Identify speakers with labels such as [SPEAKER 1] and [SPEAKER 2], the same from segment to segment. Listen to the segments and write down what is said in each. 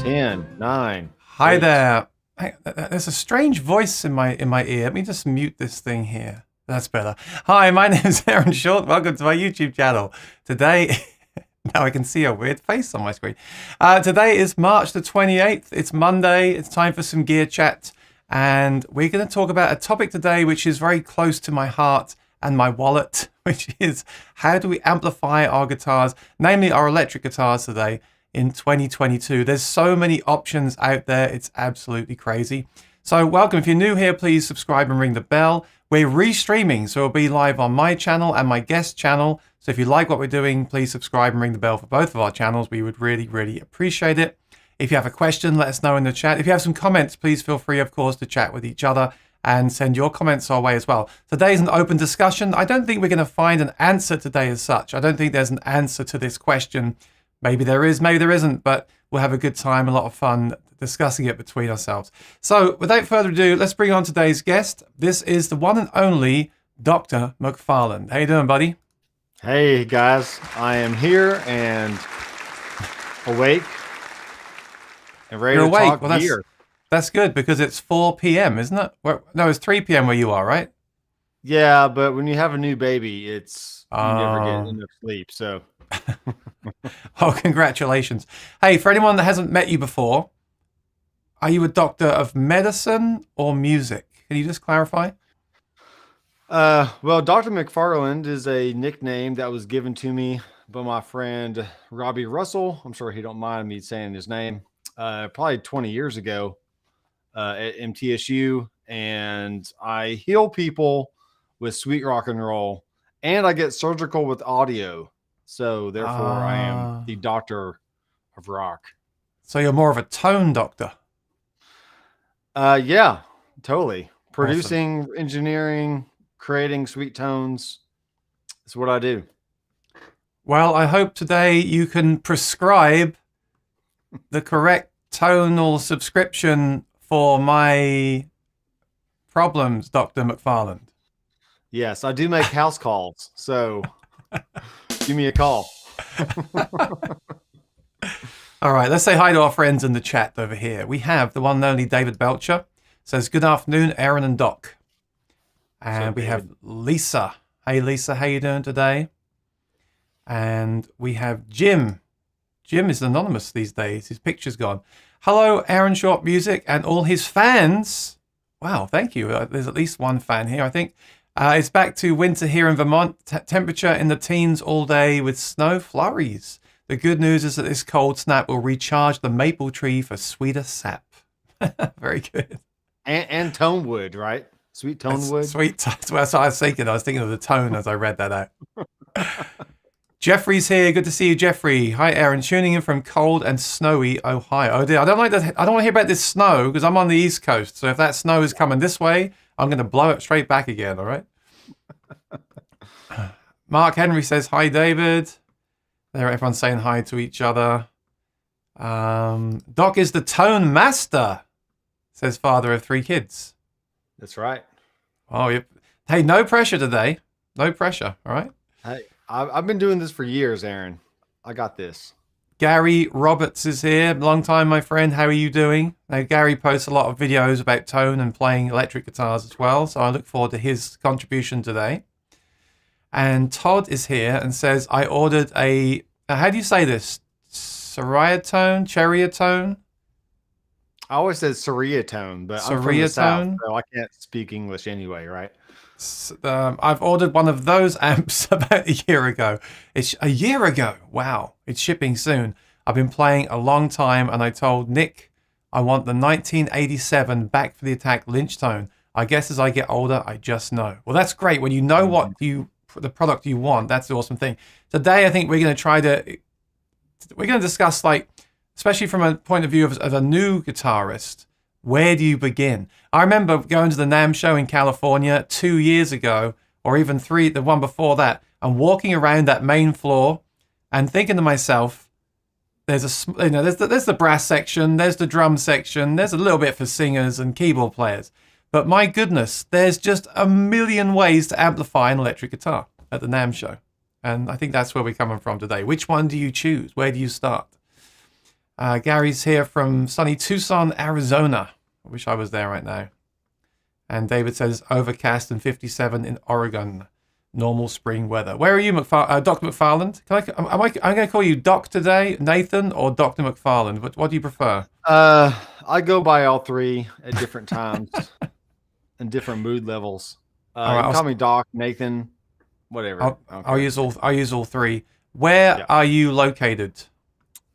[SPEAKER 1] 10, 9.
[SPEAKER 2] Hi
[SPEAKER 1] 8.
[SPEAKER 2] there. Hey, there's a strange voice in my ear. Let me just mute this thing here. That's better. Hi, my name is Aaron Short. Welcome to my YouTube channel. Today, now I can see a weird face on my screen. Today is March the 28th. It's Monday. It's time for some gear chat. And we're going to talk about a topic today which is very close to my heart and my wallet, which is how do we amplify our guitars, namely our electric guitars today in 2022. There's so many options out there. It's absolutely crazy. So welcome. If you're new here, please subscribe and ring the bell. We're restreaming, so it'll be live on my channel and my guest channel. So if you like what we're doing, please subscribe and ring the bell for both of our channels. We would really, really appreciate it. If you have a question, let us know in the chat. If you have some comments, please feel free, of course, to chat with each other and send your comments our way as well. Today's an open discussion. I don't think we're going to find an answer today as such. I don't think there's an answer to this question. Maybe there is, maybe there isn't, but we'll have a good time, a lot of fun discussing it between ourselves. So without further ado, let's bring on today's guest. This is the one and only Dr. McFarland. How you doing, buddy?
[SPEAKER 1] Hey, guys. I am here and awake and ready to talk gear.
[SPEAKER 2] That's good because it's 4 p.m., isn't it? No, it's 3 p.m. where you are, right?
[SPEAKER 1] Yeah, but when you have a new baby, it's you never get enough sleep, so...
[SPEAKER 2] Oh, congratulations. Hey, for anyone that hasn't met you before, are you a doctor of medicine or music? Can you just clarify?
[SPEAKER 1] Well, Dr. McFarland is a nickname that was given to me by my friend Robbie Russell. I'm sure he don't mind me saying his name. Probably 20 years ago at MTSU, and I heal people with sweet rock and roll, and I get surgical with audio. So therefore, I am the doctor of rock. So
[SPEAKER 2] you're more of a tone doctor.
[SPEAKER 1] Yeah, totally. Producing,
[SPEAKER 2] awesome.
[SPEAKER 1] Engineering, creating sweet tones is what I do.
[SPEAKER 2] Well, I hope today you can prescribe the correct tonal subscription for my problems, Dr. McFarland.
[SPEAKER 1] Yes, I do make house calls, so give me a call.
[SPEAKER 2] All right, let's say hi to our friends in the chat over here. We have the one and only David Belcher. Says, good afternoon, Aaron and Doc. And we have Lisa. Hey, Lisa, how you doing today? And we have Jim. Jim is anonymous these days. His picture's gone. Hello, Aaron Short Music and all his fans. Wow, thank you. There's at least one fan here, I think. It's back to winter here in Vermont. Temperature in the teens all day with snow flurries. The good news is that this cold snap will recharge the maple tree for sweeter sap. Very good.
[SPEAKER 1] And tone wood, right? Sweet tone wood.
[SPEAKER 2] Sweet. That's what I was thinking. I was thinking of the tone as I read that out. Jeffrey's here. Good to see you, Jeffrey. Hi, Aaron. Tuning in from cold and snowy Ohio. Oh dear, I don't like that. I don't want to hear about this snow because I'm on the East Coast. So if that snow is coming this way, I'm going to blow it straight back again. All right. Mark Henry says hi, David. There, everyone's saying hi to each other. Doc is the tone master, says father of 3 kids.
[SPEAKER 1] That's right.
[SPEAKER 2] Oh, yep. Hey, no pressure today. No pressure. All right.
[SPEAKER 1] Hey, I've been doing this for years, Aaron. I got this.
[SPEAKER 2] Gary Roberts is here. Long time, my friend. How are you doing? Now, Gary posts a lot of videos about tone and playing electric guitars as well. So I look forward to his contribution today. And Todd is here and says, I ordered a, how do you say this? Cheriatone?
[SPEAKER 1] I always said Seriatone, but I'm from the South, so I can't speak English anyway, right?
[SPEAKER 2] I've ordered one of those amps about a year ago. It's a year ago. Wow. It's shipping soon. I've been playing a long time, and I told Nick I want the 1987 Back for the Attack Lynch tone. I guess as I get older, I just know. Well, that's great. When you know what the product you want, that's the awesome thing. Today, I think we're going to discuss, like, especially from a point of view of a new guitarist, where do you begin? I remember going to the NAMM show in California 2 years ago, or even 3, the one before that, and walking around that main floor and thinking to myself, there's the brass section, there's the drum section, there's a little bit for singers and keyboard players. But my goodness, there's just a million ways to amplify an electric guitar at the NAMM show. And I think that's where we're coming from today. Which one do you choose? Where do you start? Gary's here from sunny Tucson, Arizona. I wish I was there right now. And David says overcast and 57 in Oregon. Normal spring weather. Where are you, Dr. McFarland? I'm going to call you Doc today, Nathan, or Dr. McFarland. What do you prefer?
[SPEAKER 1] I go by all three at different times and different mood levels. You can call me Doc, Nathan, whatever.
[SPEAKER 2] I'll use all three. Where are you located?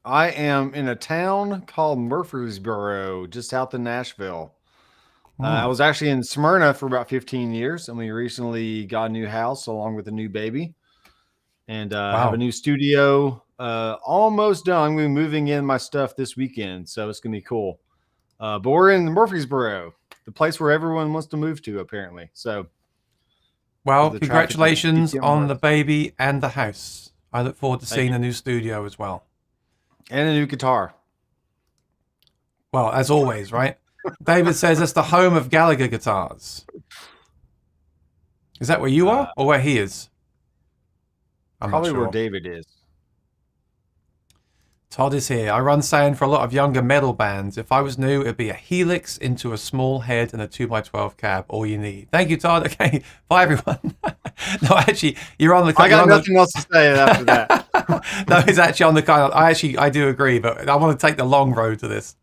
[SPEAKER 1] I am in a town called Murfreesboro, just south of Nashville. I was actually in Smyrna for about 15 years, and we recently got a new house along with a new baby, and have a new studio almost done. I'm going to be moving in my stuff this weekend, so it's going to be cool. But we're in Murfreesboro, the place where everyone wants to move to, apparently. So,
[SPEAKER 2] well, congratulations on the baby and the house. I look forward to seeing the new studio as well.
[SPEAKER 1] And a new guitar.
[SPEAKER 2] Well, as always, right? David says it's the home of Gallagher guitars. Is that where you are or where he is? I'm
[SPEAKER 1] probably
[SPEAKER 2] not sure.
[SPEAKER 1] Where David is.
[SPEAKER 2] Todd is here. I run sound for a lot of younger metal bands. If I was new, it'd be a Helix into a small head and a 2x12 cab. All you need. Thank you, Todd. Okay, bye everyone. No, actually, you're on the.
[SPEAKER 1] I got nothing else to say after that.
[SPEAKER 2] No, it's actually on the kind of. I do agree, but I want to take the long road to this.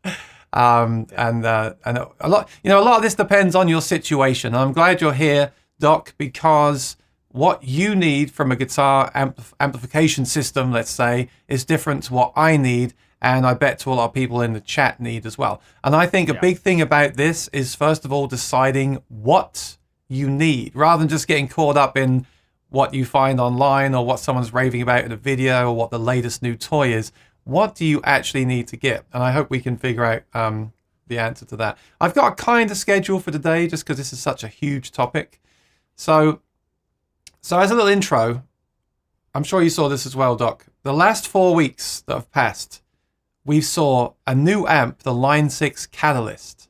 [SPEAKER 2] And a lot, a lot of this depends on your situation. And I'm glad you're here, Doc, because what you need from a guitar amplification system, let's say, is different to what I need, and I bet to a lot of people in the chat need as well. And I think a big thing about this is, first of all, deciding what you need, rather than just getting caught up in what you find online or what someone's raving about in a video or what the latest new toy is. What do you actually need to get? And I hope we can figure out the answer to that. I've got a kind of schedule for today just because this is such a huge topic. So as a little intro, I'm sure you saw this as well, Doc. The last 4 weeks that have passed, we saw a new amp, the Line 6 Catalyst.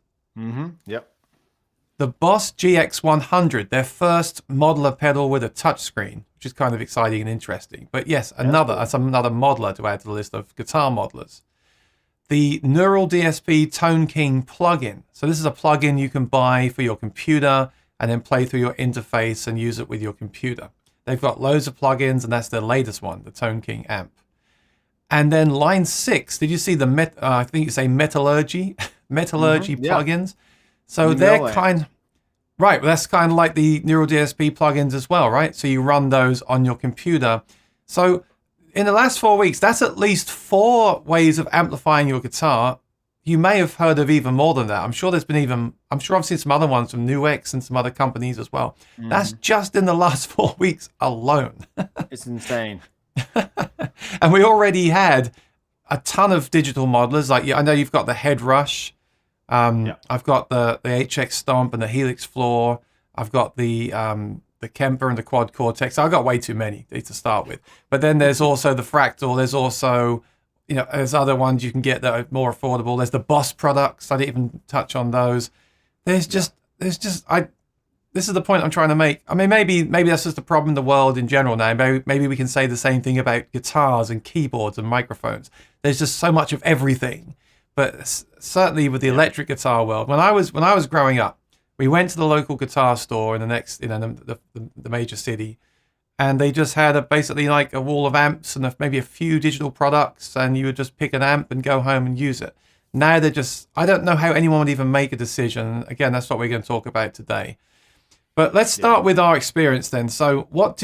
[SPEAKER 1] Yep.
[SPEAKER 2] The Boss GX100, their first modeler pedal with a touchscreen, which is kind of exciting and interesting. But yes, another modeler to add to the list of guitar modelers. The Neural DSP Tone King plugin. So this is a plugin you can buy for your computer and then play through your interface and use it with your computer. They've got loads of plugins, and that's their latest one, the Tone King amp. And then Line 6, did you see the, I think you say Metallurgy plugins? So they're right, well, that's kind of like the Neural DSP plugins as well, right? So you run those on your computer. So in the last 4 weeks, that's at least 4 ways of amplifying your guitar. You may have heard of even more than that. I'm sure I've seen some other ones from Nuix and some other companies as well. That's just in the last 4 weeks alone.
[SPEAKER 1] It's insane.
[SPEAKER 2] And we already had a ton of digital modelers. Like, I know you've got the Head Rush. I've got the HX Stomp and the Helix Floor. I've got the Kemper and the Quad Cortex. I've got way too many to start with. But then there's also the Fractal. There's also, there's other ones you can get that are more affordable. There's the Boss products. I didn't even touch on those. This is the point I'm trying to make. I mean, maybe that's just the problem in the world in general now. Maybe we can say the same thing about guitars and keyboards and microphones. There's just so much of everything. But certainly with the electric guitar world, when I was growing up, we went to the local guitar store in the next, the major city, and they just had basically like a wall of amps and maybe a few digital products, and you would just pick an amp and go home and use it. Now I don't know how anyone would even make a decision. Again, that's what we're going to talk about today. But let's start with our experience then. So no,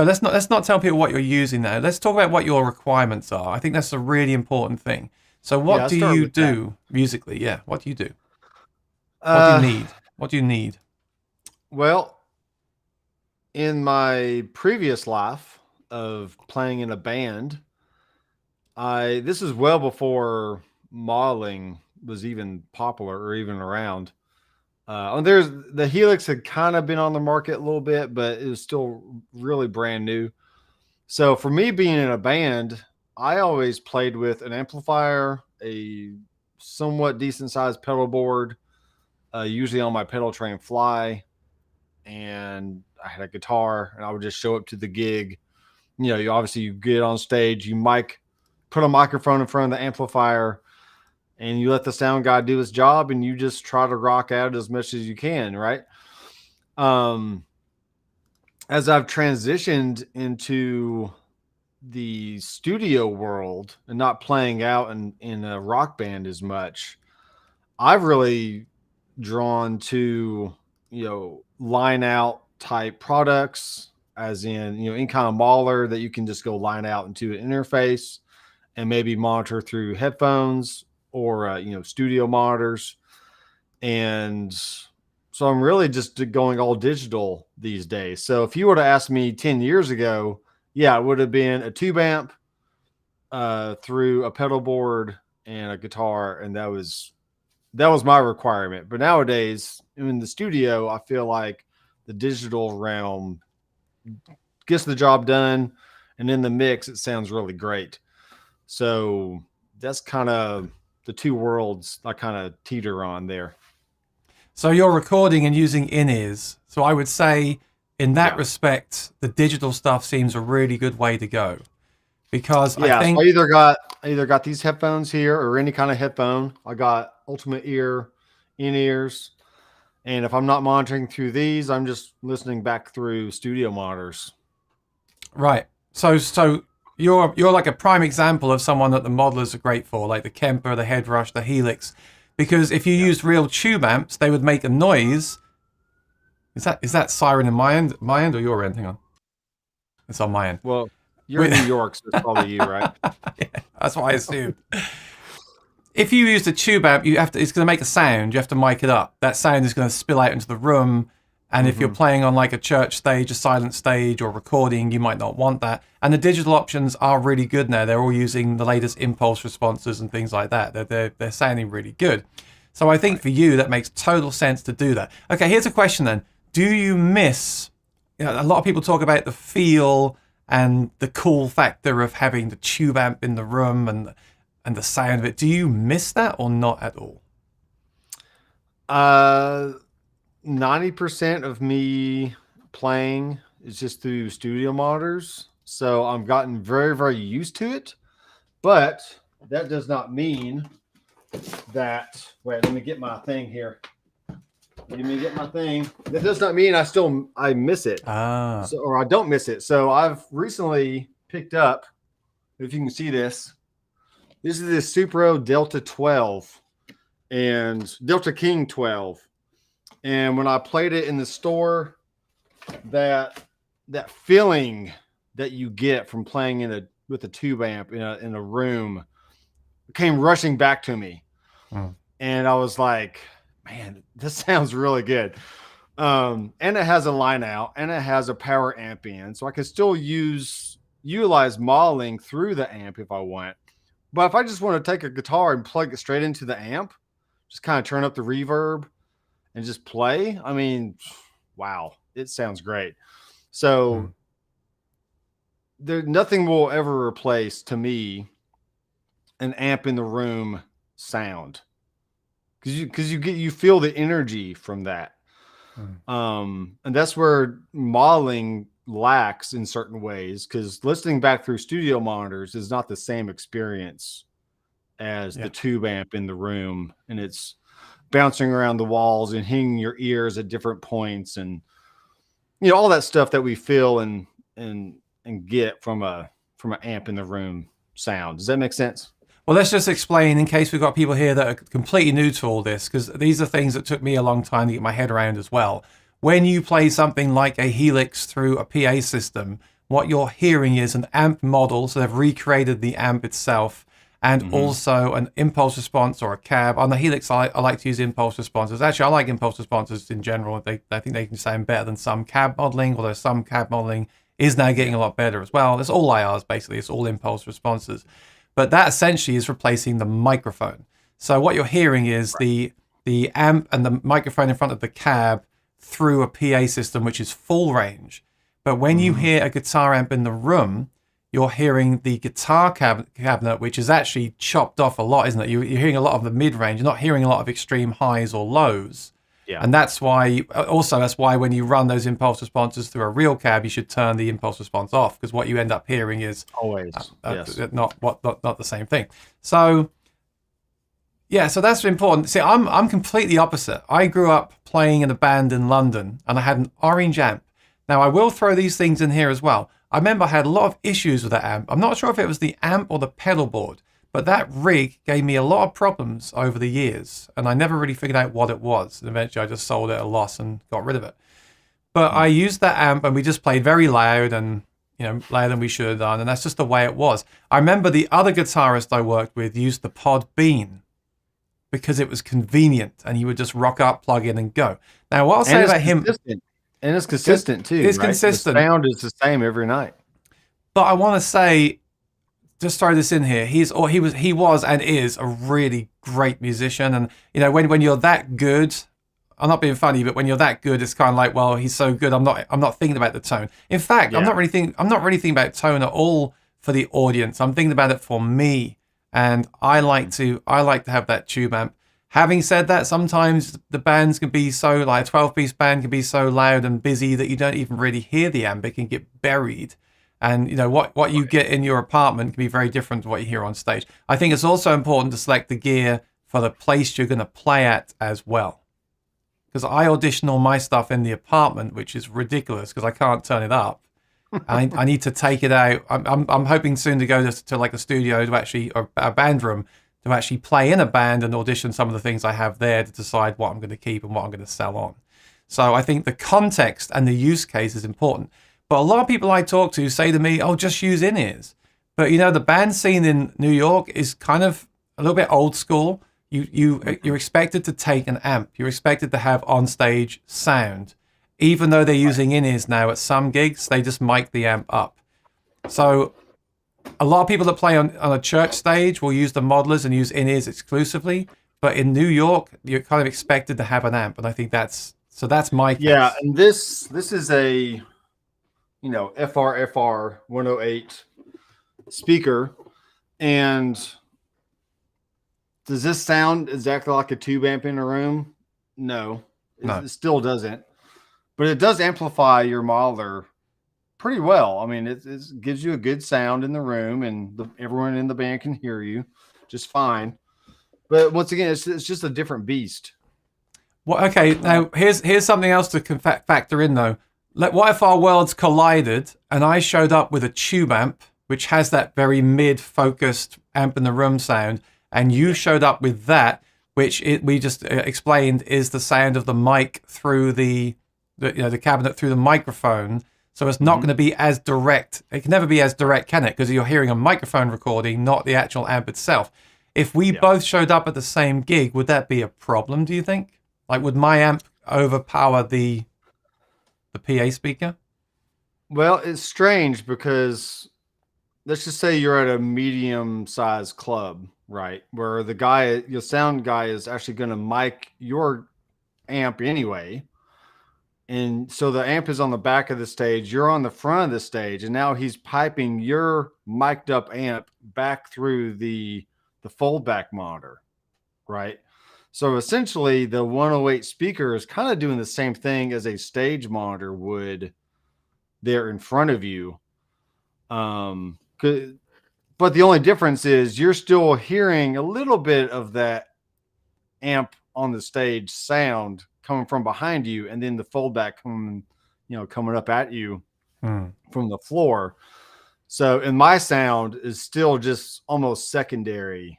[SPEAKER 2] let's not tell people what you're using now. Let's talk about what your requirements are. I think that's a really important thing. So what do you do musically? Yeah, what do you do? What do you need? What do you need?
[SPEAKER 1] Well, in my previous life of playing in a band, this is well before modeling was even popular or even around. There's the Helix had kind of been on the market a little bit, but it was still really brand new. So for me being in a band, I always played with an amplifier, a somewhat decent sized pedal board, usually on my pedal train Fly, and I had a guitar, and I would just show up to the gig. You get on stage, you mic put a microphone in front of the amplifier, and you let the sound guy do his job, and you just try to rock out as much as you can, right? As I've transitioned into the studio world and not playing out in a rock band as much, I've really drawn to, line out type products, as in, any kind of mauler that you can just go line out into an interface and maybe monitor through headphones or, studio monitors. And so I'm really just going all digital these days. So if you were to ask me 10 years ago, yeah, it would have been a tube amp through a pedal board and a guitar, and that was my requirement. But nowadays, in the studio, I feel like the digital realm gets the job done, and in the mix, it sounds really great. So that's kind of the two worlds I kind of teeter on there.
[SPEAKER 2] So you're recording and using in-ears. So I would say, in that respect, the digital stuff seems a really good way to go. Because I think
[SPEAKER 1] so I either got these headphones here or any kind of headphone. I got Ultimate Ear in-ears. And if I'm not monitoring through these, I'm just listening back through studio monitors.
[SPEAKER 2] Right. So you're like a prime example of someone that the modelers are great for, like the Kemper, the Headrush, the Helix. Because if you used real tube amps, they would make a noise. Is that siren in my end or your end? Hang on. It's on my end.
[SPEAKER 1] Well, you're in New York, so it's probably you, right?
[SPEAKER 2] Yeah, that's what I assumed. If you use a tube amp, it's going to make a sound. You have to mic it up. That sound is going to spill out into the room. And if you're playing on like a church stage, a silent stage, or recording, you might not want that. And the digital options are really good now. They're all using the latest impulse responses and things like that. They're sounding really good. So I think for you, that makes total sense to do that. Okay, here's a question then. Do you miss, a lot of people talk about the feel and the cool factor of having the tube amp in the room and the sound of it. Do you miss that or not at all?
[SPEAKER 1] 90% of me playing is just through studio monitors. So I've gotten very, very used to it. But that does not mean that, wait, let me get my thing here. Let me get my thing. That does not mean I miss it. Or I don't miss it. So I've recently picked up, if you can see this, this is the Supro Delta 12 and Delta King 12. And when I played it in the store, that feeling that you get from playing with a tube amp in a room came rushing back to me. And I was like, man, this sounds really good. And it has a line out and it has a power amp in. So I can still utilize modeling through the amp if I want. But if I just want to take a guitar and plug it straight into the amp, just kind of turn up the reverb and just play, I mean, wow, it sounds great. So nothing will ever replace, to me, an amp in the room sound, because you feel the energy from that. And that's where modeling lacks in certain ways, because listening back through studio monitors is not the same experience as the tube amp in the room, and it's bouncing around the walls and hitting your ears at different points, and all that stuff that we feel and get from an amp in the room sound. Does that make sense?
[SPEAKER 2] Well, let's just explain, in case we've got people here that are completely new to all this, because these are things that took me a long time to get my head around as well. When you play something like a Helix through a PA system, what you're hearing is an amp model, so they've recreated the amp itself, and also an impulse response or a cab. On the Helix, I like to use impulse responses. Actually, I like impulse responses in general. I think they can sound better than some cab modeling, although some cab modeling is now getting a lot better as well. It's all IRs, basically. It's all impulse responses. But that essentially is replacing the microphone. So what you're hearing is the amp and the microphone in front of the cab through a PA system, which is full range. But when you hear a guitar amp in the room, you're hearing the guitar cabinet, which is actually chopped off a lot, isn't it? You're hearing a lot of the mid-range. You're not hearing a lot of extreme highs or lows.
[SPEAKER 1] Yeah.
[SPEAKER 2] And that's why, when you run those impulse responses through a real cab, you should turn the impulse response off, because what you end up hearing is
[SPEAKER 1] always yes.
[SPEAKER 2] not the same thing. So yeah, so that's important. See, I'm completely opposite. I grew up playing in a band in London, and I had an orange amp. Now, I will throw these things in here as well. I remember I had a lot of issues with that amp. I'm not sure if it was the amp or the pedal board, but that rig gave me a lot of problems over the years, and I never really figured out what it was. And eventually I just sold it at a loss and got rid of it. But I used that amp, and we just played very loud, and louder than we should have done, and that's just the way it was. I remember the other guitarist I worked with used the Pod Bean because it was convenient, and he would just rock up, plug in, and go. Now, what I'll say about him...
[SPEAKER 1] And it's consistent, too.
[SPEAKER 2] It's
[SPEAKER 1] right?
[SPEAKER 2] consistent.
[SPEAKER 1] The sound is the same every night.
[SPEAKER 2] But I want to say... Just throw this in here. He was and is a really great musician, and when you're that good, I'm not being funny, but when you're that good, it's kind of like, well, he's so good. I'm not thinking about the tone. In fact, I'm not really thinking about tone at all for the audience. I'm thinking about it for me, and I like to have that tube amp. Having said that, sometimes the bands can be so, like a 12-piece band can be so loud and busy that you don't even really hear the amp. It can get buried. And what you get in your apartment can be very different to what you hear on stage. I think it's also important to select the gear for the place you're going to play at as well. Because I audition all my stuff in the apartment, which is ridiculous because I can't turn it up. I need to take it out. I'm hoping soon to go to like a studio or a band room to actually play in a band and audition some of the things I have there to decide what I'm going to keep and what I'm going to sell on. So I think the context and the use case is important. But a lot of people I talk to say to me, oh, just use in-ears. But, the band scene in New York is kind of a little bit old school. You're expected to take an amp. You're expected to have on-stage sound. Even though they're using in-ears now at some gigs, they just mic the amp up. So a lot of people that play on a church stage will use the modelers and use in-ears exclusively. But in New York, you're kind of expected to have an amp. And I think that's my case.
[SPEAKER 1] Yeah, and this is a... FR 108 speaker. And does this sound exactly like a tube amp in a room? No. It still doesn't. But it does amplify your modeler pretty well. I mean, it gives you a good sound in the room, and everyone in the band can hear you just fine. But once again, it's just a different beast.
[SPEAKER 2] Well, okay, now here's something else to factor in, though. What if our worlds collided and I showed up with a tube amp, which has that very mid-focused amp in the room sound, and you showed up with that, which we just explained is the sound of the mic through the cabinet through the microphone. So it's not going to be as direct. It can never be as direct, can it? Because you're hearing a microphone recording, not the actual amp itself. If we both showed up at the same gig, would that be a problem, do you think? Like, would my amp overpower the PA speaker?
[SPEAKER 1] Well, it's strange because let's just say you're at a medium-sized club, right? Where your sound guy is actually going to mic your amp anyway. And so the amp is on the back of the stage. You're on the front of the stage. And now he's piping your mic'd up amp back through the foldback monitor, right? So essentially, the 108 speaker is kind of doing the same thing as a stage monitor would there in front of you. But the only difference is you're still hearing a little bit of that amp on the stage sound coming from behind you, and then the foldback coming up at you from the floor. So, and my sound is still just almost secondary.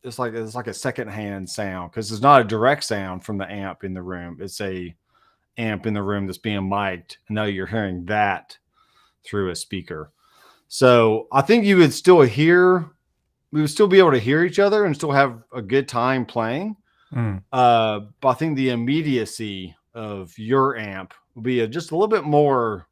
[SPEAKER 1] It's like a secondhand sound because it's not a direct sound from the amp in the room. It's a amp in the room that's being mic'd, and now you're hearing that through a speaker. So I think we would still be able to hear each other and still have a good time playing. But I think the immediacy of your amp will be just a little bit more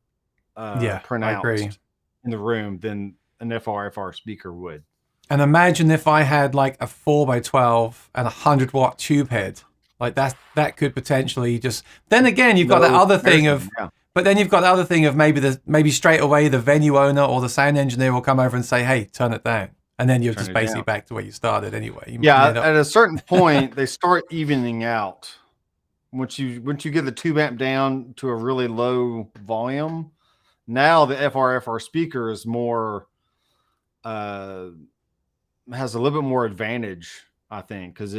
[SPEAKER 1] pronounced in the room than an FR speaker would.
[SPEAKER 2] And imagine if I had like a 4x12 and a 100-watt tube head, like that could potentially just. Then again, you've got that other thing of. Yeah. But then you've got the other thing of maybe straight away the venue owner or the sound engineer will come over and say, "Hey, turn it down," And then you're
[SPEAKER 1] turn
[SPEAKER 2] just
[SPEAKER 1] it
[SPEAKER 2] basically
[SPEAKER 1] down.
[SPEAKER 2] back to where you started anyway. You
[SPEAKER 1] Yeah,
[SPEAKER 2] end up-
[SPEAKER 1] at a certain point, they start evening out. Once you get the tube amp down to a really low volume, now the FR speaker is more has a little bit more advantage, I think, because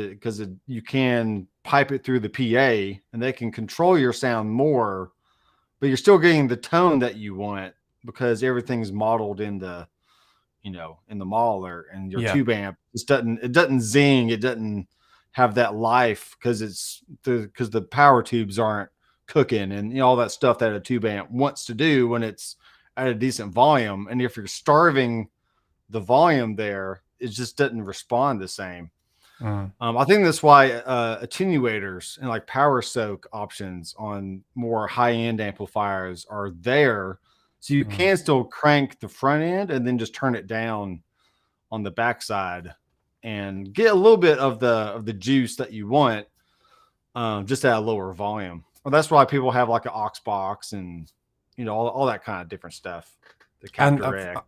[SPEAKER 1] you can pipe it through the PA and they can control your sound more, but you're still getting the tone that you want because everything's modeled in the in the Mahler, and your tube amp just doesn't zing, it doesn't have that life because the power tubes aren't cooking and all that stuff that a tube amp wants to do when it's at a decent volume. And if you're starving the volume there, it just doesn't respond the same. I think that's why attenuators and like power soak options on more high-end amplifiers are there, so you can still crank the front end and then just turn it down on the backside and get a little bit of the juice that you want, just at a lower volume. Well, that's why people have like an aux box and all that kind of different stuff. The Captor.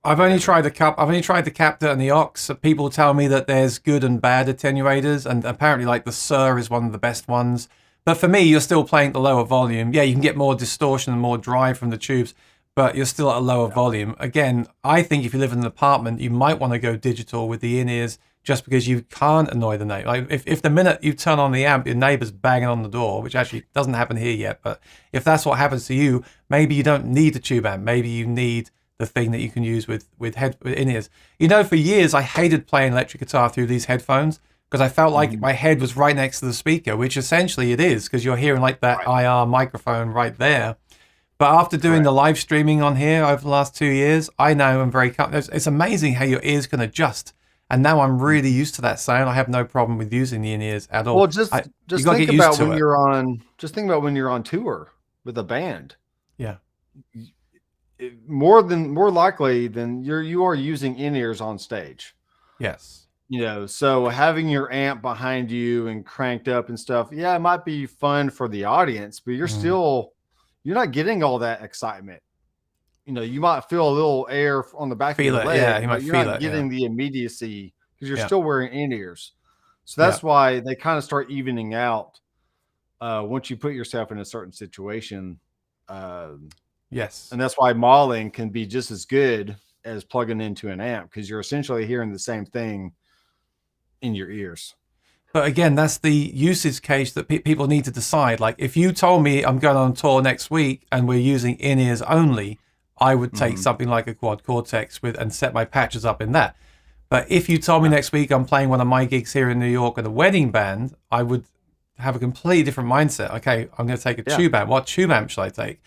[SPEAKER 2] I've only tried the Captor and the aux. People tell me that there's good and bad attenuators, and apparently like the Sur is one of the best ones. But for me, you're still playing at the lower volume. Yeah, you can get more distortion and more drive from the tubes, but you're still at a lower volume. Again, I think if you live in an apartment, you might want to go digital with the in-ears just because you can't annoy the neighbor. Like if the minute you turn on the amp, your neighbor's banging on the door, which actually doesn't happen here yet, but if that's what happens to you, maybe you don't need a tube amp. Maybe you need the thing that you can use with in-ears. For years, I hated playing electric guitar through these headphones because I felt like my head was right next to the speaker, which essentially it is because you're hearing like that IR microphone right there. But after doing the live streaming on here over the last 2 years, I now am very comfortable. It's amazing how your ears can adjust. And now I'm really used to that sound. I have no problem with using the in-ears at all.
[SPEAKER 1] Well, just think about when you're on tour with a band.
[SPEAKER 2] Yeah.
[SPEAKER 1] More likely than you are using in-ears on stage.
[SPEAKER 2] Yes.
[SPEAKER 1] So having your amp behind you and cranked up and stuff, it might be fun for the audience, but you're not getting all that excitement. You might feel a little air on the back of your leg, but you're not getting the immediacy because you're still wearing in-ears. So that's why they kind of start evening out once you put yourself in a certain situation.
[SPEAKER 2] Yes.
[SPEAKER 1] And that's why modeling can be just as good as plugging into an amp because you're essentially hearing the same thing in your ears.
[SPEAKER 2] But again, that's the usage case that people need to decide. Like if you told me I'm going on tour next week and we're using in-ears only, I would take something like a Quad Cortex and set my patches up in that. But if you told me next week I'm playing one of my gigs here in New York with a wedding band, I would have a completely different mindset. Okay, I'm going to take a tube amp. What tube amp should I take?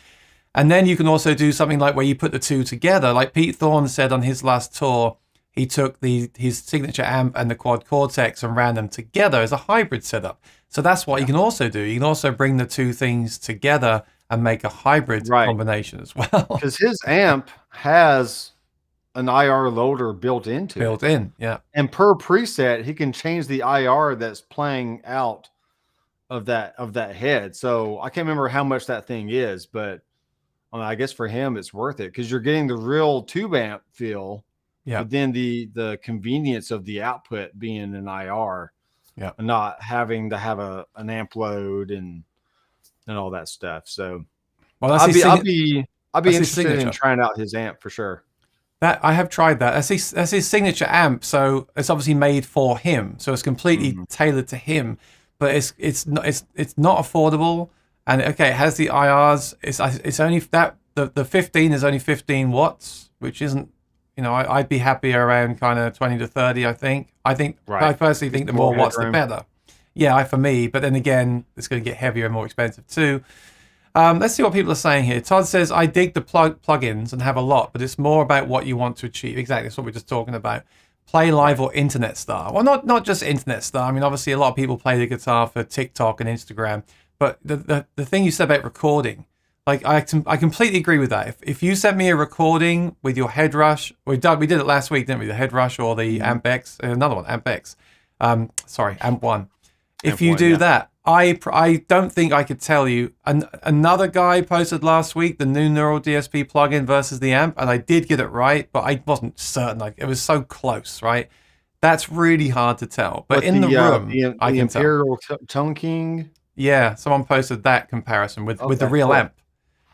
[SPEAKER 2] And then you can also do something like where you put the two together. Like Pete Thorne said on his last tour, he took his signature amp and the Quad Cortex and ran them together as a hybrid setup. So that's what you can also do. You can also bring the two things together and make a hybrid combination as well.
[SPEAKER 1] Because his amp has an IR loader built in,
[SPEAKER 2] yeah.
[SPEAKER 1] And per preset, he can change the IR that's playing out of that head. So I can't remember how much that thing is, but I guess for him it's worth it because you're getting the real tube amp feel, but then the convenience of the output being an IR, and not having to have an amp load and all that stuff. So,
[SPEAKER 2] well,
[SPEAKER 1] I'd be interested in trying out his amp for sure.
[SPEAKER 2] That I have tried that. That's his signature amp. So it's obviously made for him. So it's completely tailored to him. But it's not affordable. And okay, it has the IRs. It's only that the 15 is only 15 watts, which isn't. I'd be happier around kind of 20 to 30. I personally think the more watts, the better. Yeah, for me. But then again, it's going to get heavier and more expensive too. Let's see what people are saying here. Todd says, I dig the plugins and have a lot, but it's more about what you want to achieve. Exactly, that's what we're just talking about. Play live or internet star. Well, not just internet star. I mean, obviously, a lot of people play the guitar for TikTok and Instagram. But the thing you said about recording, like I completely agree with that. If you sent me a recording with your head rush, we did it last week, didn't we? The head rush or the Amp X, another one, Amp X. Amp 1. If you do that, I don't think I could tell you. Another guy posted last week the new Neural DSP plugin versus the amp, and I did get it right, but I wasn't certain. Like, it was so close, right? That's really hard to tell. But in the room, I can tell.
[SPEAKER 1] Imperial Tone King.
[SPEAKER 2] Yeah, someone posted that comparison with the real
[SPEAKER 1] cool.
[SPEAKER 2] amp,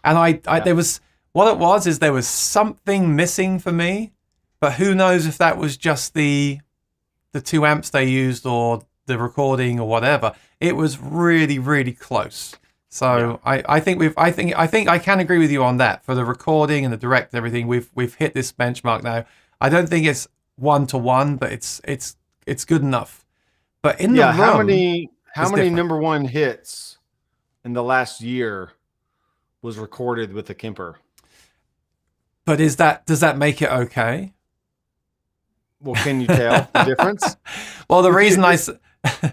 [SPEAKER 2] and there was what it was is there was something missing for me, but who knows if that was just the 2 amps they used or the recording or whatever. It was really, really close. So yeah. I think I can agree with you on that. For the recording and the direct and everything, we've hit this benchmark now. I don't think it's 1-to-1, but it's good enough. But in the room,
[SPEAKER 1] how many
[SPEAKER 2] different.
[SPEAKER 1] number 1 hits in the last year was recorded with the Kemper?
[SPEAKER 2] But does that make it okay?
[SPEAKER 1] Well, can you tell the difference?
[SPEAKER 2] Well, the reason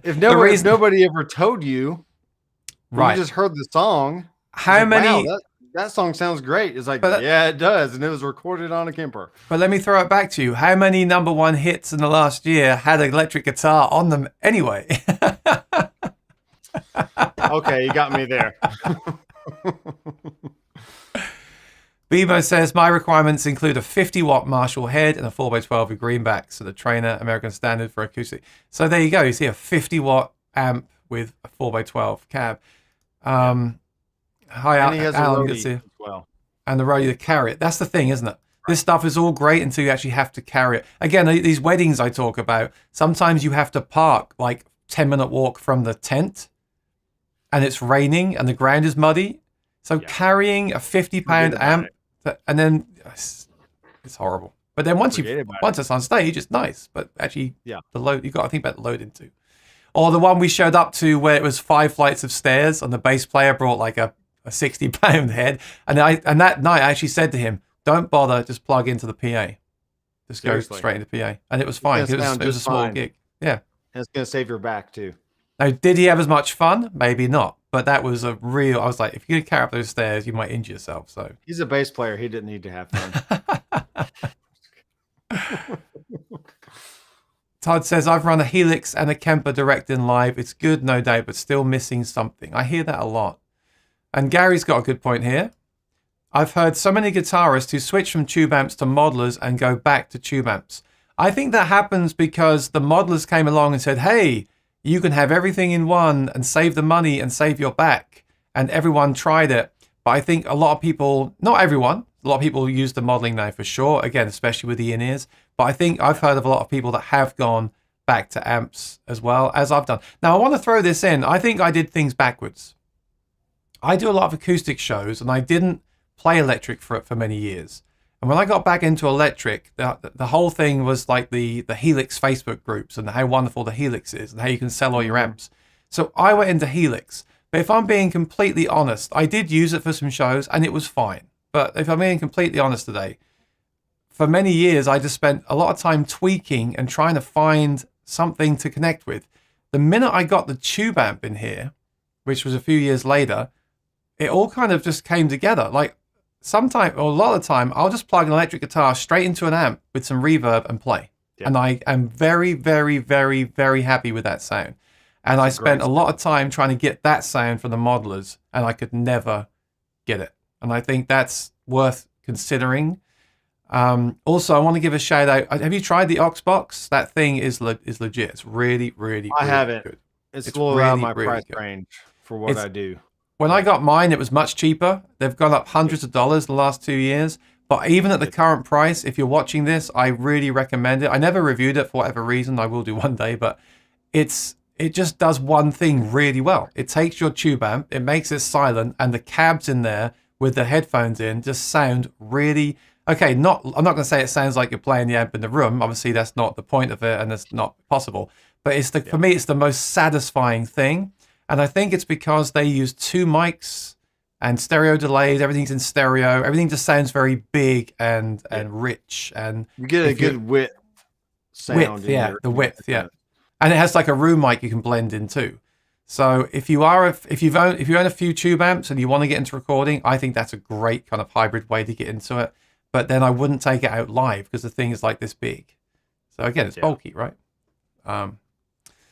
[SPEAKER 1] if nobody ever told you,
[SPEAKER 2] right?
[SPEAKER 1] You just heard the song.
[SPEAKER 2] How many?
[SPEAKER 1] Wow, that song sounds great. It's like, yeah, it does, and it was recorded on a Kemper.
[SPEAKER 2] But let me throw it back to you. How many number 1 hits in the last year had an electric guitar on them anyway?
[SPEAKER 1] Okay, you got me there.
[SPEAKER 2] Bebo says, my requirements include a 50-watt Marshall head and a 4x12 with greenback. So the Trainer American Standard for acoustic. So there you go. You see a 50-watt amp with a 4x12 cab. Hi,
[SPEAKER 1] and he has
[SPEAKER 2] Alan.
[SPEAKER 1] a roadie as well.
[SPEAKER 2] And the roadie to carry it. That's the thing, isn't it? Right. This stuff is all great until you actually have to carry it. Again, these weddings I talk about, sometimes you have to park like 10-minute walk from the tent and it's raining and the ground is muddy. So carrying a 50-pound amp, and then it's horrible. But then once it's on stage, it's nice. But actually, the load, you've got to think about the loading too. Or the one we showed up to where it was 5 flights of stairs, and the bass player brought like a 60-pound head. And that night I actually said to him, "Don't bother, just plug into the PA, just go straight into PA," and it was fine. It was a small gig. Yeah,
[SPEAKER 1] and it's gonna save your back too.
[SPEAKER 2] Now, did he have as much fun? Maybe not. But that was I was like, if you're going to carry up those stairs, you might injure yourself. So
[SPEAKER 1] he's a bass player. He didn't need to have fun.
[SPEAKER 2] Todd says, I've run a Helix and a Kemper direct in live. It's good, no doubt, but still missing something. I hear that a lot. And Gary's got a good point here. I've heard so many guitarists who switch from tube amps to modelers and go back to tube amps. I think that happens because the modelers came along and said, hey, you can have everything in one and save the money and save your back. And everyone tried it. But I think a lot of people, not everyone, a lot of people use the modeling now for sure. Again, especially with the in-ears. But I think I've heard of a lot of people that have gone back to amps as well as I've done. Now, I want to throw this in. I think I did things backwards. I do a lot of acoustic shows and I didn't play electric for many years. And when I got back into electric, the whole thing was like the Helix Facebook groups and how wonderful the Helix is and how you can sell all your amps. So I went into Helix. But if I'm being completely honest, I did use it for some shows and it was fine. But if I'm being completely honest today, for many years, I just spent a lot of time tweaking and trying to find something to connect with. The minute I got the tube amp in here, which was a few years later, it all kind of just came together. Like, sometimes, or a lot of the time, I'll just plug an electric guitar straight into an amp with some reverb and play. Yeah. And I am very, very, very, very happy with that sound. And I spent a lot of time trying to get that sound from the modelers, and I could never get it. And I think that's worth considering. Also, I want to give a shout out. Have you tried the Oxbox? That thing is legit. It's really, really,
[SPEAKER 1] I
[SPEAKER 2] really
[SPEAKER 1] haven't.
[SPEAKER 2] good.
[SPEAKER 1] It's a little out of my price range for what I do.
[SPEAKER 2] When I got mine, it was much cheaper. They've gone up hundreds of dollars the last 2 years. But even at the current price, if you're watching this, I really recommend it. I never reviewed it for whatever reason. I will do one day, but it just does one thing really well. It takes your tube amp, it makes it silent, and the cabs in there with the headphones in just sound really okay. I'm not going to say it sounds like you're playing the amp in the room. Obviously, that's not the point of it, and it's not possible. But for me, it's the most satisfying thing. And I think it's because they use 2 mics and stereo delays. Everything's in stereo. Everything just sounds very big and rich. And
[SPEAKER 1] you get a good width sound.
[SPEAKER 2] The width. And it has like a room mic you can blend in too. So if you own a few tube amps and you want to get into recording, I think that's a great kind of hybrid way to get into it. But then I wouldn't take it out live because the thing is like this big. So again, it's bulky, right?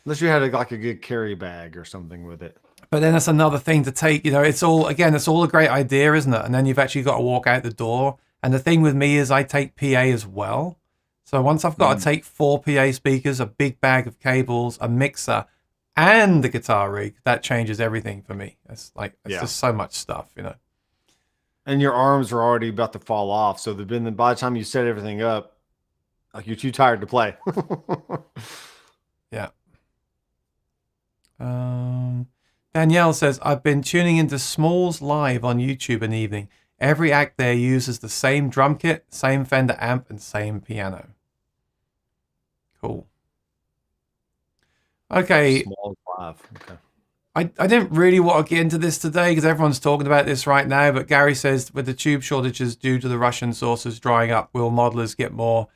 [SPEAKER 1] Unless you had like a good carry bag or something with it.
[SPEAKER 2] But then that's another thing to take, it's all a great idea, isn't it? And then you've actually got to walk out the door. And the thing with me is I take PA as well. So once I've got to take 4 PA speakers, a big bag of cables, a mixer, and the guitar rig, that changes everything for me. It's just so much stuff,
[SPEAKER 1] And your arms are already about to fall off. So by the time you set everything up, like you're too tired to play.
[SPEAKER 2] Yeah. Danielle says, I've been tuning into Smalls Live on YouTube an evening. Every act there uses the same drum kit, same Fender amp, and same piano. Cool. Okay.
[SPEAKER 1] Smalls Live. Okay.
[SPEAKER 2] I didn't really want to get into this today because everyone's talking about this right now, but Gary says with the tube shortages due to the Russian sources drying up, will modelers get more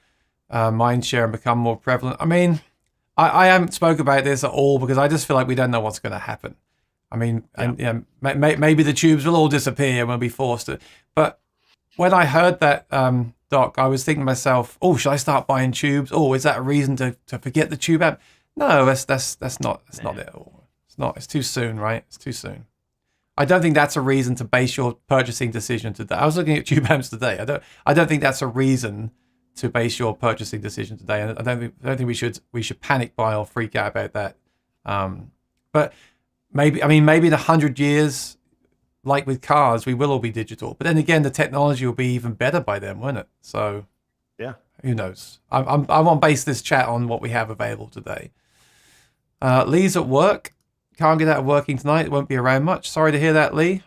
[SPEAKER 2] mind share and become more prevalent? I mean, I haven't spoke about this at all because I just feel like we don't know what's going to happen. I mean, maybe the tubes will all disappear and we'll be forced to. But when I heard that, Doc, I was thinking to myself, oh, should I start buying tubes? Oh, is that a reason to forget the tube amp? No, that's not it at all. It's not. It's too soon, right? It's too soon. I don't think that's a reason to base your purchasing decision today. I was looking at tube amps today. I don't think that's a reason to base your purchasing decision today. And I don't think we should panic buy or freak out about that. But maybe in 100 years, like with cars, we will all be digital. But then again, the technology will be even better by then, won't it? So,
[SPEAKER 1] yeah,
[SPEAKER 2] who knows? I want to base this chat on what we have available today. Lee's at work. Can't get out of working tonight. It won't be around much. Sorry to hear that, Lee.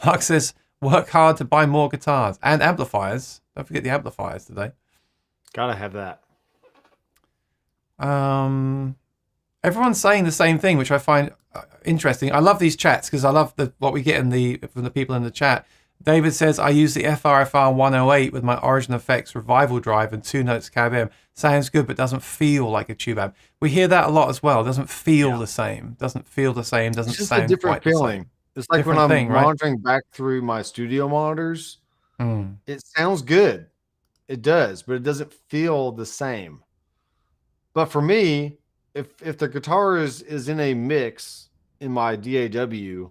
[SPEAKER 2] Mark says, work hard to buy more guitars and amplifiers. Don't forget the amplifiers today.
[SPEAKER 1] Gotta have that.
[SPEAKER 2] Everyone's saying the same thing, which I find interesting. I love these chats because I love what we get from the people in the chat. David says, I use the FRFR 108 with my Origin Effects revival drive and 2 notes cab M. Sounds good, but doesn't feel like a tube amp. We hear that a lot as well. It doesn't feel the same. Doesn't feel the same. Doesn't
[SPEAKER 1] it's just
[SPEAKER 2] sound
[SPEAKER 1] a different
[SPEAKER 2] quite
[SPEAKER 1] feeling.
[SPEAKER 2] The same.
[SPEAKER 1] It's like
[SPEAKER 2] Different
[SPEAKER 1] when I'm
[SPEAKER 2] thing, right?
[SPEAKER 1] monitoring back through my studio monitors, it sounds good. It does, but it doesn't feel the same. But for me, if the guitar is in a mix in my DAW,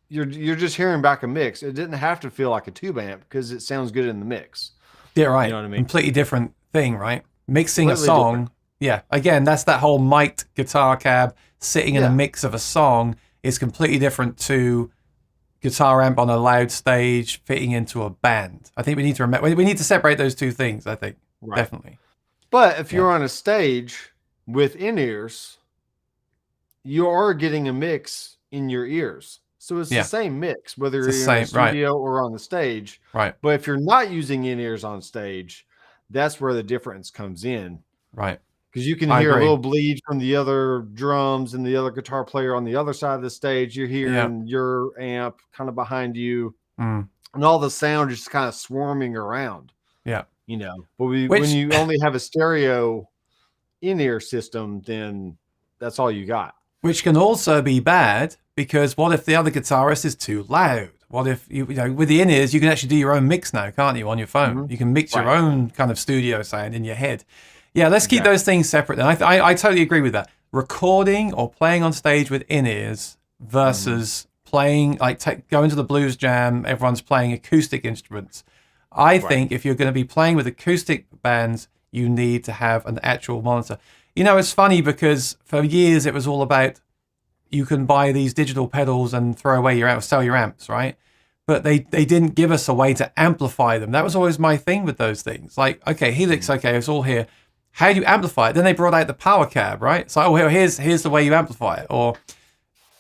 [SPEAKER 1] you're just hearing back a mix. It didn't have to feel like a tube amp because it sounds good in the mix.
[SPEAKER 2] Yeah, right.
[SPEAKER 1] You know what I mean?
[SPEAKER 2] Completely different thing, right? Mixing
[SPEAKER 1] Completely
[SPEAKER 2] a song.
[SPEAKER 1] different.
[SPEAKER 2] Yeah. Again, that's that whole mic'd guitar cab sitting in a mix of a song is completely different to guitar amp on a loud stage fitting into a band. I think we need to remember. We need to separate those two things. I think definitely.
[SPEAKER 1] But if you're on a stage with in-ears, you are getting a mix in your ears. So it's the same mix, whether you're in the studio or on the stage.
[SPEAKER 2] Right.
[SPEAKER 1] But if you're not using in-ears on stage, that's where the difference comes in.
[SPEAKER 2] Right.
[SPEAKER 1] Because you can hear a little bleed from the other drums and the other guitar player on the other side of the stage. You're hearing your amp kind of behind you. And all the sound is just kind of swarming around.
[SPEAKER 2] Yeah.
[SPEAKER 1] But when you only have a stereo in-ear system, then that's all you got.
[SPEAKER 2] Which can also be bad because what if the other guitarist is too loud? What if with the in-ears, you can actually do your own mix now, can't you, on your phone? You can mix your own kind of studio sound in your head. Yeah, let's keep those things separate then. I totally agree with that. Recording or playing on stage with in-ears versus playing, going to the blues jam, everyone's playing acoustic instruments. I think if you're going to be playing with acoustic bands, you need to have an actual monitor. It's funny because for years it was all about you can buy these digital pedals and throw away your amps, sell your amps, right? But they didn't give us a way to amplify them. That was always my thing with those things. Like, okay, Helix, okay, it's all here. How do you amplify it? Then they brought out the power cab, right? So, here's the way you amplify it. Or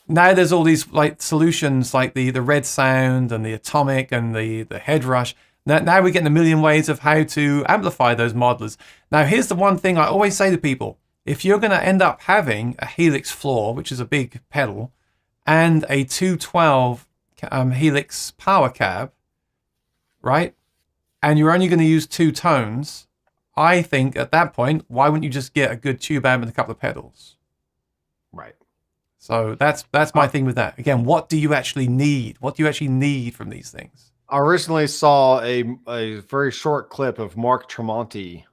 [SPEAKER 2] now there's all these solutions like the Red Sound and the Atomic and the Head Rush. Now we're getting a million ways of how to amplify those modelers. Now, here's the one thing I always say to people. If you're going to end up having a Helix floor, which is a big pedal, and a 212 Helix power cab, right? And you're only going to use 2 tones, I think at that point, why wouldn't you just get a good tube amp and a couple of pedals?
[SPEAKER 1] Right.
[SPEAKER 2] So that's my thing with that. Again, what do you actually need? What do you actually need from these things?
[SPEAKER 1] I recently saw a very short clip of Mark Tremonti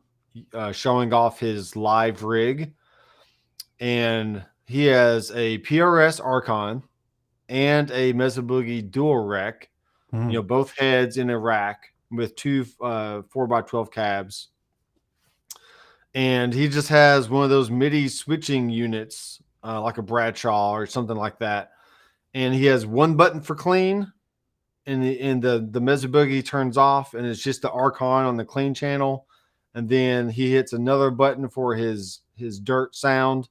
[SPEAKER 1] showing off his live rig. And he has a PRS Archon and a Mesa Boogie dual rec, both heads in a rack with two 4x12 cabs. And he just has one of those MIDI switching units, like a Bradshaw or something like that. And he has one button for clean, and the Mesa Boogie turns off, and it's just the Archon on the clean channel. And then he hits another button for his dirt sound,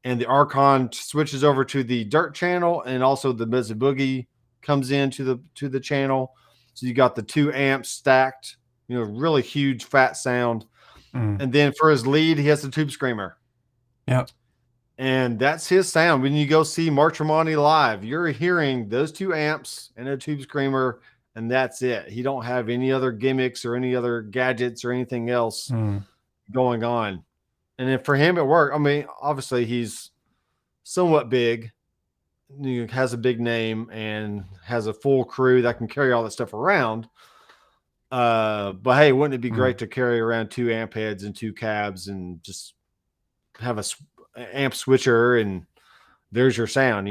[SPEAKER 1] and the Archon switches over to the dirt channel, and also the Mesa Boogie comes into the channel. So you got the 2 amps stacked, really huge fat sound. And then for his lead, he has the Tube Screamer.
[SPEAKER 2] Yep.
[SPEAKER 1] And that's his sound. When you go see Mark Tremonti live, you're hearing those 2 amps and a Tube Screamer, and that's it. He don't have any other gimmicks or any other gadgets or anything else going on. And then for him, it worked. I mean, obviously, he's somewhat big, has a big name, and has a full crew that can carry all that stuff around. But hey, wouldn't it be great to carry around 2 amp heads and 2 cabs and just have a amp switcher, and there's your sound,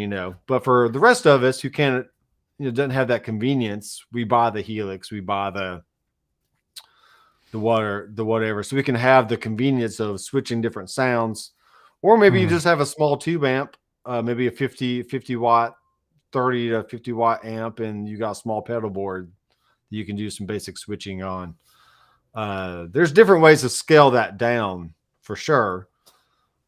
[SPEAKER 1] But for the rest of us who can't, doesn't have that convenience, we buy the Helix, we buy the whatever, so we can have the convenience of switching different sounds. Or maybe you just have a small tube amp, maybe a 50 watt, 30 to 50 watt amp, and you got a small pedal board that you can do some basic switching on. There's different ways to scale that down for sure.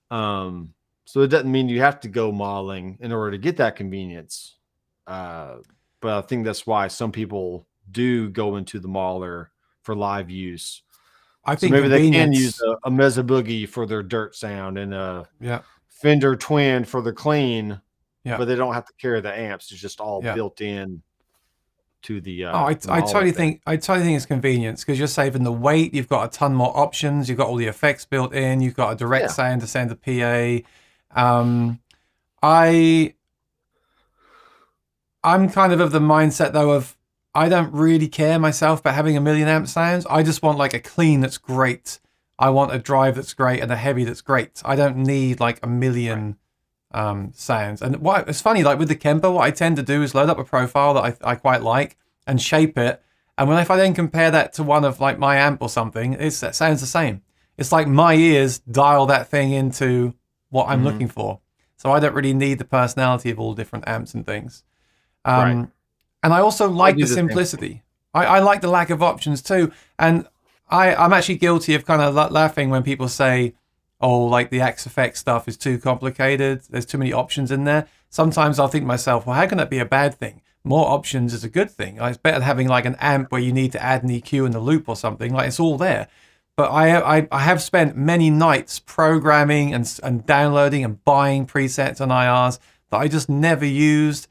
[SPEAKER 1] So it doesn't mean you have to go modeling in order to get that convenience. But I think that's why some people do go into the modeler for live use. I think maybe they can use a Mesa Boogie for their dirt sound and a Fender Twin for the clean, but they don't have to carry the amps. It's just all built in to the.
[SPEAKER 2] I totally think it's convenience, because you're saving the weight. You've got a ton more options. You've got all the effects built in. You've got a direct sound to send to PA. I'm kind of the mindset though of, I don't really care myself about having a million amp sounds. I just want like a clean that's great. I want a drive that's great and a heavy that's great. I don't need like a million sounds. And it's funny, like with the Kemper, what I tend to do is load up a profile that I quite like and shape it. And if I then compare that to one of like my amp or something, that sounds the same. It's like my ears dial that thing into what I'm looking for. So I don't really need the personality of all different amps and things. And I also like the simplicity. I like the lack of options too. And I'm actually guilty of kind of laughing when people say, oh, like the Axe Effect stuff is too complicated. There's too many options in there. Sometimes I'll think to myself, well, how can that be a bad thing? More options is a good thing. It's better than having like an amp where you need to add an EQ in the loop or something. Like, it's all there. But I have spent many nights programming and downloading and buying presets on IRs that I just never used.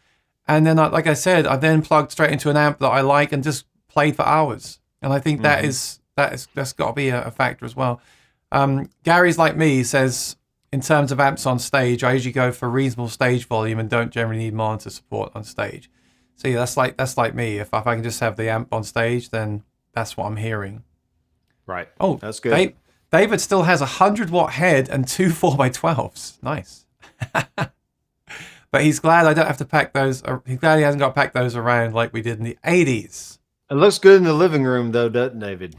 [SPEAKER 2] And then, like I said, I then plugged straight into an amp that I like and just played for hours. And I think that's got to be a factor as well. Gary's like me. He says, in terms of amps on stage, I usually go for reasonable stage volume and don't generally need monitor support on stage. So yeah, that's like me. If I can just have the amp on stage, then that's what I'm hearing.
[SPEAKER 1] Right.
[SPEAKER 2] Oh,
[SPEAKER 1] that's good.
[SPEAKER 2] David still has a 100-watt head and 2 4x12s. Nice. But he's glad I don't have to pack those. He's glad he hasn't got to pack those around like we did in the 80s.
[SPEAKER 1] It looks good in the living room, though, doesn't it, David?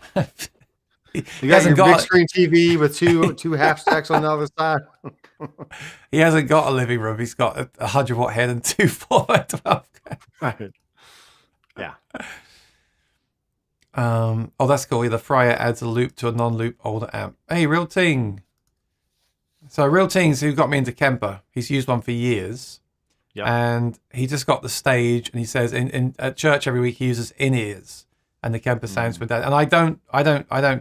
[SPEAKER 1] You got your big screen TV with two half stacks on the other side.
[SPEAKER 2] He hasn't got a living room. He's got a 100-watt head and 2 4x12.
[SPEAKER 1] Right. Yeah.
[SPEAKER 2] Oh, that's cool. The Fryer adds a loop to a non-loop older amp. Hey, Real Ting. So Real Ting's who got me into Kemper. He's used one for years.
[SPEAKER 1] Yep.
[SPEAKER 2] And he just got the stage, and he says at church every week he uses in-ears, and the Kemper sounds with that. And I don't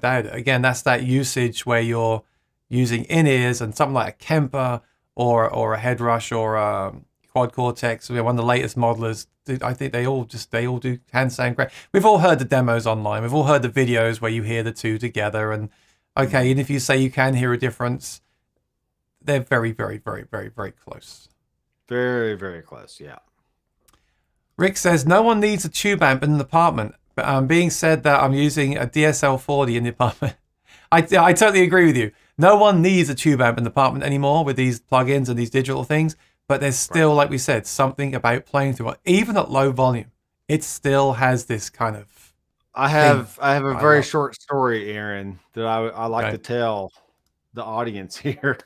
[SPEAKER 2] doubt it. Again, that's that usage where you're using in-ears and something like a Kemper or a Head Rush or a Quad Cortex. One of the latest modelers. I think they all do hand sound great. We've all heard the demos online. We've all heard the videos where you hear the two together. And okay, even if you say you can hear a difference, they're very, very, very, very, very close.
[SPEAKER 1] Very, very close, yeah.
[SPEAKER 2] Rick says, no one needs a tube amp in an apartment. But being said that I'm using a DSL 40 in the apartment, I totally agree with you. No one needs a tube amp in the apartment anymore with these plugins and these digital things. But there's still, like we said, something about playing through it, even at low volume. It still has this kind of.
[SPEAKER 1] I have a very short story, Aaron, that I like to tell the audience here.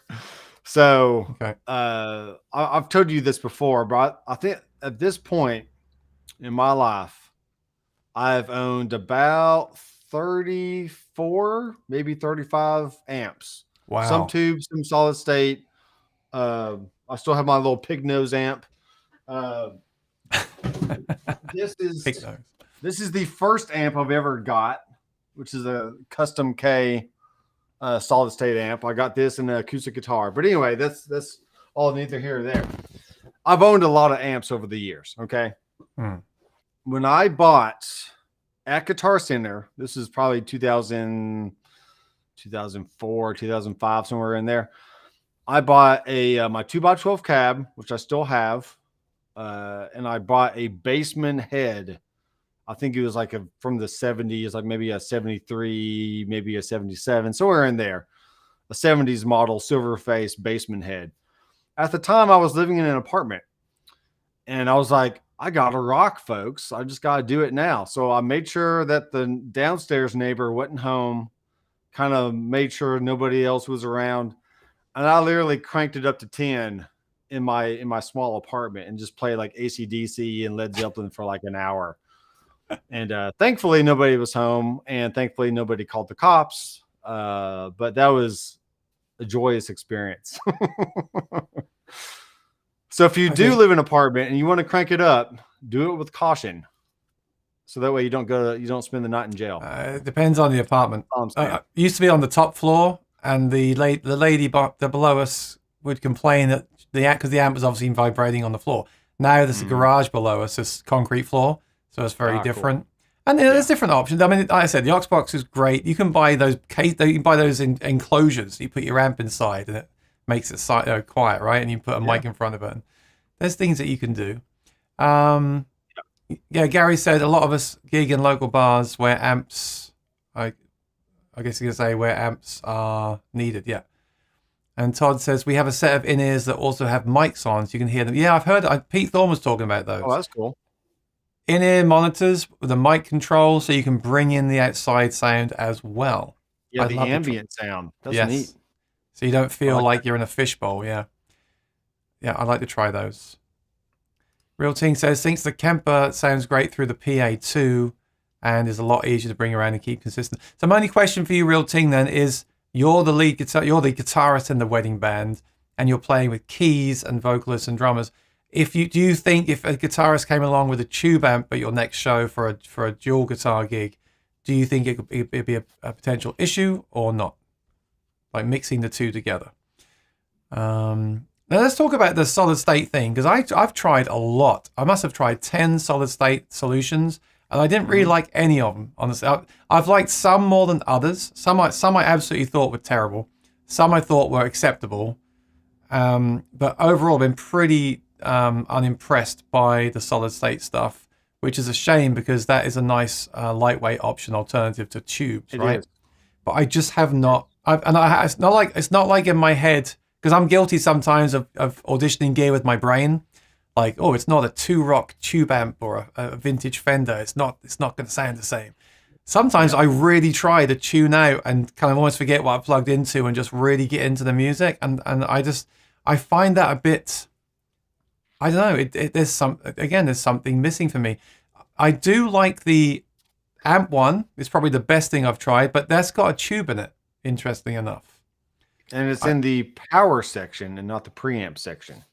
[SPEAKER 1] So I've told you this before, but I think at this point in my life, I've owned about 34, maybe 35 amps.
[SPEAKER 2] Wow.
[SPEAKER 1] Some tubes, some solid state. I still have my little pig nose amp. This is the first amp I've ever got, which is a custom K solid state amp. I got this in an acoustic guitar. But anyway, that's all neither here or there. I've owned a lot of amps over the years. Okay. When I bought at Guitar Center, this is probably 2004, 2005, somewhere in there. I bought my 2x12 cab, which I still have, and I bought a Bassman head. I think it was like from the 70s, like maybe a 73, maybe a 77, somewhere in there. A 70s model silver face Bassman head. At the time, I was living in an apartment, and I was like, I gotta rock, folks. I just gotta do it now. So I made sure that the downstairs neighbor wasn't home, kind of made sure nobody else was around. And I literally cranked it up to 10 in my small apartment and just played like AC/DC and Led Zeppelin for like an hour. And thankfully nobody was home, and thankfully nobody called the cops. But that was a joyous experience. So if you do live in an apartment and you want to crank it up, do it with caution. So that way you don't spend the night in jail.
[SPEAKER 2] It depends on the apartment. Used to be on the top floor. And the lady below us would complain that because the amp was obviously vibrating on the floor. Now there's a garage below us, it's concrete floor, so it's very different. Cool. And there's different options. I mean, like I said, the Oxbox is great. You can buy those enclosures. You put your amp inside, and it makes it quiet, right? And you put a mic in front of it. And there's things that you can do. Gary said a lot of us gig in local bars where amps. I guess you could say where amps are needed, And Todd says, we have a set of in-ears that also have mics on, so you can hear them. Yeah, I've heard, Pete Thorne was talking about those.
[SPEAKER 1] Oh, that's cool.
[SPEAKER 2] In-ear monitors with a mic control, so you can bring in the outside sound as well.
[SPEAKER 1] Yeah, the ambient sound. That's neat.
[SPEAKER 2] So you don't feel like you're in a fishbowl, Yeah, I'd like to try those. Real Ting says, thinks the Kemper sounds great through the PA too, and is a lot easier to bring around and keep consistent. So my only question for you, Real Ting, then is you're the guitarist in the wedding band, and you're playing with keys and vocalists and drummers. Do you think if a guitarist came along with a tube amp at your next show for a dual guitar gig, do you think it'd be a potential issue or not? Like mixing the two together. Now let's talk about the solid state thing, because I've tried a lot. I must have tried 10 solid state solutions. And I didn't really like any of them, honestly. I've liked some more than others. Some I absolutely thought were terrible. Some I thought were acceptable. But overall, I've been pretty unimpressed by the solid state stuff, which is a shame because that is a nice lightweight option alternative to tubes, right? Is. But I just have not. It's not like in my head, because I'm guilty sometimes of auditioning gear with my brain. Like, oh, it's not a 2-rock tube amp or a vintage Fender. It's not going to sound the same. Sometimes I really try to tune out and kind of almost forget what I plugged into and just really get into the music. And I find that a bit, I don't know. There's something missing for me. I do like the Amp one. It's probably the best thing I've tried, but that's got a tube in it. Interesting enough.
[SPEAKER 1] And it's in the power section and not the preamp section.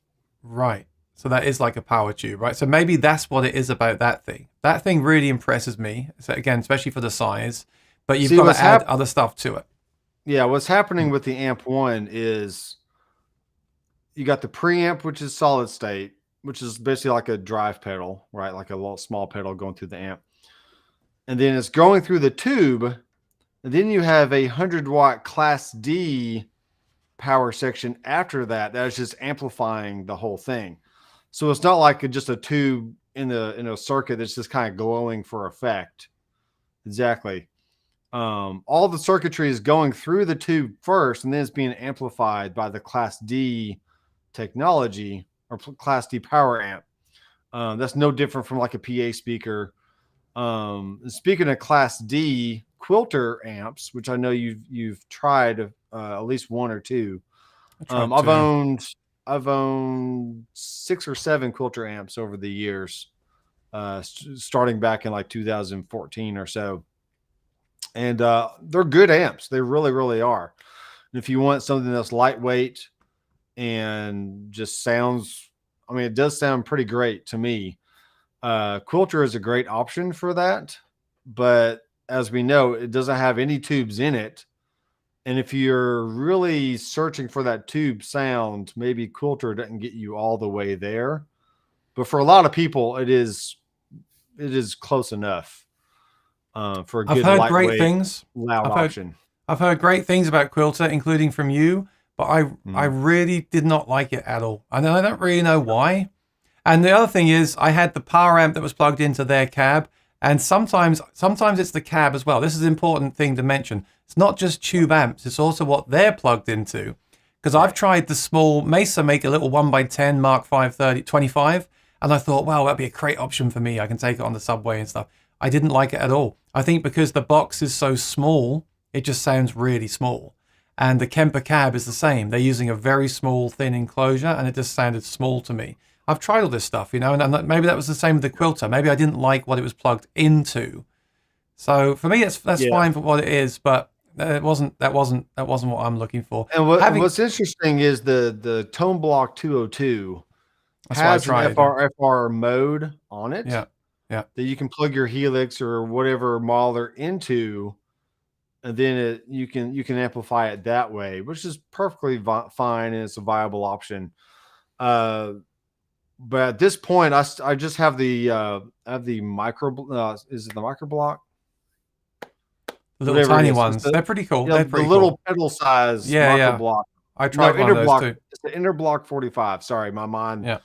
[SPEAKER 2] Right. So that is like a power tube, right? So maybe that's what it is about that thing. That thing really impresses me. So again, especially for the size, but you've got to add other stuff to it.
[SPEAKER 1] Yeah, what's happening with the Amp 1 is you got the preamp, which is solid state, which is basically like a drive pedal, right? Like a little small pedal going through the amp. And then it's going through the tube. And then you have a 100-watt Class D power section after that. That is just amplifying the whole thing. So it's not like just a tube in a circuit that's just kind of glowing for effect. Exactly. All the circuitry is going through the tube first, and then it's being amplified by the Class D technology or Class D power amp. That's no different from like a PA speaker. Speaking of Class D quilter amps, which I know you've tried at least one or two. I've owned 6 or 7 quilter amps over the years, starting back in like 2014 or so. And they're good amps. They really, really are. And if you want something that's lightweight and just sounds, I mean, it does sound pretty great to me. Quilter is a great option for that. But as we know, it doesn't have any tubes in it. And if you're really searching for that tube sound, maybe Quilter doesn't get you all the way there. But for a lot of people, it is close enough. For a good,
[SPEAKER 2] I've heard great things.
[SPEAKER 1] Loud option.
[SPEAKER 2] I've heard great things about Quilter, including from you, but I really did not like it at all. And I don't really know why. And the other thing is, I had the power amp that was plugged into their cab, and sometimes it's the cab as well. This is an important thing to mention. It's not just tube amps; it's also what they're plugged into. Because I've tried the small Mesa make a little 1x10 Mark 530 25, and I thought, wow, that'd be a great option for me. I can take it on the subway and stuff. I didn't like it at all. I think because the box is so small, it just sounds really small. And the Kemper cab is the same. They're using a very small, thin enclosure, and it just sounded small to me. I've tried all this stuff, and maybe that was the same with the Quilter. Maybe I didn't like what it was plugged into. So for me, that's fine for what it is, but that wasn't what I'm looking for.
[SPEAKER 1] And what's interesting is the Tone Block 202 has an FR mode on it.
[SPEAKER 2] Yeah. Yeah.
[SPEAKER 1] That you can plug your Helix or whatever model they're into, and then you can amplify it that way, which is perfectly fine, and it's a viable option. But at this point, I just have the micro. Is it the micro block?
[SPEAKER 2] The little tiny ones. They're pretty cool.
[SPEAKER 1] Yeah,
[SPEAKER 2] they're pretty
[SPEAKER 1] the little pedal size micro block.
[SPEAKER 2] I tried one of those too.
[SPEAKER 1] It's the Interblock 45. Sorry, my mind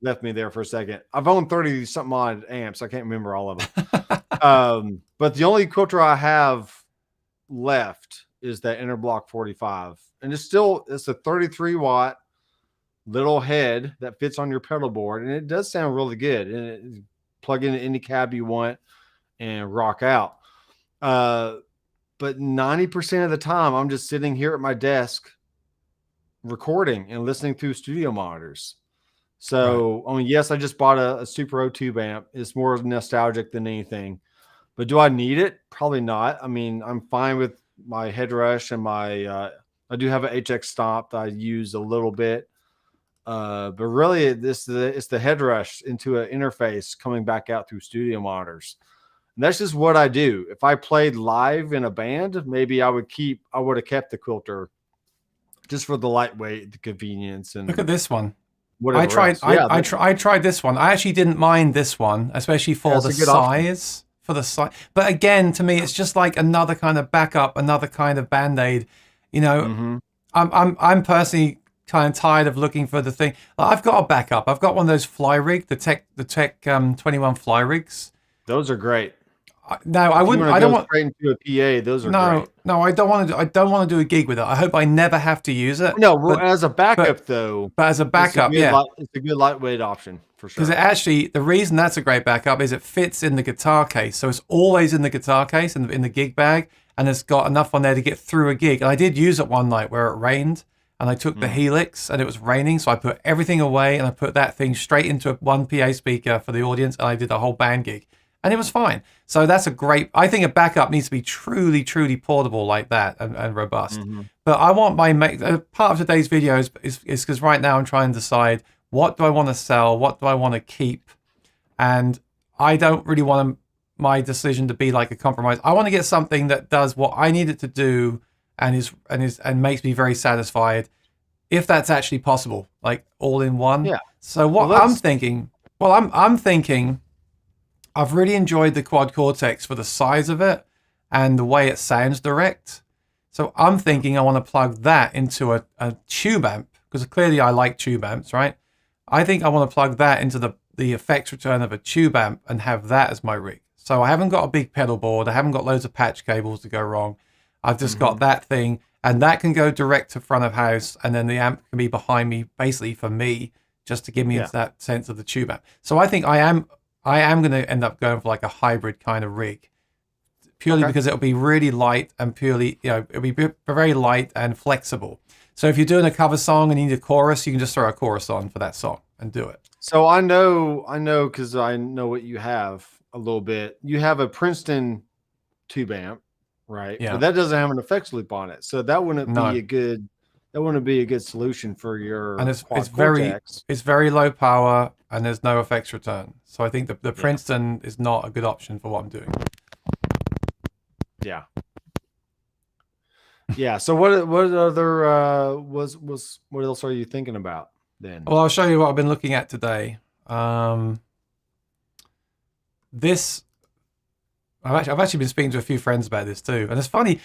[SPEAKER 1] left me there for a second. I've owned 30 something odd amps. I can't remember all of them. But the only quilter I have left is that Interblock 45, and it's a 33 watt little head that fits on your pedal board, and it does sound really good. And it plug in any cab you want and rock out. But 90% of the time, I'm just sitting here at my desk recording and listening through studio monitors. So, I mean, yes, I just bought a Supro tube amp. It's more nostalgic than anything. But do I need it? Probably not. I mean, I'm fine with my head rush and my I do have an HX Stomp that I use a little bit. But really, it's the head rush into an interface coming back out through studio monitors. And that's just what I do. If I played live in a band, maybe I would have kept the Quilter just for the lightweight, the convenience. And
[SPEAKER 2] look at this one.
[SPEAKER 1] I
[SPEAKER 2] tried this one. I actually didn't mind this one, especially for the size. For the size, but again, to me, it's just like another kind of backup, another kind of band-aid. I'm personally kind of tired of looking for the thing. I've got a backup. I've got one of those fly rig, the Tech 21 fly rigs.
[SPEAKER 1] Those are great.
[SPEAKER 2] No, I wouldn't. I don't want
[SPEAKER 1] straight into a PA. Those are great.
[SPEAKER 2] No, I don't want to. I don't want to do a gig with it. I hope I never have to use it.
[SPEAKER 1] No, as a backup though.
[SPEAKER 2] But as a backup,
[SPEAKER 1] it's a good lightweight option for sure.
[SPEAKER 2] Because the reason that's a great backup is it fits in the guitar case, so it's always in the guitar case and in the gig bag, and it's got enough on there to get through a gig. And I did use it one night where it rained, and I took the Helix, and it was raining, so I put everything away, and I put that thing straight into one PA speaker for the audience, and I did a whole band gig. And it was fine. So that's I think a backup needs to be truly, truly portable like that and robust. But I want part of today's video is because right now I'm trying to decide, what do I want to sell? What do I want to keep? And I don't really want my decision to be like a compromise. I want to get something that does what I need it to do and makes me very satisfied, if that's actually possible, like all in one.
[SPEAKER 1] Yeah.
[SPEAKER 2] So I'm thinking, I've really enjoyed the Quad Cortex for the size of it and the way it sounds direct. So I'm thinking I want to plug that into a tube amp, because clearly I like tube amps, right? I think I want to plug that into the effects return of a tube amp and have that as my rig. So I haven't got a big pedal board. I haven't got loads of patch cables to go wrong. I've just got that thing, and that can go direct to front of house, and then the amp can be behind me, basically for me, just to give me that sense of the tube amp. So I think I am going to end up going for like a hybrid kind of rig, purely because it'll be really light and purely, it'll be very light and flexible. So if you're doing a cover song and you need a chorus, you can just throw a chorus on for that song and do it.
[SPEAKER 1] So I know, because I know what you have a little bit. You have a Princeton tube amp, right?
[SPEAKER 2] Yeah.
[SPEAKER 1] But that doesn't have an effects loop on it, so that wouldn't be a good. That wouldn't be a good solution for your.
[SPEAKER 2] And it's very low power, and there's no effects return. So I think the Princeton is not a good option for what I'm doing.
[SPEAKER 1] Yeah. Yeah. So what other what else are you thinking about then?
[SPEAKER 2] Well, I'll show you what I've been looking at today. This I've actually been speaking to a few friends about this too, and it's funny,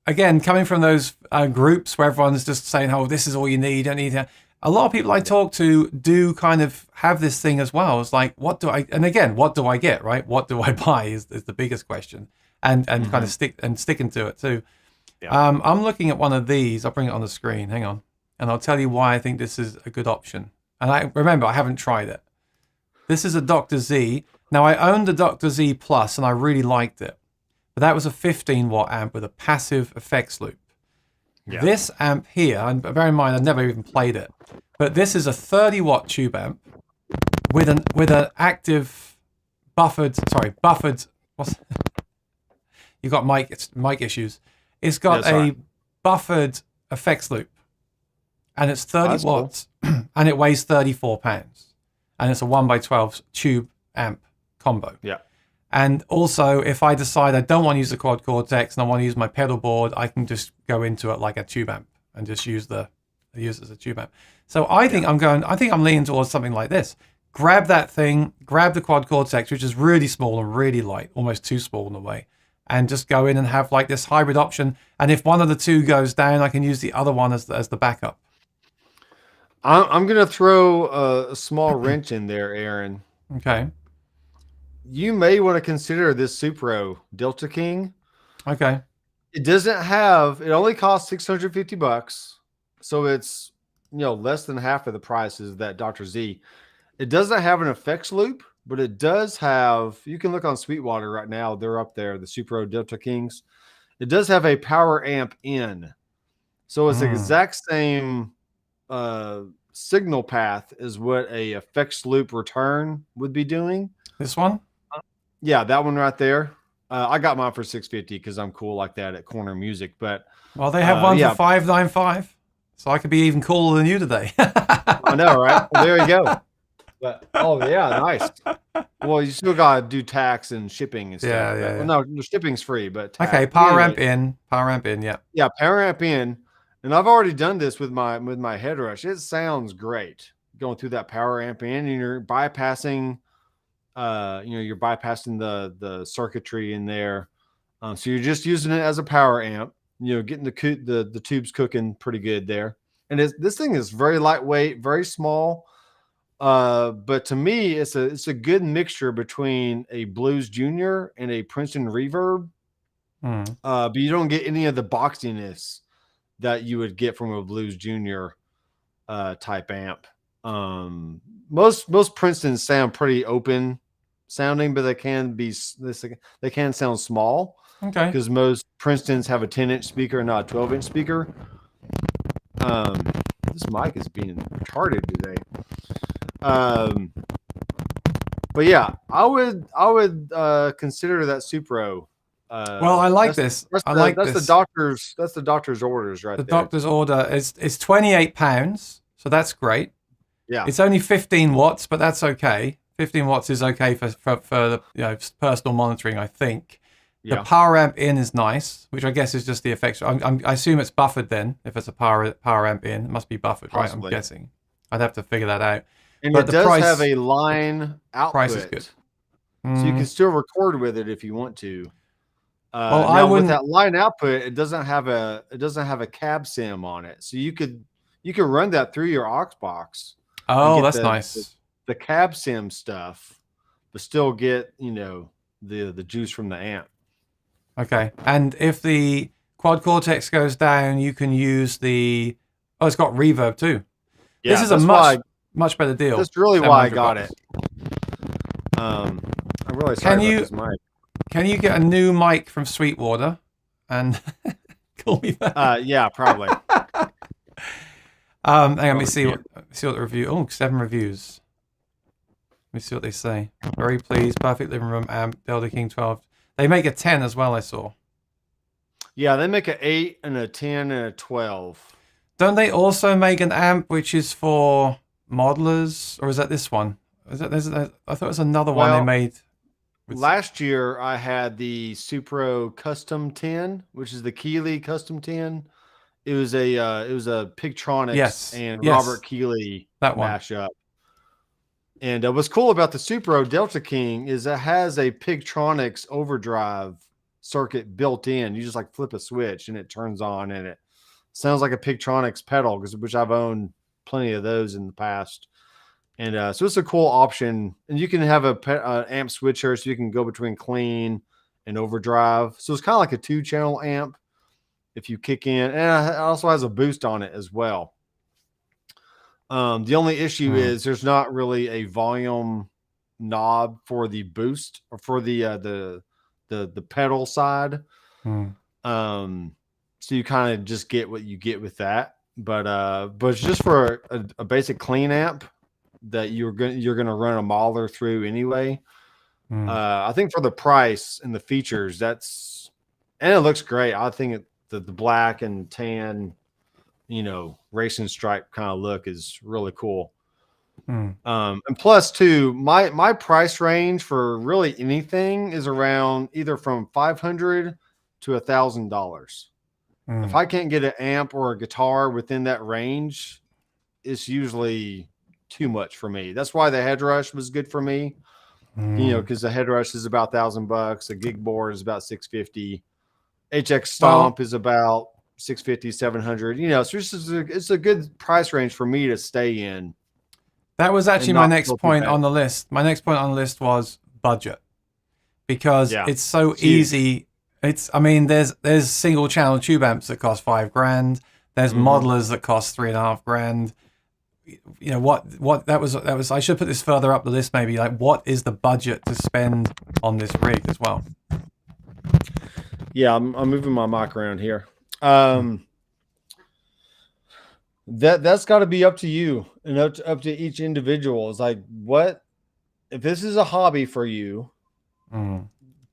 [SPEAKER 2] again, coming from those groups where everyone's just saying, "Oh, this is all you need. You don't need that." A lot of people I talk to do kind of have this thing as well. It's like, what do I get, right? What do I buy is the biggest question, and kind of sticking to it too. Yeah. I'm looking at one of these. I'll bring it on the screen. Hang on, and I'll tell you why I think this is a good option. And I haven't tried it. This is a Dr. Z. Now, I owned the Dr. Z Plus, and I really liked it. But that was a 15-watt amp with a passive effects loop. Yeah. This amp here, and bear in mind, I've never even played it, but this is a 30-watt tube amp with an active buffered. You got mic issues. It's got a buffered effects loop, and it's 30 watts, and it weighs 34 pounds, and it's a 1x12 tube amp combo. Yeah. And also, if I decide I don't want to use the quad cortex and I want to use my pedal board, I can just go into it like a tube amp and just use it as a tube amp. So I think I'm leaning towards something like this. Grab that thing, grab the quad cortex, which is really small and really light, almost too small in a way, and just go in and have like this hybrid option. And if one of the two goes down, I can use the other one as the backup.
[SPEAKER 1] I'm going to throw a small wrench in there, Aaron.
[SPEAKER 2] Okay.
[SPEAKER 1] You may want to consider this Supro Delta King.
[SPEAKER 2] Okay.
[SPEAKER 1] It only costs $650, so it's less than half of the price is that Dr. Z. It doesn't have an effects loop, but it does have. You can look on Sweetwater right now; they're up there. The Supro Delta Kings. It does have a power amp in, so it's the exact same signal path as what a effects loop return would be doing.
[SPEAKER 2] This one.
[SPEAKER 1] Yeah, that one right there. I got mine for $650 because I'm cool like that at Corner Music. But
[SPEAKER 2] they have one for $595, so I could be even cooler than you today.
[SPEAKER 1] I know, right? Well, there you go. But nice. Well, you still gotta do tax and shipping and stuff. Yeah. Well, no, the shipping's free, but tax.
[SPEAKER 2] Okay, power amp in, yeah.
[SPEAKER 1] Yeah, power amp in, and I've already done this with my head rush. It sounds great going through that power amp in, and you're bypassing. You're bypassing the circuitry in there, so you're just using it as a power amp. Getting the tubes cooking pretty good there. And this thing is very lightweight, very small, but to me, it's a good mixture between a Blues Junior and a Princeton Reverb. But you don't get any of the boxiness that you would get from a Blues Junior type amp. Most Princetons sound pretty open sounding, but they can sound small. Okay. Because most Princetons have a 10-inch speaker, not a 12-inch speaker. This mic is being retarded today. But yeah, I would consider that Supro.
[SPEAKER 2] I like this. That's
[SPEAKER 1] the doctor's orders right there.
[SPEAKER 2] The doctor's order is £28, so that's great.
[SPEAKER 1] Yeah,
[SPEAKER 2] it's only 15 watts, but that's okay. 15 watts is okay for the personal monitoring, I think. Yeah. The power amp in is nice, which I guess is just the effects. I assume it's buffered then. If it's a power amp in, it must be buffered, possibly. Right? I'm guessing. I'd have to figure that out.
[SPEAKER 1] And it does have a line output.
[SPEAKER 2] Price is good.
[SPEAKER 1] So you can still record with it if you want to. With that line output, it doesn't have a cab sim on it, so you could run that through your aux box.
[SPEAKER 2] Oh, that's nice.
[SPEAKER 1] The cab sim stuff, but still get the juice from the amp.
[SPEAKER 2] Okay. And if the quad cortex goes down, you can use the... Oh, it's got reverb too.
[SPEAKER 1] Yeah,
[SPEAKER 2] this is a much better deal.
[SPEAKER 1] That's really why I got
[SPEAKER 2] $700.
[SPEAKER 1] it. I'm really sorry about this mic.
[SPEAKER 2] Can you get a new mic from Sweetwater and call me back?
[SPEAKER 1] Yeah, probably.
[SPEAKER 2] Hang on, let me see what the review... Oh, 7 reviews. Let me see what they say. Very pleased. Perfect living room amp. Delta King 12. They make a 10 as well, I saw.
[SPEAKER 1] Yeah, they make an 8 and a 10 and a 12.
[SPEAKER 2] Don't they also make an amp which is for modelers? Or is that this one? I thought it was another one they made.
[SPEAKER 1] Last year, I had the Supro Custom 10, which is the Keeley Custom 10. It was a Pigtronics and Robert Keeley mashup. And what's cool about the Supro Delta King is it has a Pigtronics overdrive circuit built in. You just like flip a switch and it turns on, and it sounds like a Pigtronics pedal, which I've owned plenty of those in the past. And so it's a cool option. And you can have a amp switcher, so you can go between clean and overdrive. So it's kind of like a 2-channel amp if you kick in. And it also has a boost on it as well. The only issue is there's not really a volume knob for the boost or for the pedal side. So you kind of just get what you get with that. But it's just for a basic clean amp that you're gonna run a modeler through anyway. I think for the price and the features, and it looks great. I think the black and tan, racing stripe kind of look is really cool. And plus too, my price range for really anything is around either from $500 to $1,000. If I can't get an amp or a guitar within that range, it's usually too much for me. That's why the Headrush was good for me. Because the Headrush is about $1,000. A gig board is about $650. HX Stomp is about $650, $700. So it's a good price range for me to stay in.
[SPEAKER 2] That was actually my next point on the list. My next point on the list was budget, because it's so easy. There's single channel tube amps that cost $5,000. There's modelers that cost $3,500. What that was. I should put this further up the list. Maybe like, what is the budget to spend on this rig as well?
[SPEAKER 1] Yeah, I'm moving my mic around here. That's got to be up to you and up to each individual. It's like, what if this is a hobby for you? Do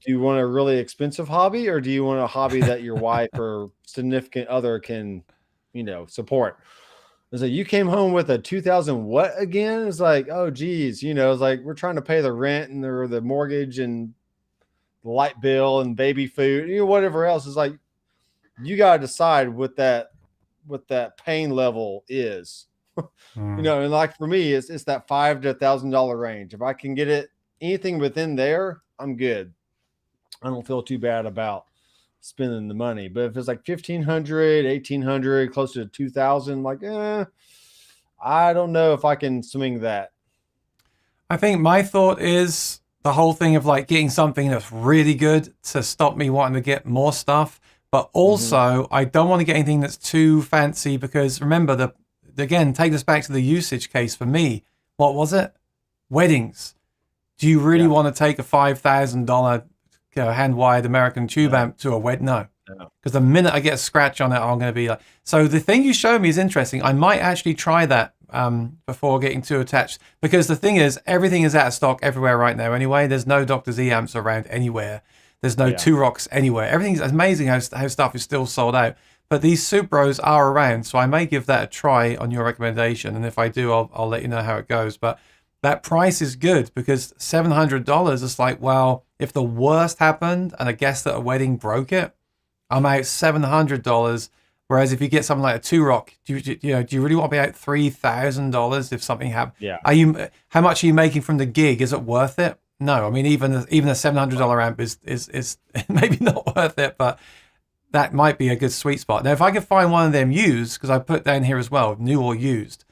[SPEAKER 1] you want a really expensive hobby, or do you want a hobby that your wife or significant other can, support? It's like, you came home with a 2000 what again? It's like, oh geez, it's like we're trying to pay the rent and the mortgage and the light bill and baby food, whatever else. Is like, you got to decide what that pain level is. And like for me, it's that $500 to $1,000 range. If I can get it anything within there, I'm good. I don't feel too bad about spending the money. But if it's like $1,500, $1,800, closer to $2,000, like, I don't know if I can swing that.
[SPEAKER 2] I think my thought is the whole thing of like getting something that's really good to stop me wanting to get more stuff. But also, I don't want to get anything that's too fancy, because remember, again, take us back to the usage case for me. What was it? Weddings. Do you really want to take a $5,000 hand-wired American tube amp to a wedding? No. Because the minute I get a scratch on it, I'm going to be like... So the thing you showed me is interesting. I might actually try that before getting too attached. Because the thing is, everything is out of stock everywhere right now anyway. There's no Dr. Z amps around anywhere. There's no Two Rocks anywhere. Everything's amazing how stuff is still sold out. But these Supros are around, so I may give that a try on your recommendation. And if I do, I'll let you know how it goes. But that price is good, because $700 is like, well, if the worst happened and a guest at a wedding broke it, I'm out $700. Whereas if you get something like a Two Rock, do you really want to be out $3,000 if something happened? Yeah. How much are you making from the gig? Is it worth it? No. I mean, even a $700 amp is maybe not worth it, but that might be a good sweet spot. Now, if I could find one of them used, because I put down here as well, new or used,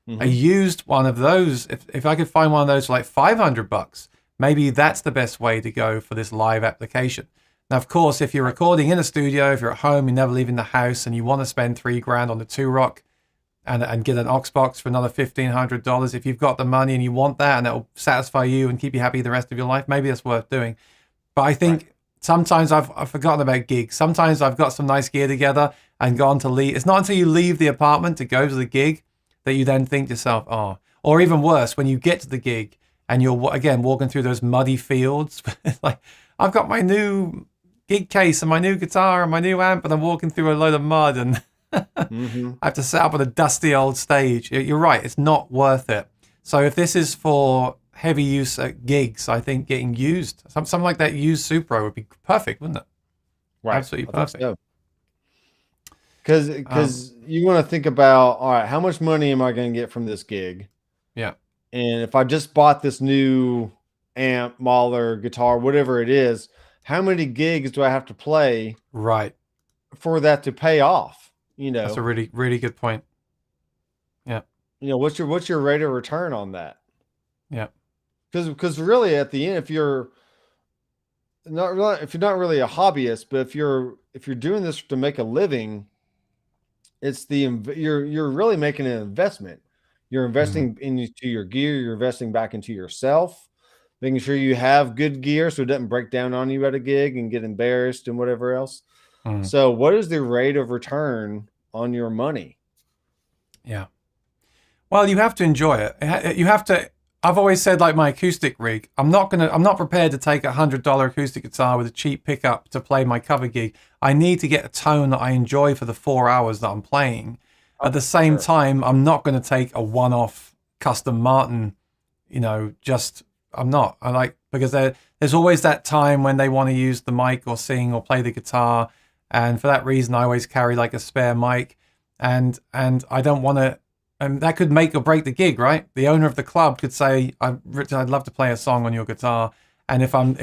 [SPEAKER 2] a used one of those, if I could find one of those for like $500, maybe that's the best way to go for this live application. Now, of course, if you're recording in a studio, if you're at home, you're never leaving the house, and you want to spend $3,000 on the 2-Rock and get an aux box for another $1,500, if you've got the money and you want that and it'll satisfy you and keep you happy the rest of your life, maybe that's worth doing. But I think sometimes I've forgotten about gigs. Sometimes I've got some nice gear together and gone to leave. It's not until you leave the apartment to go to the gig that you then think to yourself, oh, or even worse, when you get to the gig and you're, again, walking through those muddy fields. Like, I've got my new gig case and my new guitar and my new amp, and I'm walking through a load of mud and I have to set up on a dusty old stage. You're right, it's not worth it. So if this is for heavy use at gigs, I think getting used, something like that used Supro would be perfect, wouldn't it?
[SPEAKER 1] Right.
[SPEAKER 2] Absolutely perfect.
[SPEAKER 1] Because you want to think about, all right, how much money am I going to get from this gig?
[SPEAKER 2] Yeah.
[SPEAKER 1] And if I just bought this new amp, Mahler, guitar, whatever it is, how many gigs do I have to play for that to pay off? You know,
[SPEAKER 2] that's a really, really good point. Yeah.
[SPEAKER 1] You know, what's your rate of return on that?
[SPEAKER 2] Yeah.
[SPEAKER 1] Because really at the end, if you're not really a hobbyist, but if you're doing this to make a living, it's you're really making an investment. You're investing into your gear. You're investing back into yourself, making sure you have good gear so it doesn't break down on you at a gig and get embarrassed and whatever else. So what is the rate of return on your money?
[SPEAKER 2] Yeah. Well, you have to enjoy it. You have to. I've always said, like my acoustic rig, I'm not prepared to take a $100 acoustic guitar with a cheap pickup to play my cover gig. I need to get a tone that I enjoy for the 4 hours that I'm playing. At the same time, I'm not going to take a one-off custom Martin, you know, I'm not. Because there's always that time when they want to use the mic or sing or play the guitar. And for that reason, I always carry like a spare mic, and I don't want to. And that could make or break the gig, right? The owner of the club could say, "Richard, I'd love to play a song on your guitar." And if I'm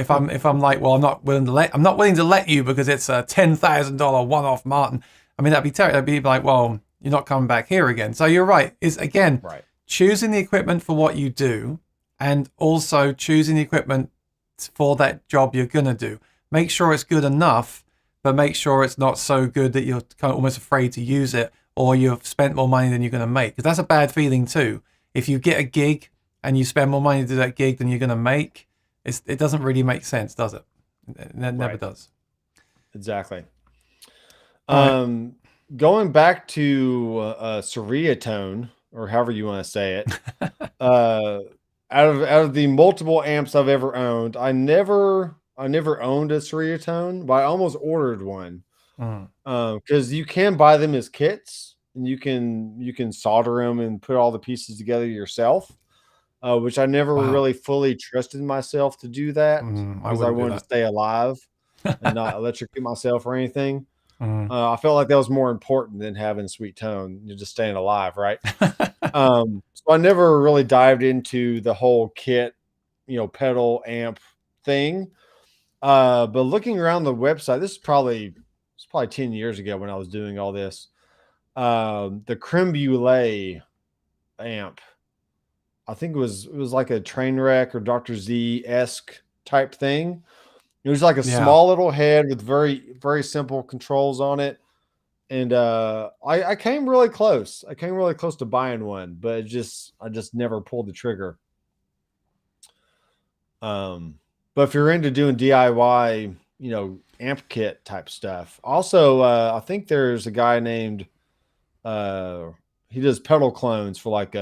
[SPEAKER 2] like, well, I'm not willing to let you because it's a $10,000 one-off Martin. I mean, that'd be terrible. That'd be like, well, you're not coming back here again. So you're right. Is again choosing the equipment for what you do, and also choosing the equipment for that job you're gonna do. Make sure it's good enough, but make sure it's not so good that you're kind of almost afraid to use it, or you've spent more money than you're going to make. Because that's a bad feeling too. If you get a gig and you spend more money to do that gig than you're going to make, it doesn't really make sense, does it? It never does. Exactly.
[SPEAKER 1] Going back to Seriatone, or however you want to say it, out of the multiple amps I've ever owned, I never owned a Seriatone, but I almost ordered one. Because you can buy them as kits, and you can solder them and put all the pieces together yourself, which I never really fully trusted myself to do that because I wanted to stay alive and not electrocute myself or anything. I felt like that was more important than having sweet tone. You're just staying alive, right? So I never really dived into the whole kit, pedal amp thing. But looking around the website, it's probably 10 years ago when I was doing all this. The creme brulee amp, I think it was like a Trainwreck or Dr. Z-esque type thing. It was like a small little head with very, very simple controls on it. And I came really close. I came really close to buying one, but I just never pulled the trigger. But if you're into doing DIY, amp kit type stuff. Also, I think there's a guy named, he does pedal clones for like